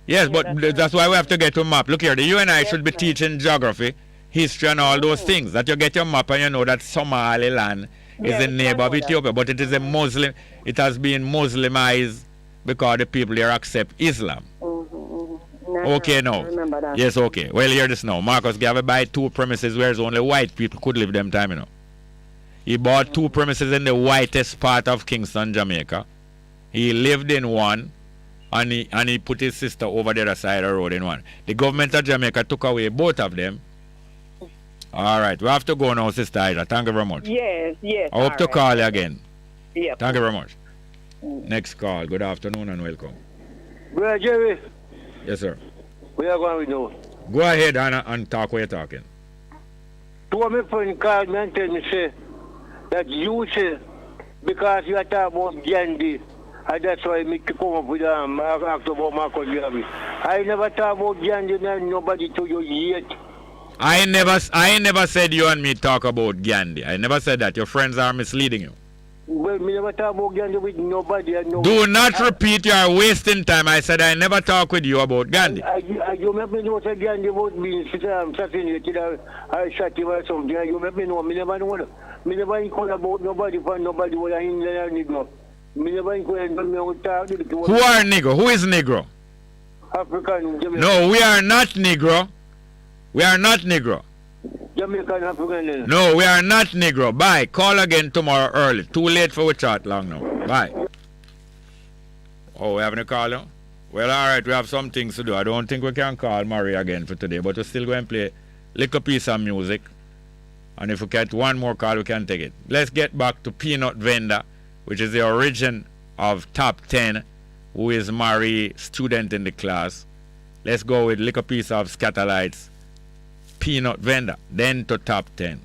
Yes, but that's why we have to get a map. Look here, the UNI should be teaching geography, history and all those things. That you get your map and you know that Somaliland is a neighbor of Ethiopia. But it is a Muslim, it has been Muslimized because the people here accept Islam. Okay, now. Yes, okay. Well, hear this now. Marcus Garvey buy 2 premises where only white people could live them time, you know. He bought 2 premises in the whitest part of Kingston, Jamaica. He lived in one, and he put his sister over the other side of the road in one. The government of Jamaica took away both of them. All right, we have to go now, Sister Ida. Thank you very much. Yes. I hope to call you again. Yep. Thank you very much. Next call. Good afternoon and welcome. Brother Jerry. Yes, sir. Where are going now? Go ahead and talk where you're talking. Two of my friends called me and tell me say that you say because you are talking about Gandhi, and that's why I come up with act about Marcus Garvey. I never talk about Gandhi and nobody told you yet. I never said you and me talk about Gandhi. I never said that. Your friends are misleading you. Well, me never talk about Gandhi with nobody. Do not repeat, you are wasting time. I said I never talk with you about Gandhi. You make me know that Gandhi about being assassinated or shot him or something. You make me know. Me never know that. Me never inquire about nobody for nobody was an Indian Negro. Me never inquire about who are Negro? Who is Negro? African. No, we are not Negro. We are not Negro. Jamaican African. No, we are not Negro. Bye. Call again tomorrow early. Too late for we chat long now. Bye. Oh, we having a call now? Well, all right, we have some things to do. I don't think we can call Murray again for today, but we're still going to play a little piece of music. And if we get one more call, we can take it. Let's get back to Peanut Vendor, which is the origin of Top 10, who is Murray, student in the class. Let's go with little piece of Scatterlights, Peanut Vendor, then to Top 10.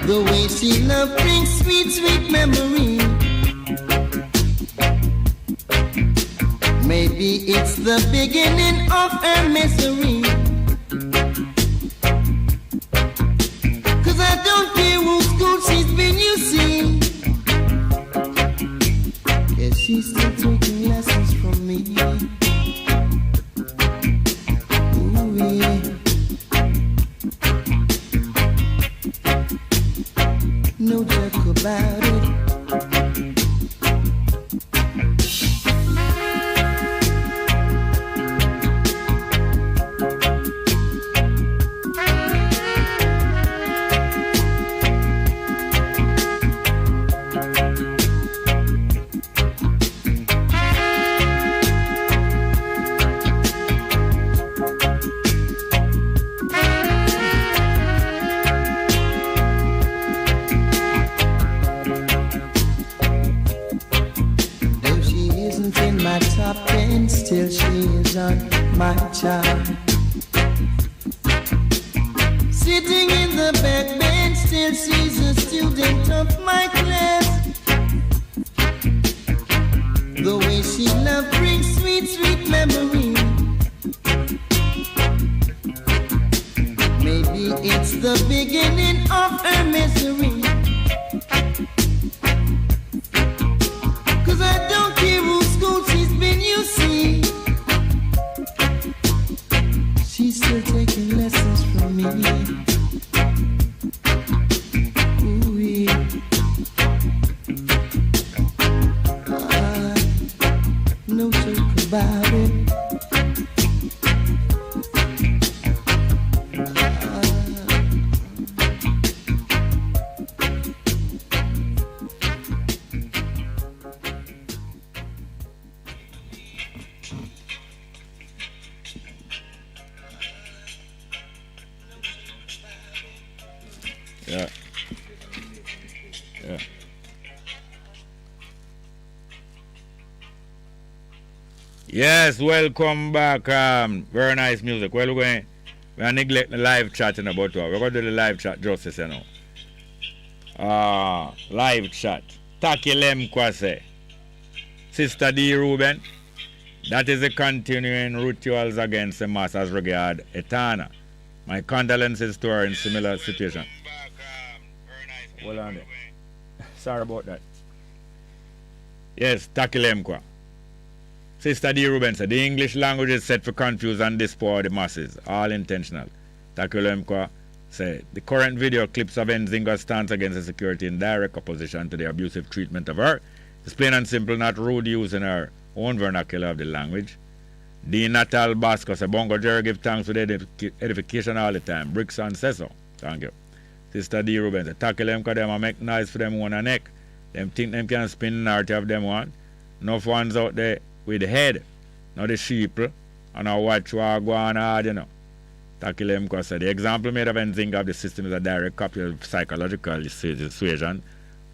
The way she love brings sweet, sweet memory. Maybe it's the beginning of her misery. 'Cause I don't care whose school she's been, you see. Yeah, she's still taking lessons from me. Ooh, yeah. No joke about it. Still she is on my chart. Sitting in the back bench, still she's a student of my class. The way she love brings sweet, sweet memory. Maybe it's the beginning of her misery. 'Cause I don't care whose school she's been, you see. She's still taking lessons from me. Ooh, yeah. No joke about it. Yeah. Yes, welcome back. Very nice music. Well, we're neglect the live chatting about what. We're going to do the live chat justice, you know. Live chat. Takilem Kwase. Sister D. Ruben. That is the continuing rituals against the mass as regard Etana. My condolences to her in similar situation. Hold on there. Sorry about that. Yes, Takilemkwa. Sister D. Ruben said, the English language is set to confuse and despoil the masses. All intentional. Takilemkwa said, the current video clips of Nzinga's stance against the security in direct opposition to the abusive treatment of her is plain and simple, not rude use in her own vernacular of the language. The Natal Basco said, Bongo Jerry give thanks for the edification all the time. Brickson says so. Thank you. Sister D. Ruben said, tackle them because them make noise for them one and neck. Them think them can spin the narrative of them one. Enough ones out there with the head, not the sheep, and I watch what go on hard, you know. Tackle them because the example made of Nzinga of the system is a direct copy of psychological dissuasion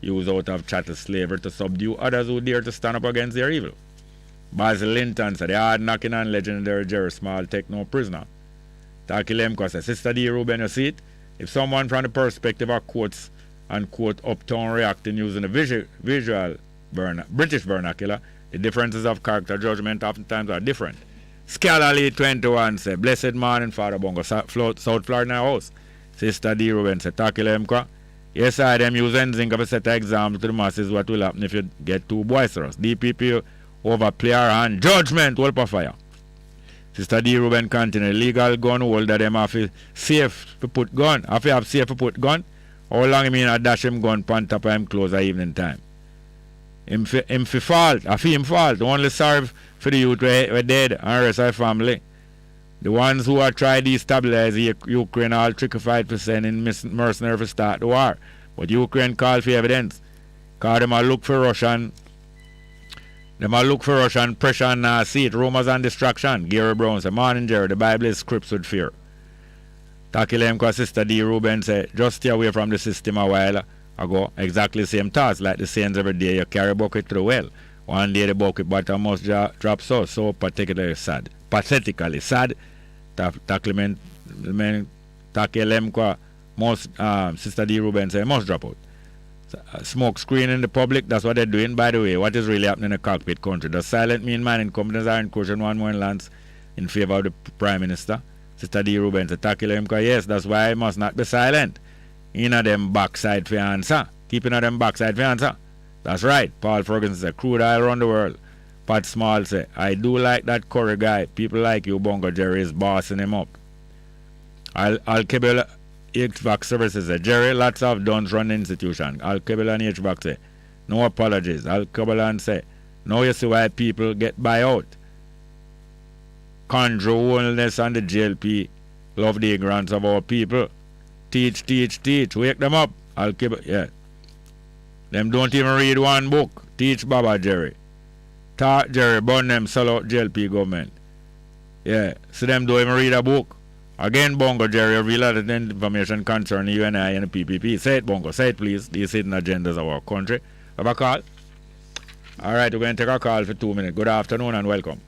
used out of chattel slavery to subdue others who dare to stand up against their evil. Basil Linton said, the hard knocking on legendary Jerry Small take no prisoner. Takilem said, Sister D. Ruben, you see it? If someone from the perspective of quotes and quote uptown reacting using the British vernacular, the differences of character judgment oftentimes are different. Scholarly 21 said, blessed morning, Father Bongo, South Florida house. Sister D. Ruben said, Takilem yes, I them use Nzinga to set an example to the masses what will happen if you get too boisterous. DPP overplay our hand. Judgment will fire. Sister D. Ruben continue. Legal gun holder them have safe to put gun. Have you have safe to put gun? How long you mean I dash him gun pan top of him close at evening time? Him fi fault. I feel him fault. Only sorry for the youth were dead and rest of the family. The ones who are trying to destabilize Ukraine all trickified for sending mercenaries to start the war. But Ukraine called for evidence. Because them a look for Russian. Them a look for Russian pressure and see it. Rumors and distraction. Gary Brown said, morning Jerry, the Bible is scripts with fear. Takilemko Sister D. Ruben said, just stay away from the system a while ago. Exactly the same thoughts. Like the sayings every day, you carry a bucket to the well. One day the bucket bottom must drop so particularly sad. Pathetically sad. Takilemko most Sister D. Ruben said, must drop out. Smoke screen in the public, that's what they're doing. By the way, what is really happening in the cockpit country? Does silent mean mining companies are encouraging one more lands in favor of the Prime Minister? Sister D. Ruben said, yes, that's why I must not be silent. Inna them backside for answer. Keeping them backside for answer. That's right. Paul Ferguson said, crude oil around the world. Pat Small said, I do like that Curry guy. People like you, Bongo Jerry, is bossing him up. Al-Kebel HVAC services say, Jerry, lots of dons run the institution. Al-Kebel and HVAC say, no apologies. Al-Kebel say, now you see why people get buyout. Conjure wellness and the JLP love the ignorance of our people. Teach. Wake them up. Al-Kebel, yeah. Them don't even read one book. Teach Baba Jerry. Talk Jerry, burn them, sell out JLP government. Yeah, so them don't even read a book. Again, Bongo Jerry, reveal a lot of information concerning UNIA and the PPP. Say it, Bongo. Say it, please. These hidden agendas of our country. Have a call? All right, we're going to take a call for 2 minutes. Good afternoon and welcome.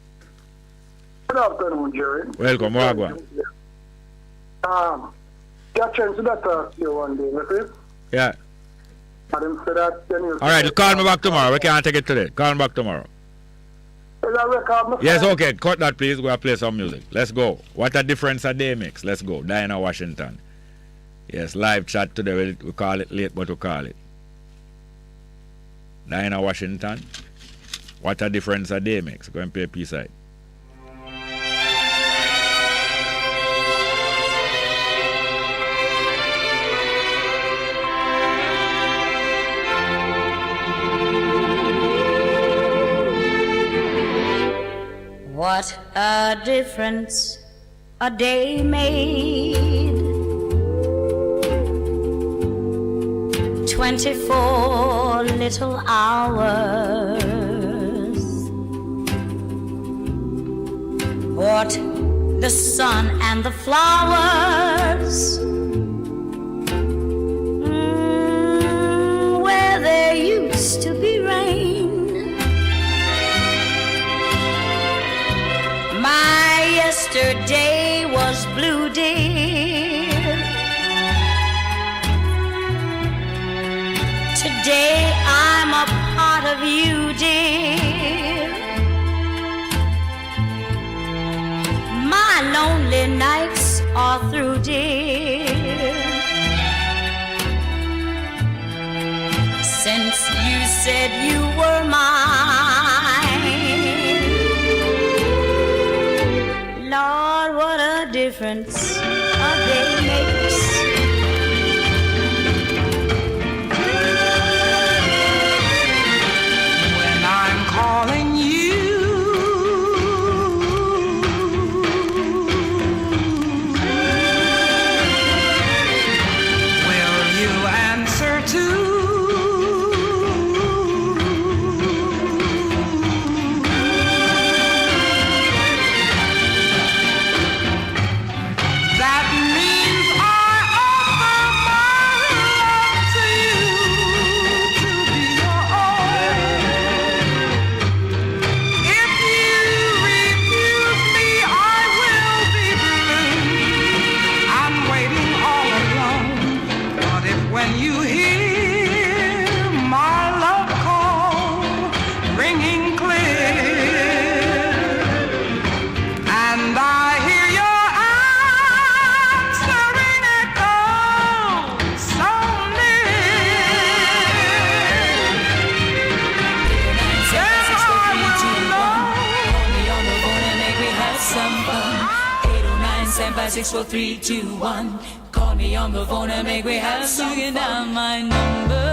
Good afternoon, Jerry. Welcome. Wagwan. Got chance to talk to you one day, okay? Yeah. And said that, all right, call me back tomorrow. We can't take it today. Call me back tomorrow. Yes, okay. Cut that, please. We'll play some music. Let's go. What a difference a day makes. Let's go. Diana Washington. Yes, live chat today. We call it late, but we call it. Diana Washington. What a difference a day makes. Go and play P-side. What a difference a day made. 24 little hours. What the sun and the flowers. Where there used to be rain. you're through, dear. Since you said you were mine, Lord, what a difference a day makes. When I'm calling you, will you answer too? That means I offer my love to you to be your own. If you refuse me, I will be blue and waiting all alone. But if when you hear my love call ringing clear, and I hear your answering echo so near, then I will know. Call me on the phone and make me have some fun. 809-756-4321. Call me on the phone and make me have some fun. You can dial my number.